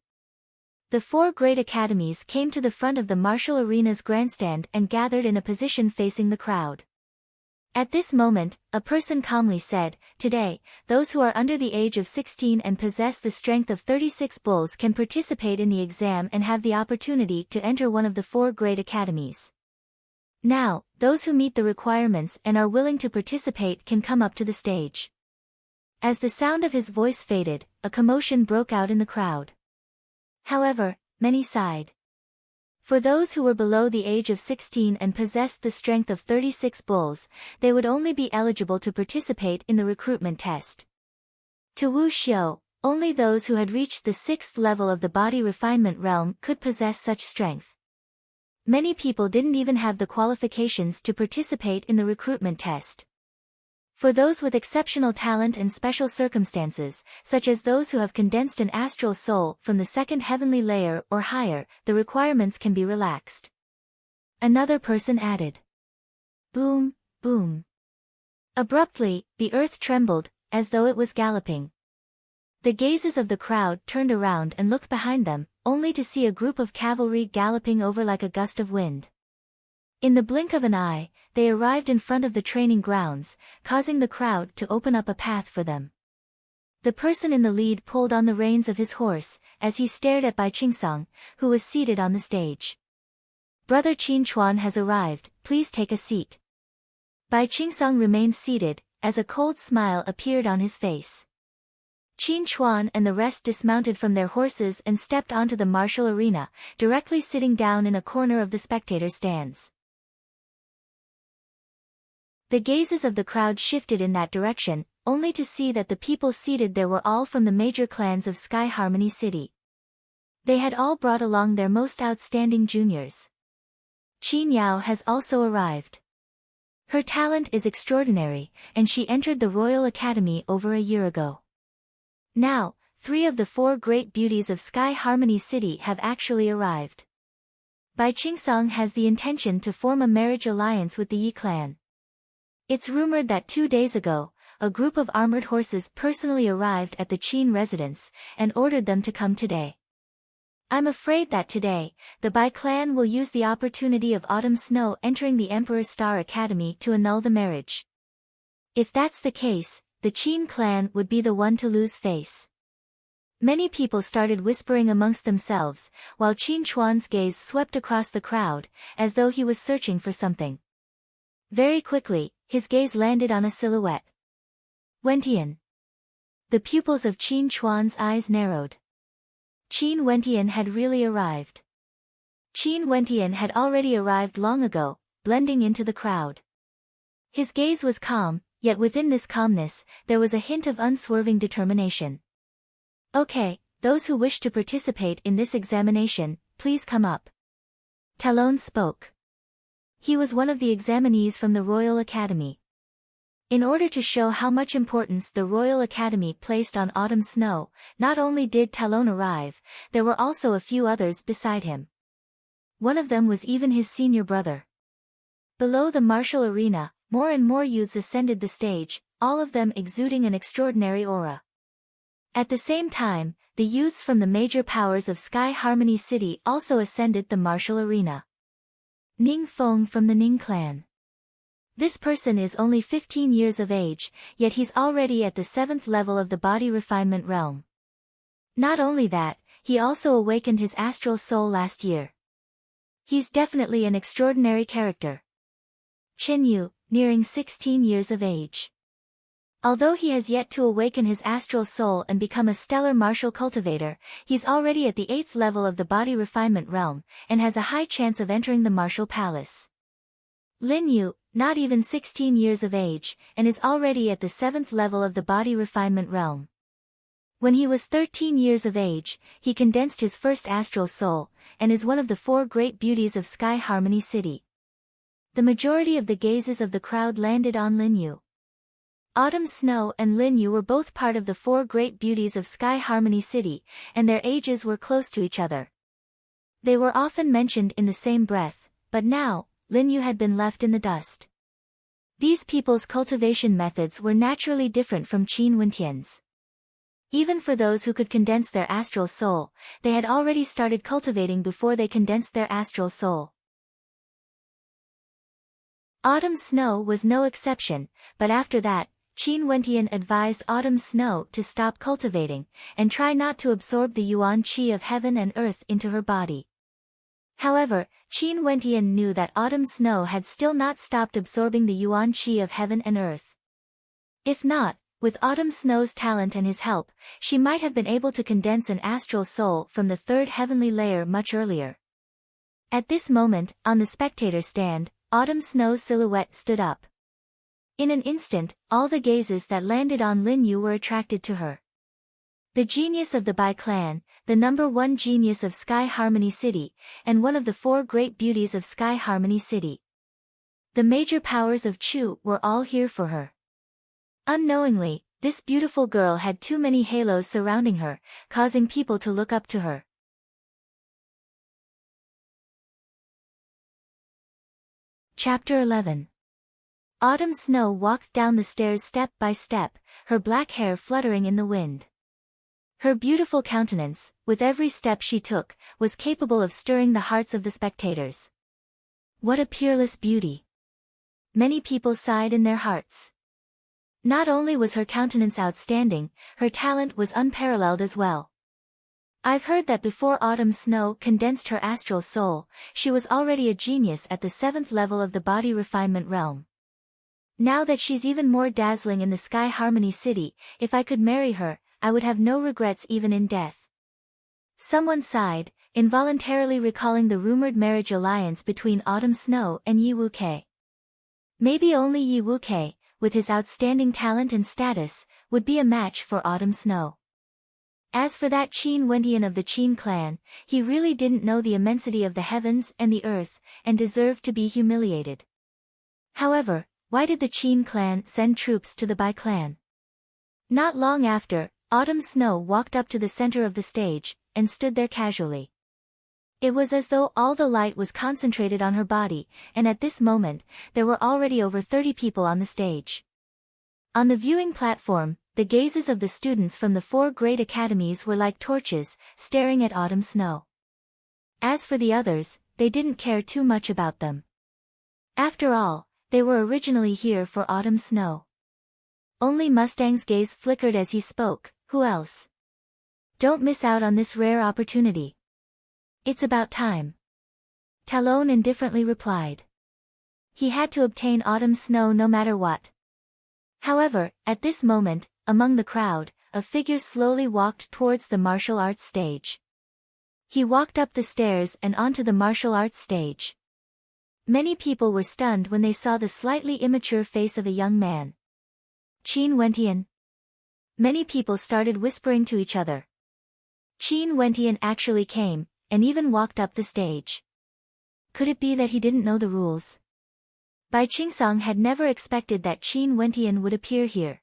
The four great academies came to the front of the martial arena's grandstand and gathered in a position facing the crowd. At this moment, a person calmly said, "Today, those who are under the age of 16 and possess the strength of 36 bulls can participate in the exam and have the opportunity to enter one of the four great academies. Now, those who meet the requirements and are willing to participate can come up to the stage." As the sound of his voice faded, a commotion broke out in the crowd. However, many sighed. For those who were below the age of 16 and possessed the strength of 36 bulls, they would only be eligible to participate in the recruitment test. To Wu Xiu, only those who had reached the 6th level of the body refinement realm could possess such strength. Many people didn't even have the qualifications to participate in the recruitment test. For those with exceptional talent and special circumstances, such as those who have condensed an astral soul from the second heavenly layer or higher, the requirements can be relaxed. Another person added. Boom, boom. Abruptly, the earth trembled, as though it was galloping. The gazes of the crowd turned around and looked behind them, only to see a group of cavalry galloping over like a gust of wind. In the blink of an eye, they arrived in front of the training grounds, causing the crowd to open up a path for them. The person in the lead pulled on the reins of his horse, as he stared at Bai Qingsong, who was seated on the stage. "Brother Qin Chuan has arrived, please take a seat." Bai Qingsong remained seated, as a cold smile appeared on his face. Qin Chuan and the rest dismounted from their horses and stepped onto the martial arena, directly sitting down in a corner of the spectator stands. The gazes of the crowd shifted in that direction, only to see that the people seated there were all from the major clans of Sky Harmony City. They had all brought along their most outstanding juniors. Qin Yao has also arrived. Her talent is extraordinary, and she entered the Royal Academy over a year ago. Now, 3 of the 4 great beauties of Sky Harmony City have actually arrived. Bai Qingsong has the intention to form a marriage alliance with the Yi clan. It's rumored that 2 days ago, a group of armored horses personally arrived at the Qin residence, and ordered them to come today. I'm afraid that today, the Bai clan will use the opportunity of autumn snow entering the Emperor's Star Academy to annul the marriage. If that's the case, the Qin clan would be the one to lose face. Many people started whispering amongst themselves, while Qin Chuan's gaze swept across the crowd, as though he was searching for something. Very quickly, his gaze landed on a silhouette. Wentian. The pupils of Qin Chuan's eyes narrowed. Qin Wentian had really arrived. Qin Wentian had already arrived long ago, blending into the crowd. His gaze was calm, yet within this calmness, there was a hint of unswerving determination. "Okay, those who wish to participate in this examination, please come up." Talon spoke. He was one of the examinees from the Royal Academy. In order to show how much importance the Royal Academy placed on autumn snow, not only did Talon arrive, there were also a few others beside him. One of them was even his senior brother. Below the martial arena, more and more youths ascended the stage, all of them exuding an extraordinary aura. At the same time, the youths from the major powers of Sky Harmony City also ascended the martial arena. Ning Feng from the Ning clan. This person is only 15 years of age, yet he's already at the 7th level of the body refinement realm. Not only that, he also awakened his astral soul last year. He's definitely an extraordinary character. Chen Yu, nearing 16 years of age. Although he has yet to awaken his astral soul and become a stellar martial cultivator, he's already at the 8th level of the body refinement realm, and has a high chance of entering the martial palace. Lin Yu, not even 16 years of age, and is already at the 7th level of the body refinement realm. When he was 13 years of age, he condensed his first astral soul, and is one of the 4 great beauties of Sky Harmony City. The majority of the gazes of the crowd landed on Lin Yu. Autumn Snow and Lin Yu were both part of the 4 great beauties of Sky Harmony City, and their ages were close to each other. They were often mentioned in the same breath, but now, Lin Yu had been left in the dust. These people's cultivation methods were naturally different from Qin Wentian's. Even for those who could condense their astral soul, they had already started cultivating before they condensed their astral soul. Autumn Snow was no exception, but after that, Qin Wentian advised Autumn Snow to stop cultivating, and try not to absorb the yuan qi of heaven and earth into her body. However, Qin Wentian knew that Autumn Snow had still not stopped absorbing the yuan qi of heaven and earth. If not, with Autumn Snow's talent and his help, she might have been able to condense an astral soul from the 3rd heavenly layer much earlier. At this moment, on the spectator stand, Autumn Snow's silhouette stood up. In an instant, all the gazes that landed on Lin Yu were attracted to her. The genius of the Bai clan, the #1 genius of Sky Harmony City, and one of the 4 great beauties of Sky Harmony City. The major powers of Chu were all here for her. Unknowingly, this beautiful girl had too many halos surrounding her, causing people to look up to her. Chapter 11. Autumn Snow walked down the stairs step by step, her black hair fluttering in the wind. Her beautiful countenance, with every step she took, was capable of stirring the hearts of the spectators. What a peerless beauty! Many people sighed in their hearts. Not only was her countenance outstanding, her talent was unparalleled as well. I've heard that before Autumn Snow condensed her astral soul, she was already a genius at the 7th level of the body refinement realm. Now that she's even more dazzling in the Sky Harmony City, if I could marry her, I would have no regrets even in death. Someone sighed, involuntarily recalling the rumored marriage alliance between Autumn Snow and Yi Wuke. Maybe only Yi Wuke, with his outstanding talent and status, would be a match for Autumn Snow. As for that Qin Wentian of the Qin clan, he really didn't know the immensity of the heavens and the earth, and deserved to be humiliated. However, why did the Qin clan send troops to the Bai clan? Not long after, Autumn Snow walked up to the center of the stage, and stood there casually. It was as though all the light was concentrated on her body, and at this moment, there were already over 30 people on the stage. On the viewing platform, the gazes of the students from the 4 great academies were like torches, staring at Autumn Snow. As for the others, they didn't care too much about them. After all, they were originally here for Autumn Snow. Only Mustang's gaze flickered as he spoke. Who else? Don't miss out on this rare opportunity. It's about time. Talon indifferently replied. He had to obtain Autumn Snow no matter what. However, at this moment, among the crowd, a figure slowly walked towards the martial arts stage. He walked up the stairs and onto the martial arts stage. Many people were stunned when they saw the slightly immature face of a young man. Qin Wentian. Many people started whispering to each other. Qin Wentian actually came, and even walked up the stage. Could it be that he didn't know the rules? Bai Qingsong had never expected that Qin Wentian would appear here.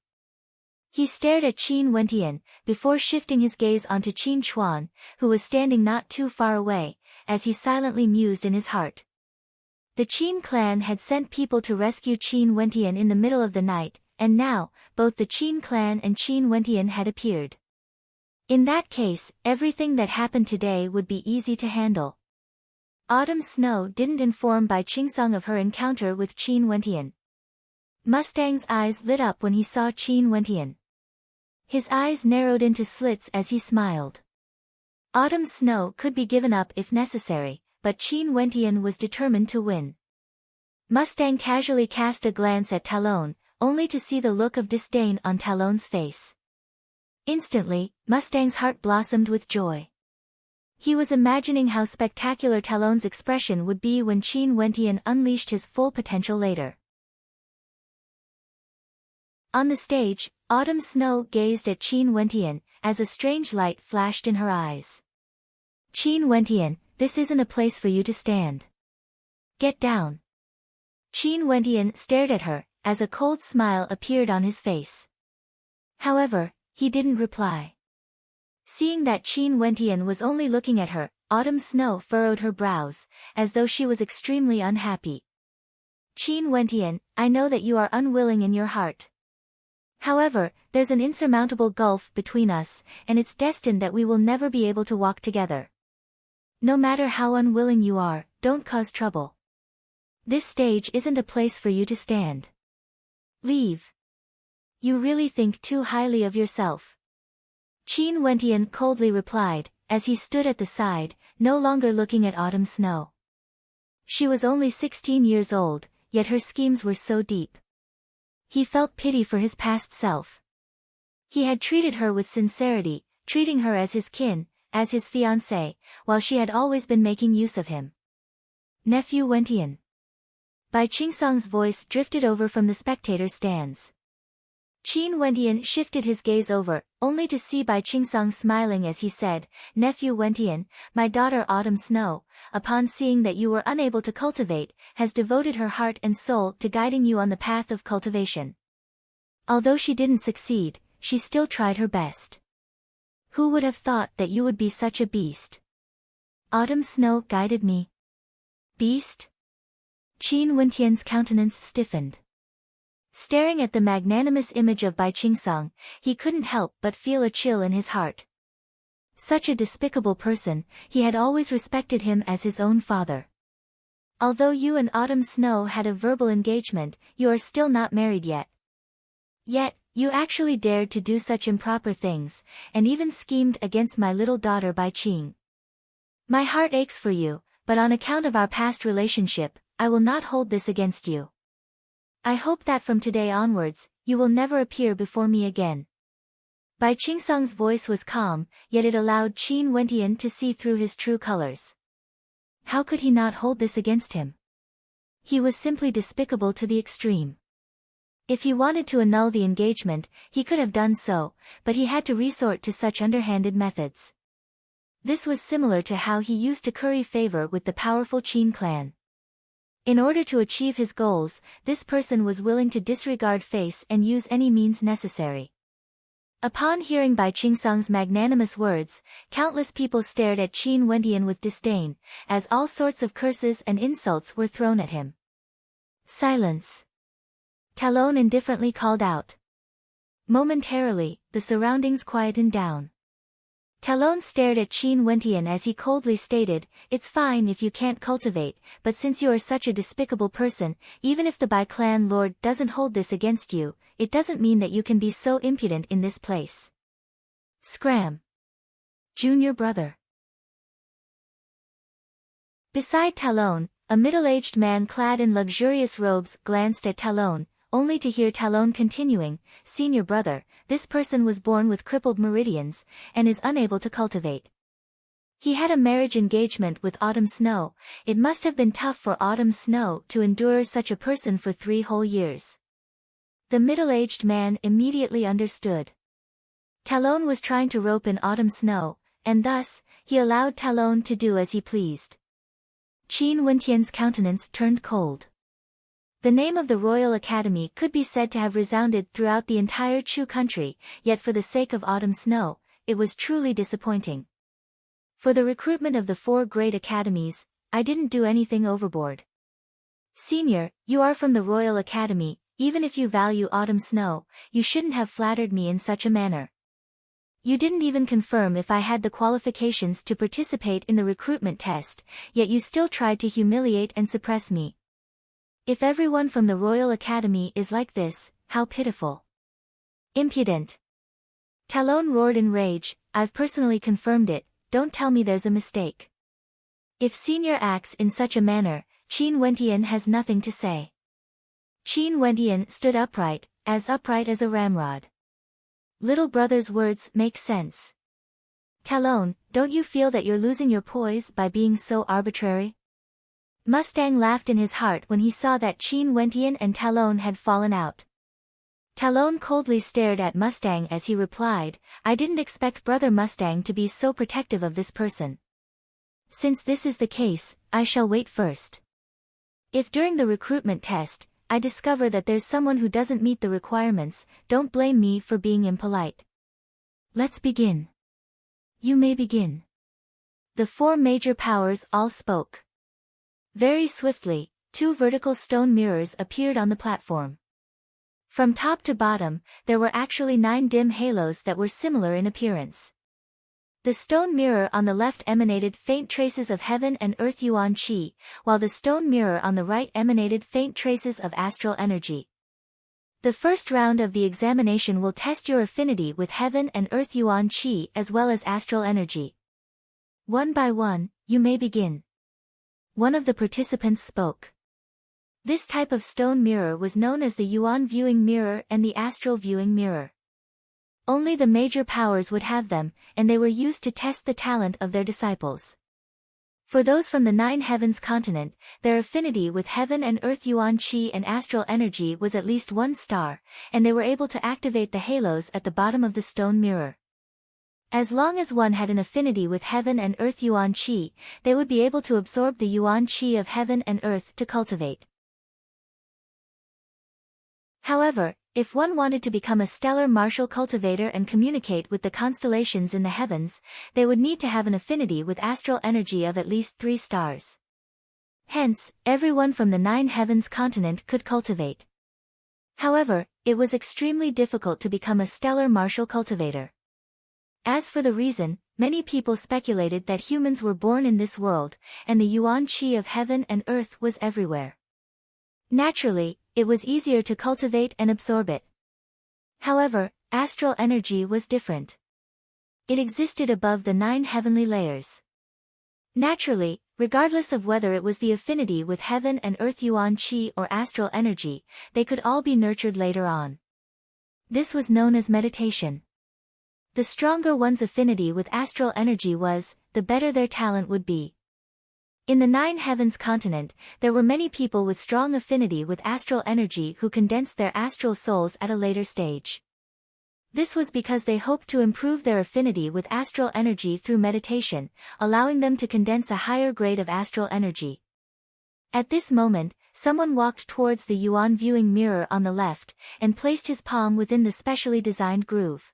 He stared at Qin Wentian, before shifting his gaze onto Qin Chuan, who was standing not too far away, as he silently mused in his heart. The Qin clan had sent people to rescue Qin Wentian in the middle of the night, and now, both the Qin clan and Qin Wentian had appeared. In that case, everything that happened today would be easy to handle. Autumn Snow didn't inform Bai Qingsong of her encounter with Qin Wentian. Mustang's eyes lit up when he saw Qin Wentian. His eyes narrowed into slits as he smiled. Autumn Snow could be given up if necessary, but Qin Wentian was determined to win. Mustang casually cast a glance at Talon, only to see the look of disdain on Talon's face. Instantly, Mustang's heart blossomed with joy. He was imagining how spectacular Talon's expression would be when Qin Wentian unleashed his full potential later. On the stage, Autumn Snow gazed at Qin Wentian, as a strange light flashed in her eyes. Qin Wentian, this isn't a place for you to stand. Get down. Qin Wentian stared at her, as a cold smile appeared on his face. However, he didn't reply. Seeing that Qin Wentian was only looking at her, Autumn Snow furrowed her brows, as though she was extremely unhappy. Qin Wentian, I know that you are unwilling in your heart. However, there's an insurmountable gulf between us, and it's destined that we will never be able to walk together. No matter how unwilling you are, don't cause trouble. This stage isn't a place for you to stand. Leave. You really think too highly of yourself. Qin Wentian coldly replied, as he stood at the side, no longer looking at Autumn Snow. She was only 16 years old, yet her schemes were so deep. He felt pity for his past self. He had treated her with sincerity, treating her as his kin, as his fiancée, while she had always been making use of him. Nephew Wentian. Bai Qingsong's voice drifted over from the spectator stands. Qin Wentian shifted his gaze over, only to see Bai Qingsong smiling as he said, Nephew Wentian, my daughter Autumn Snow, upon seeing that you were unable to cultivate, has devoted her heart and soul to guiding you on the path of cultivation. Although she didn't succeed, she still tried her best. Who would have thought that you would be such a beast? Autumn Snow guided me. Beast? Qin Wentian's countenance stiffened. Staring at the magnanimous image of Bai Qingsong, he couldn't help but feel a chill in his heart. Such a despicable person, he had always respected him as his own father. Although you and Autumn Snow had a verbal engagement, you are still not married yet. Yet, you actually dared to do such improper things, and even schemed against my little daughter Bai Qing. My heart aches for you, but on account of our past relationship, I will not hold this against you. I hope that from today onwards, you will never appear before me again. Bai Qingsong's voice was calm, yet it allowed Qin Wentian to see through his true colors. How could he not hold this against him? He was simply despicable to the extreme. If he wanted to annul the engagement, he could have done so, but he had to resort to such underhanded methods. This was similar to how he used to curry favor with the powerful Qin clan. In order to achieve his goals, this person was willing to disregard face and use any means necessary. Upon hearing Bai Qingsong's magnanimous words, countless people stared at Qin Wentian with disdain, as all sorts of curses and insults were thrown at him. Silence. Talon indifferently called out. Momentarily, the surroundings quietened down. Talon stared at Qin Wentian as he coldly stated, it's fine if you can't cultivate, but since you are such a despicable person, even if the Bai clan lord doesn't hold this against you, it doesn't mean that you can be so impudent in this place. Scram. Junior brother. Beside Talon, a middle-aged man clad in luxurious robes glanced at Talon, only to hear Talon continuing, Senior brother, this person was born with crippled meridians, and is unable to cultivate. He had a marriage engagement with Autumn Snow. It must have been tough for Autumn Snow to endure such a person for 3 whole years. The middle-aged man immediately understood. Talon was trying to rope in Autumn Snow, and thus, he allowed Talon to do as he pleased. Qin Wentian's countenance turned cold. The name of the Royal Academy could be said to have resounded throughout the entire Chu country, yet for the sake of Autumn Snow, it was truly disappointing. For the recruitment of the 4 great academies, I didn't do anything overboard. Senior, you are from the Royal Academy, even if you value autumn snow, you shouldn't have flattered me in such a manner. You didn't even confirm if I had the qualifications to participate in the recruitment test, yet you still tried to humiliate and suppress me. If everyone from the Royal Academy is like this, how pitiful. Impudent. Talon roared in rage, I've personally confirmed it, don't tell me there's a mistake. If Senior acts in such a manner, Qin Wentian has nothing to say. Qin Wentian stood upright as a ramrod. Little brother's words make sense. Talon, don't you feel that you're losing your poise by being so arbitrary? Mustang laughed in his heart when he saw that Qin Wentian and Talon had fallen out. Talon coldly stared at Mustang as he replied, I didn't expect Brother Mustang to be so protective of this person. Since this is the case, I shall wait first. If during the recruitment test, I discover that there's someone who doesn't meet the requirements, don't blame me for being impolite. Let's begin. You may begin. The four major powers all spoke. Very swiftly, 2 vertical stone mirrors appeared on the platform. From top to bottom, there were actually 9 dim halos that were similar in appearance. The stone mirror on the left emanated faint traces of heaven and earth yuan qi, while the stone mirror on the right emanated faint traces of astral energy. The first round of the examination will test your affinity with heaven and earth yuan qi as well as astral energy. One by one, you may begin. One of the participants spoke. This type of stone mirror was known as the yuan viewing mirror and the astral viewing mirror. Only the major powers would have them, and they were used to test the talent of their disciples. For those from the 9 heavens continent, their affinity with heaven and earth yuan qi and astral energy was at least 1 star, and they were able to activate the halos at the bottom of the stone mirror. As long as one had an affinity with heaven and earth yuan qi, they would be able to absorb the yuan qi of heaven and earth to cultivate. However, if one wanted to become a stellar martial cultivator and communicate with the constellations in the heavens, they would need to have an affinity with astral energy of at least 3 stars. Hence, everyone from the 9 heavens continent could cultivate. However, it was extremely difficult to become a stellar martial cultivator. As for the reason, many people speculated that humans were born in this world, and the yuan qi of heaven and earth was everywhere. Naturally, it was easier to cultivate and absorb it. However, astral energy was different. It existed above the 9 heavenly layers. Naturally, regardless of whether it was the affinity with heaven and earth yuan qi or astral energy, they could all be nurtured later on. This was known as meditation. The stronger one's affinity with astral energy was, the better their talent would be. In the 9 heavens continent, there were many people with strong affinity with astral energy who condensed their astral souls at a later stage. This was because they hoped to improve their affinity with astral energy through meditation, allowing them to condense a higher grade of astral energy. At this moment, someone walked towards the yuan viewing mirror on the left, and placed his palm within the specially designed groove.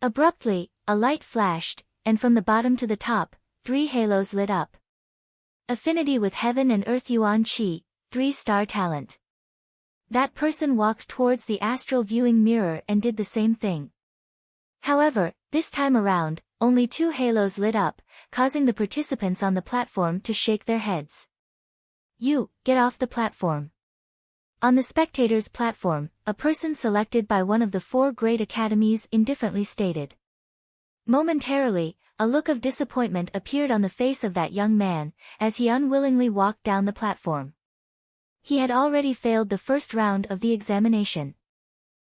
Abruptly, a light flashed, and from the bottom to the top, 3 halos lit up. Affinity with heaven and earth yuan qi, 3-star talent. That person walked towards the astral viewing mirror and did the same thing. However, this time around, only 2 halos lit up, causing the participants on the platform to shake their heads. You, get off the platform. On the spectators' platform, a person selected by one of the 4 great academies indifferently stated. Momentarily, a look of disappointment appeared on the face of that young man, as he unwillingly walked down the platform. He had already failed the first round of the examination.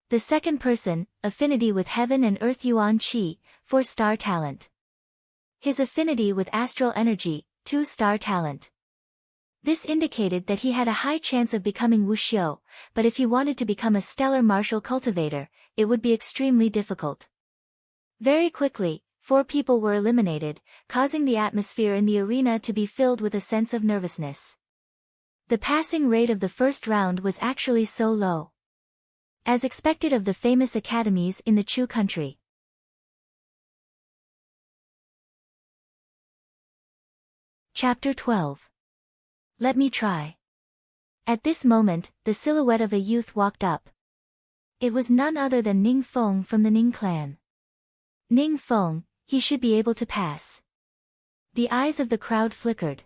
The second person, affinity with heaven and earth yuan qi, 4-star talent. His affinity with astral energy, 2-star talent. This indicated that he had a high chance of becoming wuxiu, but if he wanted to become a stellar martial cultivator, it would be extremely difficult. Very quickly, 4 people were eliminated, causing the atmosphere in the arena to be filled with a sense of nervousness. The passing rate of the first round was actually so low. As expected of the famous academies in the Chu country. Chapter 12. Let me try. At this moment, the silhouette of a youth walked up. It was none other than Ning Feng from the Ning clan. Ning Feng, he should be able to pass. The eyes of the crowd flickered.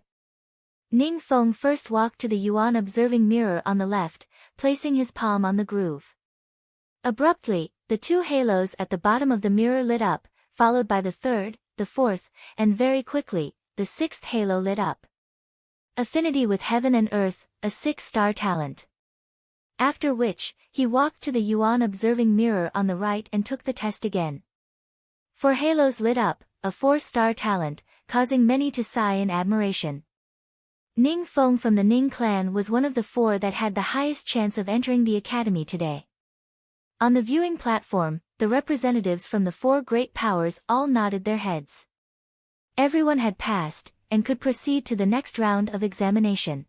Ning Feng first walked to the Yuan observing mirror on the left, placing his palm on the groove. Abruptly, the two halos at the bottom of the mirror lit up, followed by the third, the fourth, and very quickly, the sixth halo lit up. Affinity with heaven and earth, a 6-star talent. After which, he walked to the Yuan observing mirror on the right and took the test again. 4 halos lit up, a 4-star talent, causing many to sigh in admiration. Ning Feng from the Ning clan was one of the 4 that had the highest chance of entering the academy today. On the viewing platform, the representatives from the 4 great powers all nodded their heads. Everyone had passed, and could proceed to the next round of examination.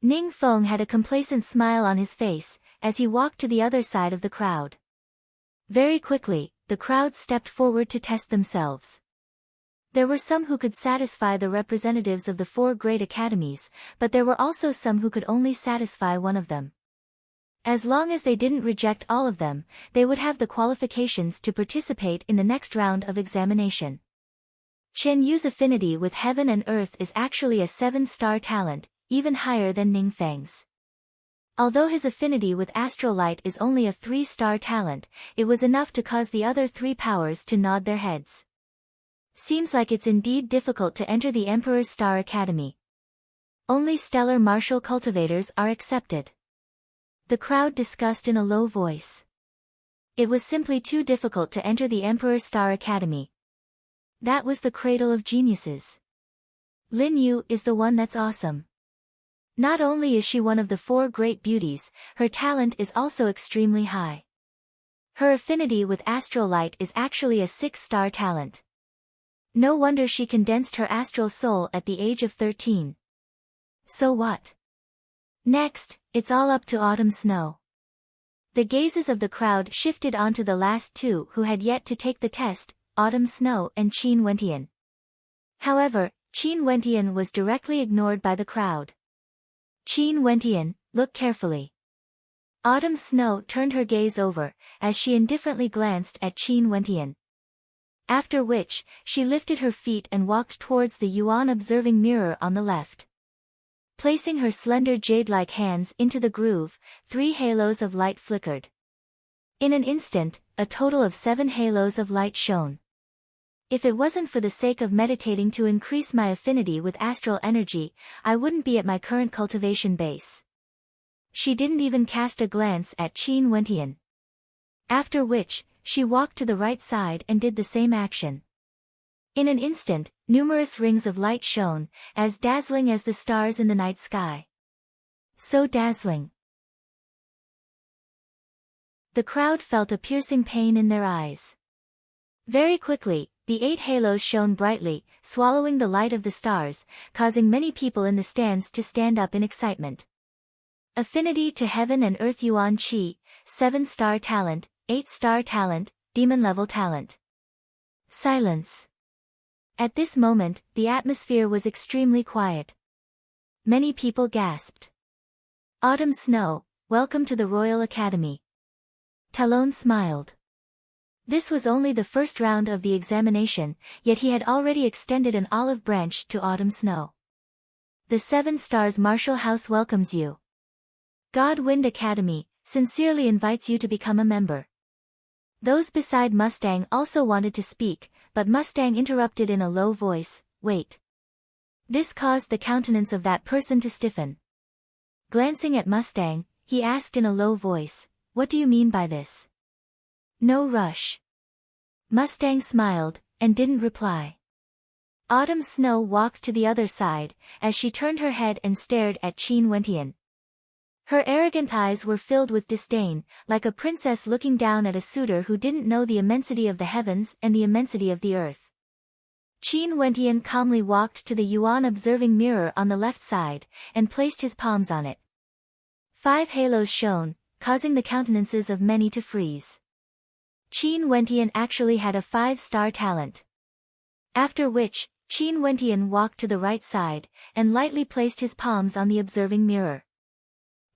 Ning Feng had a complacent smile on his face, as he walked to the other side of the crowd. Very quickly, the crowd stepped forward to test themselves. There were some who could satisfy the representatives of the 4 great academies, but there were also some who could only satisfy one of them. As long as they didn't reject all of them, they would have the qualifications to participate in the next round of examination. Chen Yu's affinity with heaven and earth is actually a 7-star talent, even higher than Ning Feng's. Although his affinity with astral light is only a 3-star talent, it was enough to cause the other 3 powers to nod their heads. Seems like it's indeed difficult to enter the Emperor's Star Academy. Only stellar martial cultivators are accepted. The crowd discussed in a low voice. It was simply too difficult to enter the Emperor's Star Academy. That was the cradle of geniuses. Lin Yu is the one that's awesome. Not only is she one of the 4 great beauties, her talent is also extremely high. Her affinity with astral light is actually a 6-star talent. No wonder she condensed her astral soul at the age of 13. So what? Next, it's all up to Autumn Snow. The gazes of the crowd shifted onto the last 2 who had yet to take the test, Autumn Snow and Qin Wentian. However, Qin Wentian was directly ignored by the crowd. Qin Wentian, look carefully. Autumn Snow turned her gaze over, as she indifferently glanced at Qin Wentian. After which, she lifted her feet and walked towards the Yuan observing mirror on the left. Placing her slender jade-like hands into the groove, 3 halos of light flickered. In an instant, a total of 7 halos of light shone. If it wasn't for the sake of meditating to increase my affinity with astral energy, I wouldn't be at my current cultivation base. She didn't even cast a glance at Qin Wentian. After which, she walked to the right side and did the same action. In an instant, numerous rings of light shone, as dazzling as the stars in the night sky. So dazzling. The crowd felt a piercing pain in their eyes. Very quickly, the 8 halos shone brightly, swallowing the light of the stars, causing many people in the stands to stand up in excitement. Affinity to heaven and earth Yuan Qi, 7-star talent, 8-star talent, demon-level talent. Silence. At this moment, the atmosphere was extremely quiet. Many people gasped. Autumn Snow, welcome to the Royal Academy. Talon smiled. This was only the first round of the examination, yet he had already extended an olive branch to Autumn Snow. The 7 Stars Martial House welcomes you. God Wind Academy sincerely invites you to become a member. Those beside Mustang also wanted to speak, but Mustang interrupted in a low voice, wait. This caused the countenance of that person to stiffen. Glancing at Mustang, he asked in a low voice, what do you mean by this? No rush. Mustang smiled, and didn't reply. Autumn Snow walked to the other side, as she turned her head and stared at Qin Wentian. Her arrogant eyes were filled with disdain, like a princess looking down at a suitor who didn't know the immensity of the heavens and the immensity of the earth. Qin Wentian calmly walked to the Yuan observing mirror on the left side, and placed his palms on it. 5 halos shone, causing the countenances of many to freeze. Qin Wentian actually had a 5-star talent. After which, Qin Wentian walked to the right side, and lightly placed his palms on the observing mirror.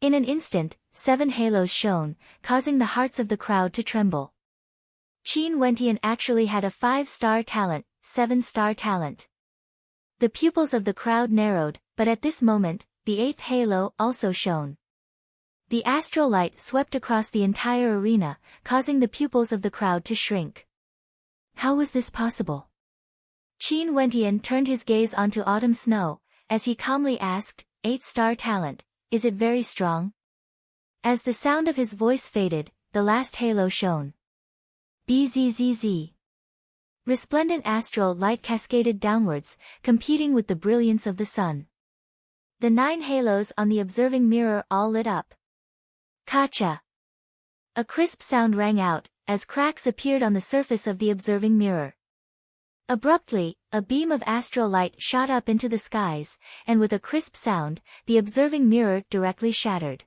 In an instant, 7 halos shone, causing the hearts of the crowd to tremble. Qin Wentian actually had a 5-star talent, 7-star talent. The pupils of the crowd narrowed, but at this moment, the 8th halo also shone. The astral light swept across the entire arena, causing the pupils of the crowd to shrink. How was this possible? Qin Wentian turned his gaze onto Autumn Snow, as he calmly asked, 8-star talent, is it very strong? As the sound of his voice faded, the last halo shone. Bzzz. Resplendent astral light cascaded downwards, competing with the brilliance of the sun. The 9 halos on the observing mirror all lit up. Kacha! A crisp sound rang out, as cracks appeared on the surface of the observing mirror. Abruptly, a beam of astral light shot up into the skies, and with a crisp sound, the observing mirror directly shattered.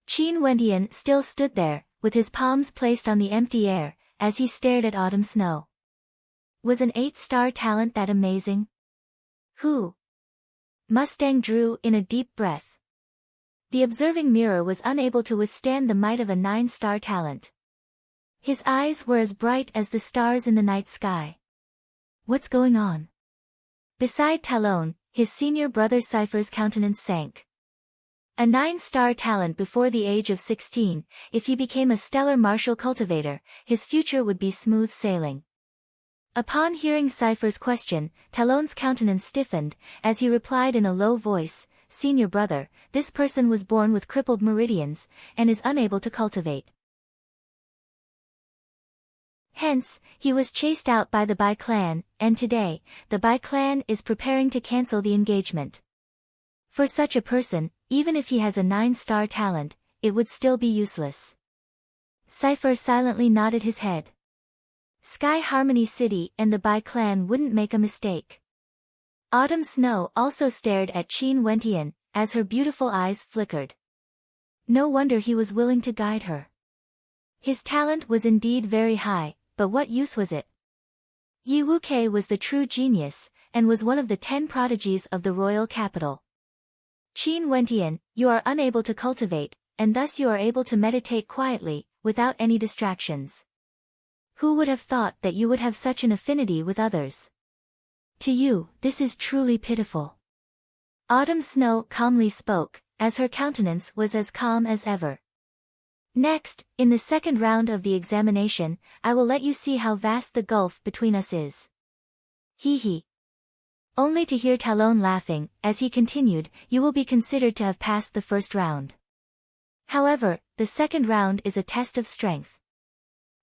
Qin Wentian still stood there, with his palms placed on the empty air, as he stared at Autumn Snow. Was an 8-star talent that amazing? Who? Mustang drew in a deep breath. The observing mirror was unable to withstand the might of a 9-star talent. His eyes were as bright as the stars in the night sky. What's going on? Beside Talon, his senior brother Cypher's countenance sank. A 9-star talent before the age of 16, if he became a stellar martial cultivator, his future would be smooth sailing. Upon hearing Cypher's question, Talon's countenance stiffened, as he replied in a low voice, Senior brother, this person was born with crippled meridians, and is unable to cultivate. Hence, he was chased out by the Bai clan, and today, the Bai clan is preparing to cancel the engagement. For such a person, even if he has a 9-star talent, it would still be useless. Cypher silently nodded his head. Sky Harmony City and the Bai clan wouldn't make a mistake. Autumn Snow also stared at Qin Wentian, as her beautiful eyes flickered. No wonder he was willing to guide her. His talent was indeed very high, but what use was it? Yi Wuke was the true genius, and was one of the 10 prodigies of the royal capital. Qin Wentian, you are unable to cultivate, and thus you are able to meditate quietly, without any distractions. Who would have thought that you would have such an affinity with others? To you, this is truly pitiful. Autumn Snow calmly spoke, as her countenance was as calm as ever. Next, in the second round of the examination, I will let you see how vast the gulf between us is. Hee hee. Only to hear Talon laughing, as he continued, you will be considered to have passed the first round. However, the second round is a test of strength.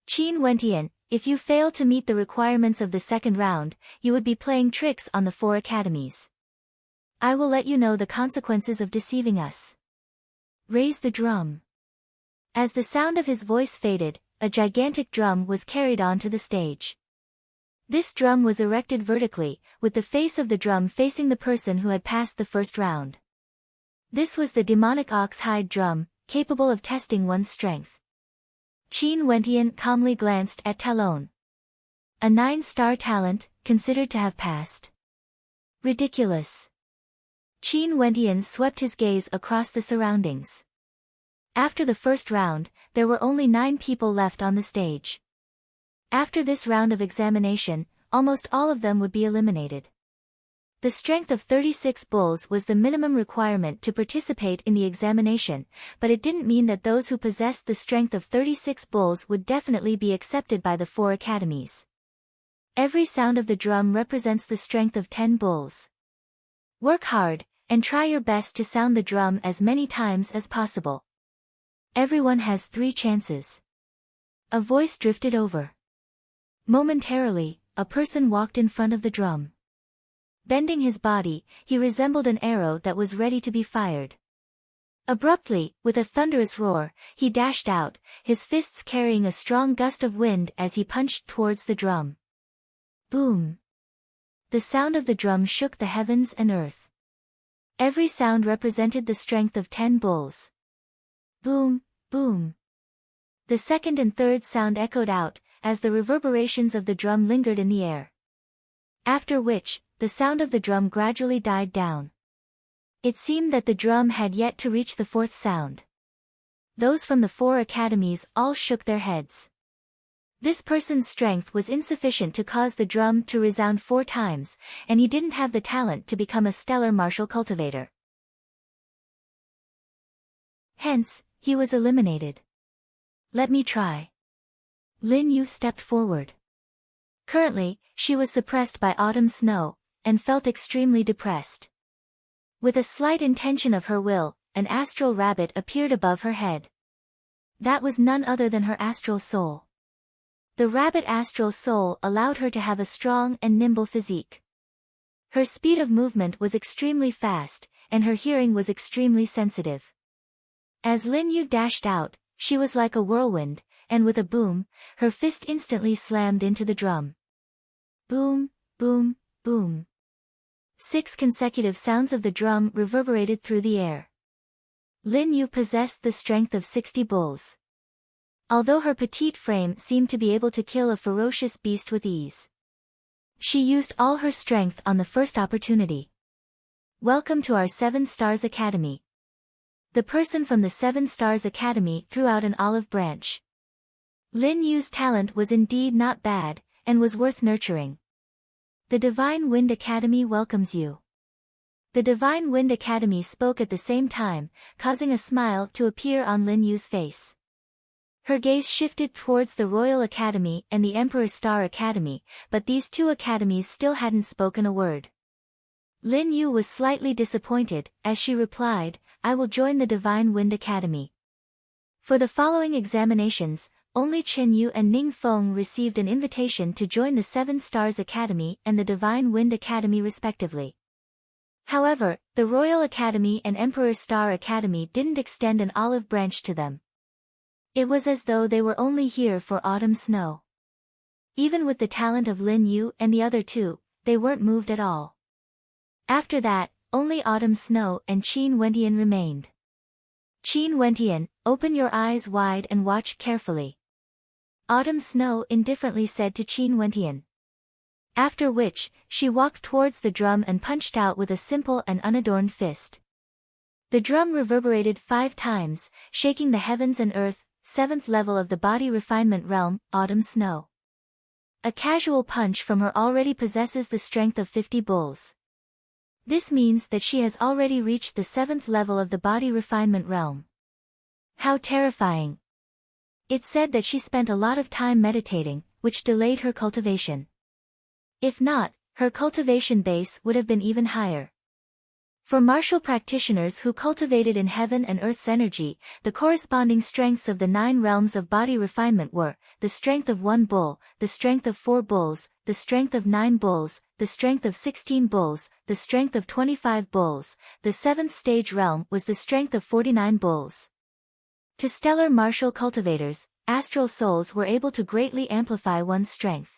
Qin Wentian, if you fail to meet the requirements of the second round, you would be playing tricks on the 4 academies. I will let you know the consequences of deceiving us. Raise the drum. As the sound of his voice faded, a gigantic drum was carried onto the stage. This drum was erected vertically, with the face of the drum facing the person who had passed the first round. This was the demonic ox-hide drum, capable of testing one's strength. Qin Wentian calmly glanced at Talon. A 9-star talent, considered to have passed. Ridiculous. Qin Wentian swept his gaze across the surroundings. After the first round, there were only 9 people left on the stage. After this round of examination, almost all of them would be eliminated. The strength of 36 bulls was the minimum requirement to participate in the examination, but it didn't mean that those who possessed the strength of 36 bulls would definitely be accepted by the 4 academies. Every sound of the drum represents the strength of 10 bulls. Work hard, and try your best to sound the drum as many times as possible. Everyone has 3 chances. A voice drifted over. Momentarily, a person walked in front of the drum. Bending his body, he resembled an arrow that was ready to be fired. Abruptly, with a thunderous roar, he dashed out, his fists carrying a strong gust of wind as he punched towards the drum. Boom! The sound of the drum shook the heavens and earth. Every sound represented the strength of 10 bulls. Boom, boom. The second and third sound echoed out, as the reverberations of the drum lingered in the air. After which, the sound of the drum gradually died down. It seemed that the drum had yet to reach the fourth sound. Those from the 4 academies all shook their heads. This person's strength was insufficient to cause the drum to resound 4 times, and he didn't have the talent to become a stellar martial cultivator. Hence, he was eliminated. Let me try. Lin Yu stepped forward. Currently, she was suppressed by autumn snow, and felt extremely depressed. With a slight intention of her will, an astral rabbit appeared above her head. That was none other than her astral soul. The rabbit astral soul allowed her to have a strong and nimble physique. Her speed of movement was extremely fast, and her hearing was extremely sensitive. As Lin Yu dashed out, she was like a whirlwind, and with a boom, her fist instantly slammed into the drum. Boom, boom, boom. 6 consecutive sounds of the drum reverberated through the air. Lin Yu possessed the strength of 60 bulls. Although her petite frame seemed to be able to kill a ferocious beast with ease. She used all her strength on the first opportunity. Welcome to our 7 Stars Academy. The person from the 7 Stars Academy threw out an olive branch. Lin Yu's talent was indeed not bad, and was worth nurturing. The Divine Wind Academy welcomes you. The Divine Wind Academy spoke at the same time, causing a smile to appear on Lin Yu's face. Her gaze shifted towards the Royal Academy and the Emperor Star Academy, but these 2 academies still hadn't spoken a word. Lin Yu was slightly disappointed, as she replied, I will join the Divine Wind Academy. For the following examinations, only Chen Yu and Ning Feng received an invitation to join the 7 Stars Academy and the Divine Wind Academy respectively. However, the Royal Academy and Emperor Star Academy didn't extend an olive branch to them. It was as though they were only here for autumn snow. Even with the talent of Lin Yu and the other 2, they weren't moved at all. After that, only autumn snow and Qin Wentian remained. Qin Wentian, open your eyes wide and watch carefully. Autumn snow indifferently said to Qin Wentian. After which, she walked towards the drum and punched out with a simple and unadorned fist. The drum reverberated 5 times, shaking the heavens and earth, 7th level of the body refinement realm, autumn snow. A casual punch from her already possesses the strength of 50 bulls. This means that she has already reached the 7th level of the body refinement realm. How terrifying. It said that she spent a lot of time meditating, which delayed her cultivation. If not, her cultivation base would have been even higher. For martial practitioners who cultivated in heaven and earth's energy, the corresponding strengths of the 9 realms of body refinement were, the strength of 1 bull, the strength of 4 bulls, the strength of 9 bulls, the strength of 16 bulls, the strength of 25 bulls, the 7th stage realm was the strength of 49 bulls. To stellar martial cultivators, astral souls were able to greatly amplify one's strength.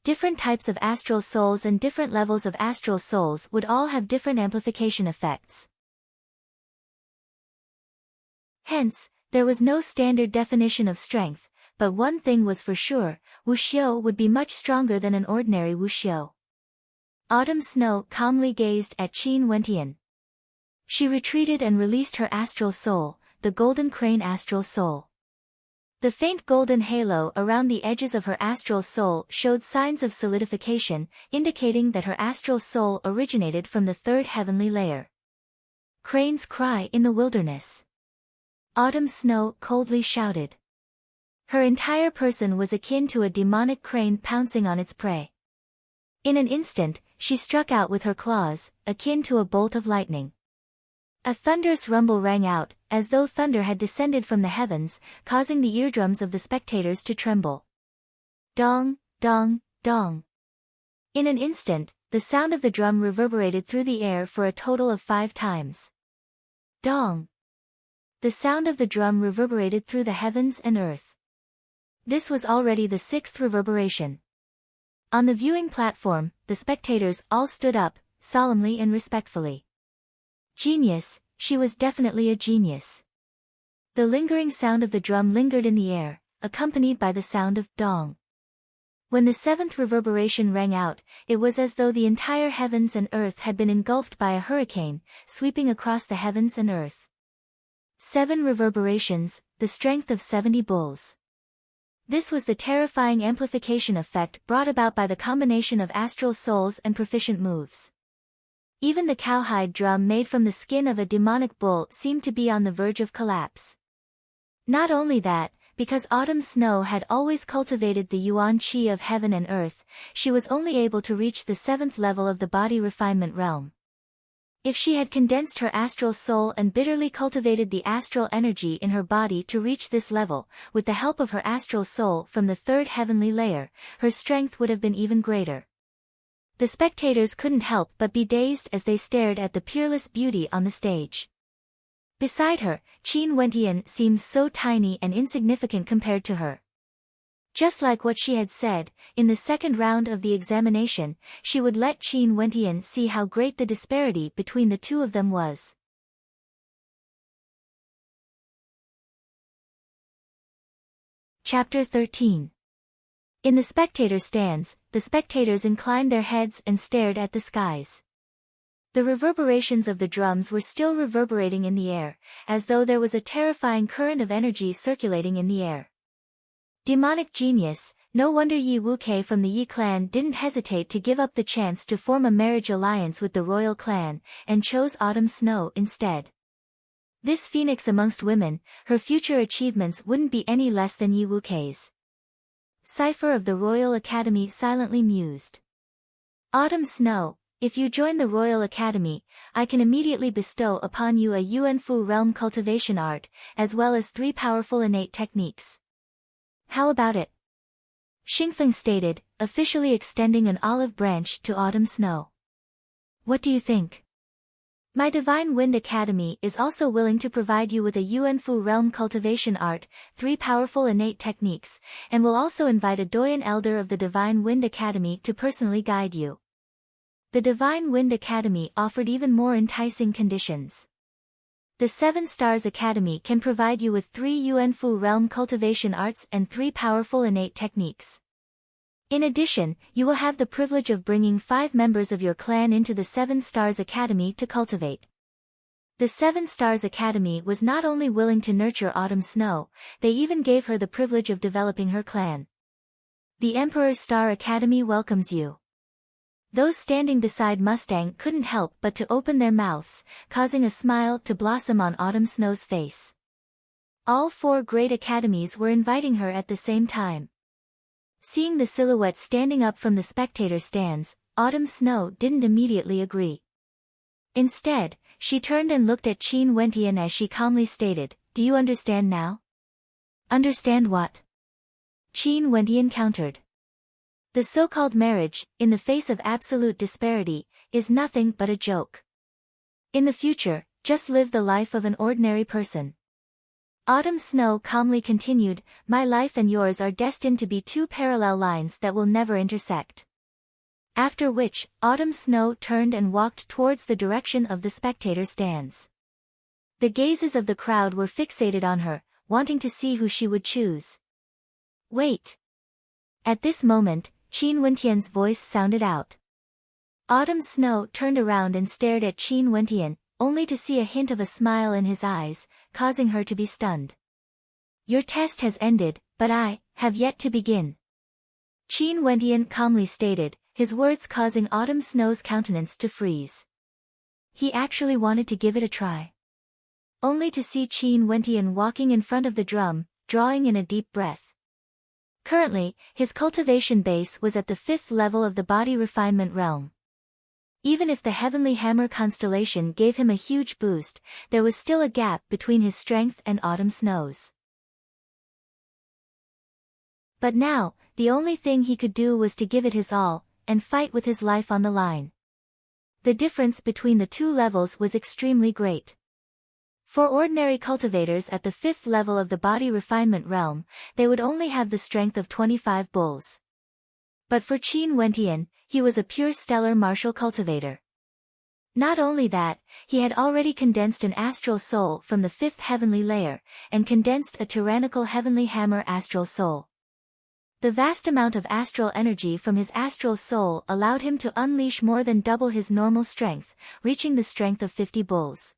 Different types of astral souls and different levels of astral souls would all have different amplification effects. Hence, there was no standard definition of strength, but one thing was for sure, wuxiu would be much stronger than an ordinary wuxiu. Autumn Snow calmly gazed at Qin Wentian. She retreated and released her astral soul, the Golden Crane astral soul. The faint golden halo around the edges of her astral soul showed signs of solidification, indicating that her astral soul originated from the 3rd heavenly layer. Cranes cry in the wilderness. Autumn Snow coldly shouted. Her entire person was akin to a demonic crane pouncing on its prey. In an instant, she struck out with her claws, akin to a bolt of lightning. A thunderous rumble rang out, as though thunder had descended from the heavens, causing the eardrums of the spectators to tremble. Dong, dong, dong. In an instant, the sound of the drum reverberated through the air for a total of 5 times. Dong. The sound of the drum reverberated through the heavens and earth. This was already the 6th reverberation. On the viewing platform, the spectators all stood up, solemnly and respectfully. Genius, she was definitely a genius. The lingering sound of the drum lingered in the air, accompanied by the sound of dong. When the seventh reverberation rang out, it was as though the entire heavens and earth had been engulfed by a hurricane, sweeping across the heavens and earth. 7 reverberations, the strength of 70 bulls. This was the terrifying amplification effect brought about by the combination of astral souls and proficient moves. Even the cowhide drum made from the skin of a demonic bull seemed to be on the verge of collapse. Not only that, because Autumn Snow had always cultivated the yuan qi of heaven and earth, she was only able to reach the 7th level of the body refinement realm. If she had condensed her astral soul and bitterly cultivated the astral energy in her body to reach this level, with the help of her astral soul from the 3rd heavenly layer, her strength would have been even greater. The spectators couldn't help but be dazed as they stared at the peerless beauty on the stage. Beside her, Qin Wentian seemed so tiny and insignificant compared to her. Just like what she had said, in the 2nd round of the examination, she would let Qin Wentian see how great the disparity between the two of them was. Chapter 13. In the spectator stands, the spectators inclined their heads and stared at the skies. The reverberations of the drums were still reverberating in the air, as though there was a terrifying current of energy circulating in the air. Demonic genius, no wonder Yi Wuke from the Yi clan didn't hesitate to give up the chance to form a marriage alliance with the royal clan, and chose Autumn Snow instead. This phoenix amongst women, her future achievements wouldn't be any less than Yi Wuke's. Cipher of the Royal Academy silently mused. Autumn Snow, if you join the Royal Academy, I can immediately bestow upon you a Yuanfu realm cultivation art, as well as 3 powerful innate techniques. How about it? Xingfeng stated, officially extending an olive branch to Autumn Snow. What do you think? My Divine Wind Academy is also willing to provide you with a Yuanfu realm cultivation art, 3 powerful innate techniques, and will also invite a Doyen Elder of the Divine Wind Academy to personally guide you. The Divine Wind Academy offered even more enticing conditions. The 7 Stars Academy can provide you with 3 Yuanfu realm cultivation arts and 3 powerful innate techniques. In addition, you will have the privilege of bringing 5 members of your clan into the 7 Stars Academy to cultivate. The 7 Stars Academy was not only willing to nurture Autumn Snow, they even gave her the privilege of developing her clan. The Emperor's Star Academy welcomes you. Those standing beside Mustang couldn't help but to open their mouths, causing a smile to blossom on Autumn Snow's face. All 4 great academies were inviting her at the same time. Seeing the silhouette standing up from the spectator stands, Autumn Snow didn't immediately agree. Instead, she turned and looked at Qin Wentian as she calmly stated, "Do you understand now?" "Understand what?" Qin Wentian countered. The so-called marriage, in the face of absolute disparity, is nothing but a joke. In the future, just live the life of an ordinary person. Autumn Snow calmly continued, "My life and yours are destined to be 2 parallel lines that will never intersect." After which, Autumn Snow turned and walked towards the direction of the spectator stands. The gazes of the crowd were fixated on her, wanting to see who she would choose. "Wait." At this moment, Qin Wentian's voice sounded out. Autumn Snow turned around and stared at Qin Wentian, only to see a hint of a smile in his eyes, causing her to be stunned. "Your test has ended, but I have yet to begin." Qin Wentian calmly stated, his words causing Autumn Snow's countenance to freeze. He actually wanted to give it a try. Only to see Qin Wentian walking in front of the drum, drawing in a deep breath. Currently, his cultivation base was at the 5th level of the body refinement realm. Even if the Heavenly Hammer constellation gave him a huge boost, there was still a gap between his strength and Autumn Snow's. But now, the only thing he could do was to give it his all, and fight with his life on the line. The difference between the 2 levels was extremely great. For ordinary cultivators at the 5th level of the body refinement realm, they would only have the strength of 25 bulls. But for Qin Wentian, he was a pure stellar martial cultivator. Not only that, he had already condensed an astral soul from the 5th heavenly layer, and condensed a tyrannical heavenly hammer astral soul. The vast amount of astral energy from his astral soul allowed him to unleash more than double his normal strength, reaching the strength of 50 bulls.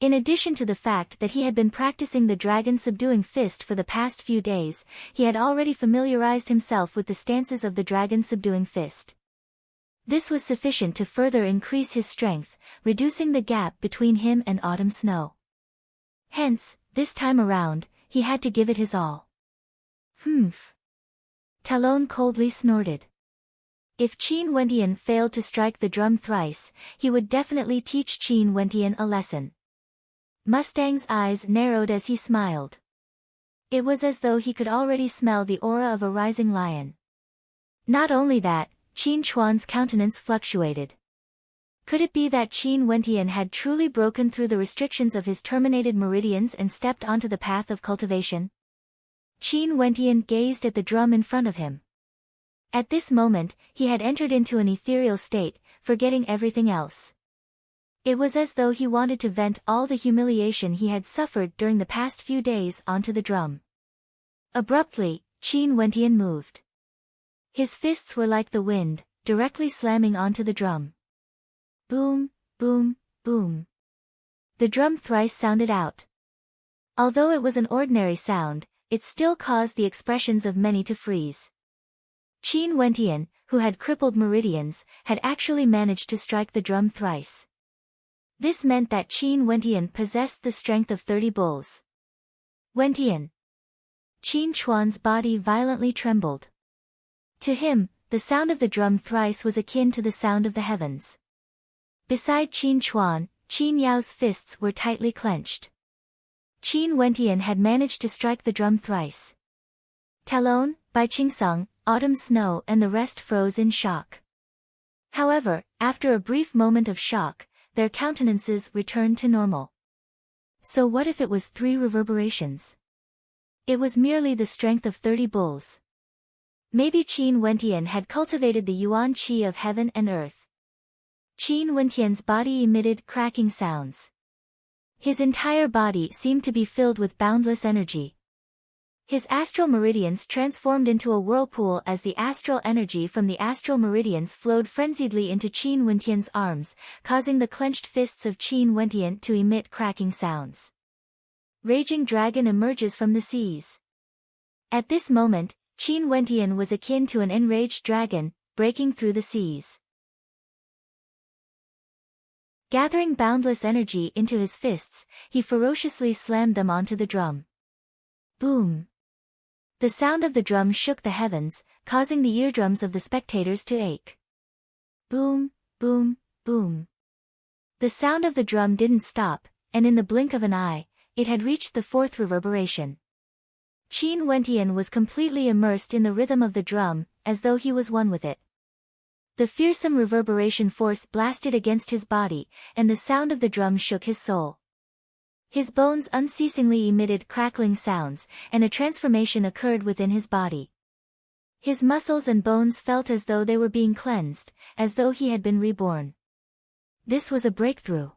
In addition to the fact that he had been practicing the dragon-subduing fist for the past few days, he had already familiarized himself with the stances of the dragon-subduing fist. This was sufficient to further increase his strength, reducing the gap between him and autumn snow. Hence, this time around, he had to give it his all. Humph. Talon coldly snorted. If Qin Wentian failed to strike the drum thrice, he would definitely teach Qin Wentian a lesson. Mustang's eyes narrowed as he smiled. It was as though he could already smell the aura of a rising lion. Not only that, Qin Chuan's countenance fluctuated. Could it be that Qin Wentian had truly broken through the restrictions of his terminated meridians and stepped onto the path of cultivation? Qin Wentian gazed at the drum in front of him. At this moment, he had entered into an ethereal state, forgetting everything else. It was as though he wanted to vent all the humiliation he had suffered during the past few days onto the drum. Abruptly, Qin Wentian moved. His fists were like the wind, directly slamming onto the drum. Boom, boom, boom. The drum thrice sounded out. Although it was an ordinary sound, it still caused the expressions of many to freeze. Qin Wentian, who had crippled meridians, had actually managed to strike the drum thrice. This meant that Qin Wentian possessed the strength of 30 bulls. Wentian. Qin Chuan's body violently trembled. To him, the sound of the drum thrice was akin to the sound of the heavens. Beside Qin Chuan, Qin Yao's fists were tightly clenched. Qin Wentian had managed to strike the drum thrice. Talon, Bai Qingsong, Autumn Snow and the rest froze in shock. However, after a brief moment of shock, their countenances returned to normal. So what if it was 3 reverberations? It was merely the strength of 30 bulls. Maybe Qin Wentian had cultivated the yuan qi of heaven and earth. Qin Wentian's body emitted cracking sounds. His entire body seemed to be filled with boundless energy. His astral meridians transformed into a whirlpool as the astral energy from the astral meridians flowed frenziedly into Qin Wentian's arms, causing the clenched fists of Qin Wentian to emit cracking sounds. Raging dragon emerges from the seas. At this moment, Qin Wentian was akin to an enraged dragon, breaking through the seas. Gathering boundless energy into his fists, he ferociously slammed them onto the drum. Boom! The sound of the drum shook the heavens, causing the eardrums of the spectators to ache. Boom, boom, boom. The sound of the drum didn't stop, and in the blink of an eye, it had reached the 4th reverberation. Qin Wentian was completely immersed in the rhythm of the drum, as though he was one with it. The fearsome reverberation force blasted against his body, and the sound of the drum shook his soul. His bones unceasingly emitted crackling sounds, and a transformation occurred within his body. His muscles and bones felt as though they were being cleansed, as though he had been reborn. This was a breakthrough.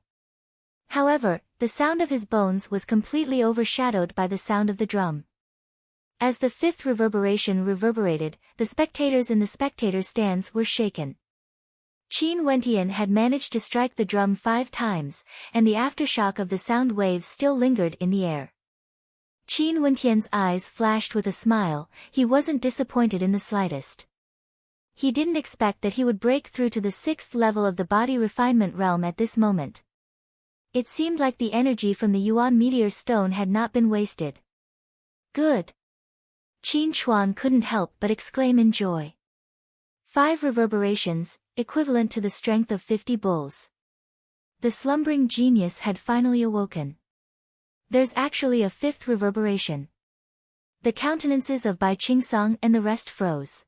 However, the sound of his bones was completely overshadowed by the sound of the drum. As the 5th reverberation reverberated, the spectators in the spectator stands were shaken. Qin Wentian had managed to strike the drum 5 times, and the aftershock of the sound waves still lingered in the air. Qin Wentian's eyes flashed with a smile. He wasn't disappointed in the slightest. He didn't expect that he would break through to the 6th level of the body refinement realm at this moment. It seemed like the energy from the Yuan meteor stone had not been wasted. Good! Qin Chuan couldn't help but exclaim in joy. 5 reverberations, equivalent to the strength of 50 bulls. The slumbering genius had finally awoken. There's actually a 5th reverberation. The countenances of Bai Qingsong and the rest froze.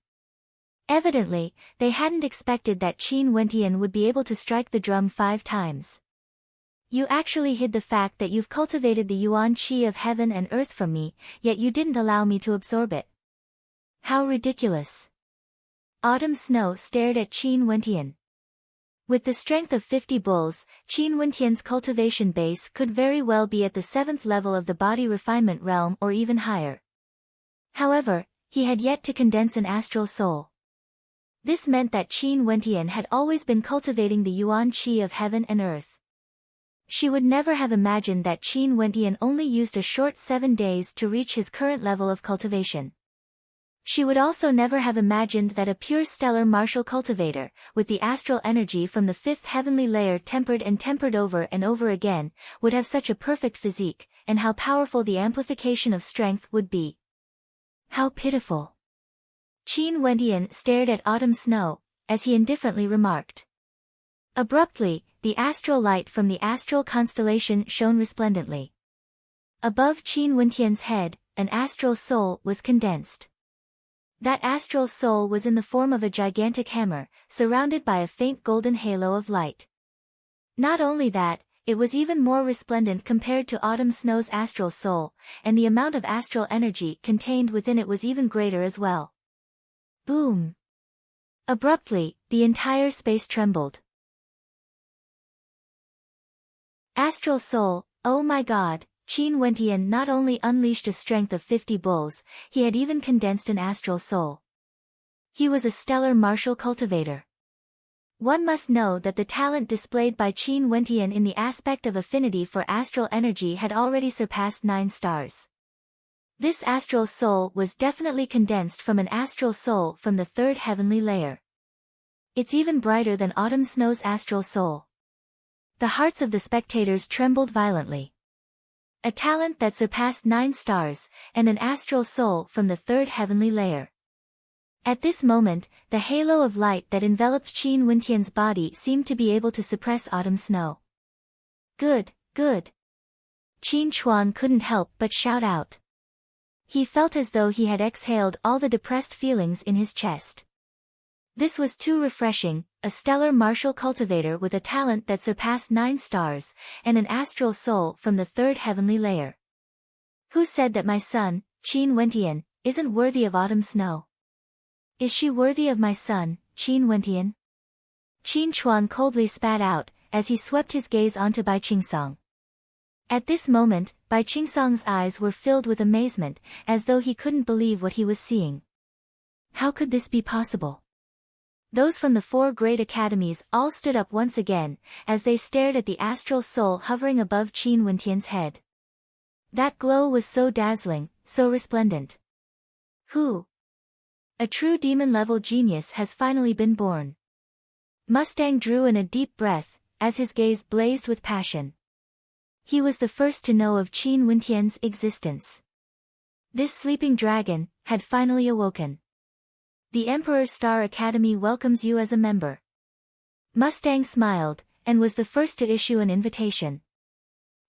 Evidently, they hadn't expected that Qin Wentian would be able to strike the drum 5 times. You actually hid the fact that you've cultivated the yuan qi of heaven and earth from me, yet you didn't allow me to absorb it. How ridiculous. Autumn Snow stared at Qin Wentian. With the strength of 50 bulls, Qin Wentian's cultivation base could very well be at the 7th level of the body refinement realm or even higher. However, He had yet to condense an astral soul. This meant that Qin Wentian had always been cultivating the yuan qi of heaven and earth. She would never have imagined that Qin Wentian only used a short 7 days to reach his current level of cultivation. She would also never have imagined that a pure stellar martial cultivator, with the astral energy from the 5th heavenly layer tempered over and over again, would have such a perfect physique, and how powerful the amplification of strength would be. How pitiful. Qin Wentian stared at autumn snow, as he indifferently remarked. Abruptly, the astral light from the astral constellation shone resplendently. Above Qin Wentian's head, an astral soul was condensed. That astral soul was in the form of a gigantic hammer, surrounded by a faint golden halo of light. Not only that, it was even more resplendent compared to Autumn Snow's astral soul, and the amount of astral energy contained within it was even greater as well. Boom! Abruptly, the entire space trembled. Astral soul, oh my god! Qin Wentian not only unleashed a strength of 50 bulls, he had even condensed an astral soul. He was a stellar martial cultivator. One must know that the talent displayed by Qin Wentian in the aspect of affinity for astral energy had already surpassed 9 stars. This astral soul was definitely condensed from an astral soul from the 3rd heavenly layer. It's even brighter than Autumn Snow's astral soul. The hearts of the spectators trembled violently. A talent that surpassed 9 stars, and an astral soul from the 3rd heavenly layer. At this moment, the halo of light that enveloped Qin Wentian's body seemed to be able to suppress autumn snow. Good, good. Qin Chuan couldn't help but shout out. He felt as though he had exhaled all the depressed feelings in his chest. This was too refreshing, a stellar martial cultivator with a talent that surpassed 9 stars, and an astral soul from the 3rd heavenly layer. Who said that my son, Qin Wentian, isn't worthy of autumn snow? Is she worthy of my son, Qin Wentian? Qin Chuan coldly spat out, as he swept his gaze onto Bai Qingsong. At this moment, Bai Qingsong's eyes were filled with amazement, as though he couldn't believe what he was seeing. How could this be possible? Those from the 4 great academies all stood up once again, as they stared at the astral soul hovering above Qin Wentian's head. That glow was so dazzling, so resplendent. Who? A true demon-level genius has finally been born. Mustang drew in a deep breath, as his gaze blazed with passion. He was the first to know of Qin Wentian's existence. This sleeping dragon had finally awoken. The Emperor's Star Academy welcomes you as a member. Mustang smiled, and was the first to issue an invitation.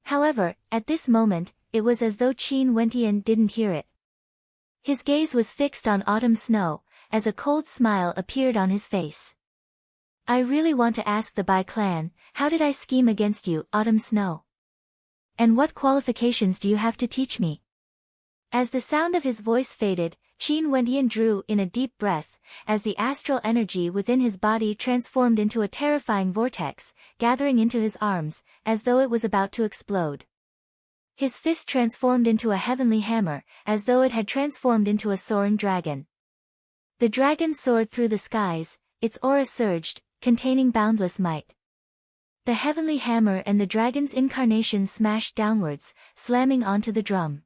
However, at this moment, it was as though Qin Wentian didn't hear it. His gaze was fixed on autumn snow, as a cold smile appeared on his face. I really want to ask the Bai clan, how did I scheme against you, autumn snow? And what qualifications do you have to teach me? As the sound of his voice faded, Qin Wentian drew in a deep breath, as the astral energy within his body transformed into a terrifying vortex, gathering into his arms, as though it was about to explode. His fist transformed into a heavenly hammer, as though it had transformed into a soaring dragon. The dragon soared through the skies, its aura surged, containing boundless might. The heavenly hammer and the dragon's incarnation smashed downwards, slamming onto the drum.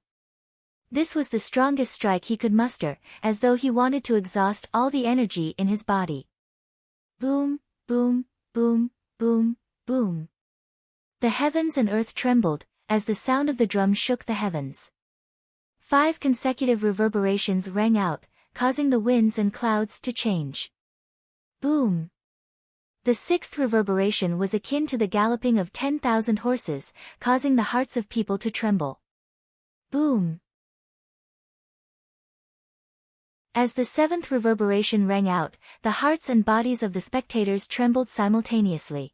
This was the strongest strike he could muster, as though he wanted to exhaust all the energy in his body. Boom, boom, boom, boom, boom. The heavens and earth trembled, as the sound of the drum shook the heavens. 5 consecutive reverberations rang out, causing the winds and clouds to change. Boom. The 6th reverberation was akin to the galloping of 10,000 horses, causing the hearts of people to tremble. Boom. As the 7th reverberation rang out, the hearts and bodies of the spectators trembled simultaneously.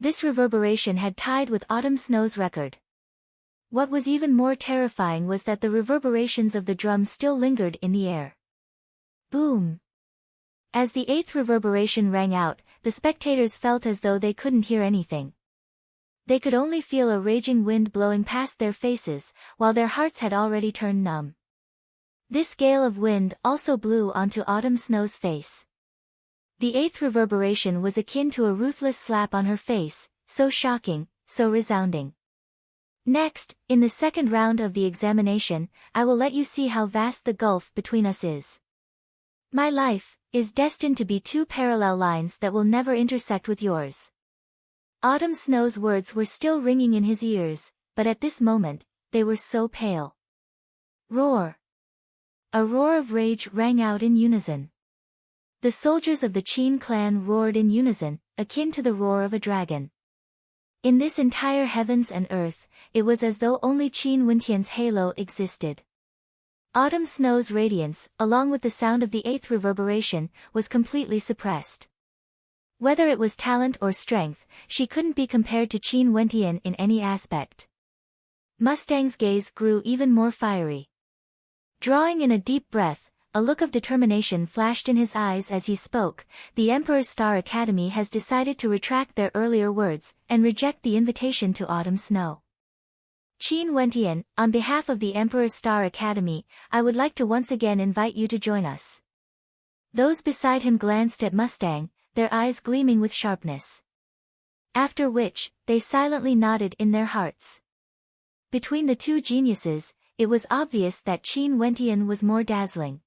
This reverberation had tied with autumn snow's record. What was even more terrifying was that the reverberations of the drum still lingered in the air. Boom! As the 8th reverberation rang out, the spectators felt as though they couldn't hear anything. They could only feel a raging wind blowing past their faces, while their hearts had already turned numb. This gale of wind also blew onto Autumn Snow's face. The eighth reverberation was akin to a ruthless slap on her face, so shocking, so resounding. Next, in the second round of the examination, I will let you see how vast the gulf between us is. My life is destined to be two parallel lines that will never intersect with yours. Autumn Snow's words were still ringing in his ears, but at this moment, they were so pale. Roar! A roar of rage rang out in unison. The soldiers of the Qin clan roared in unison, akin to the roar of a dragon. In this entire heavens and earth, it was as though only Qin Wentian's halo existed. Autumn Snow's radiance, along with the sound of the eighth reverberation, was completely suppressed. Whether it was talent or strength, she couldn't be compared to Qin Wentian in any aspect. Mustang's gaze grew even more fiery. Drawing in a deep breath, a look of determination flashed in his eyes as he spoke. The Emperor's Star Academy has decided to retract their earlier words and reject the invitation to Autumn Snow. Qin Wentian, on behalf of the Emperor's Star Academy, I would like to once again invite you to join us. Those beside him glanced at Mustang, their eyes gleaming with sharpness. After which, they silently nodded in their hearts. Between the two geniuses, it was obvious that Qin Wentian was more dazzling.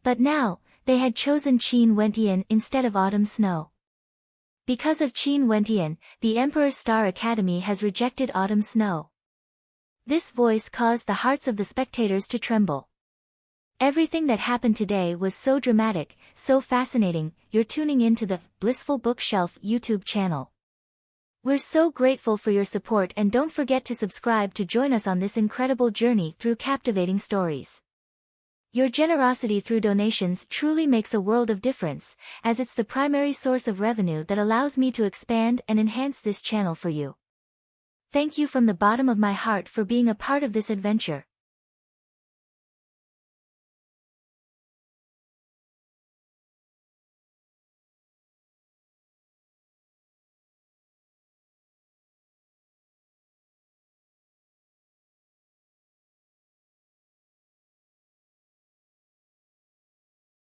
But now, they had chosen Qin Wentian instead of Autumn Snow. Because of Qin Wentian, the Emperor's Star Academy has rejected Autumn Snow. This voice caused the hearts of the spectators to tremble. Everything that happened today was so dramatic, so fascinating. You're tuning into the Blissful Bookshelf YouTube channel. We're so grateful for your support, and don't forget to subscribe to join us on this incredible journey through captivating stories. Your generosity through donations truly makes a world of difference, as it's the primary source of revenue that allows me to expand and enhance this channel for you. Thank you from the bottom of my heart for being a part of this adventure.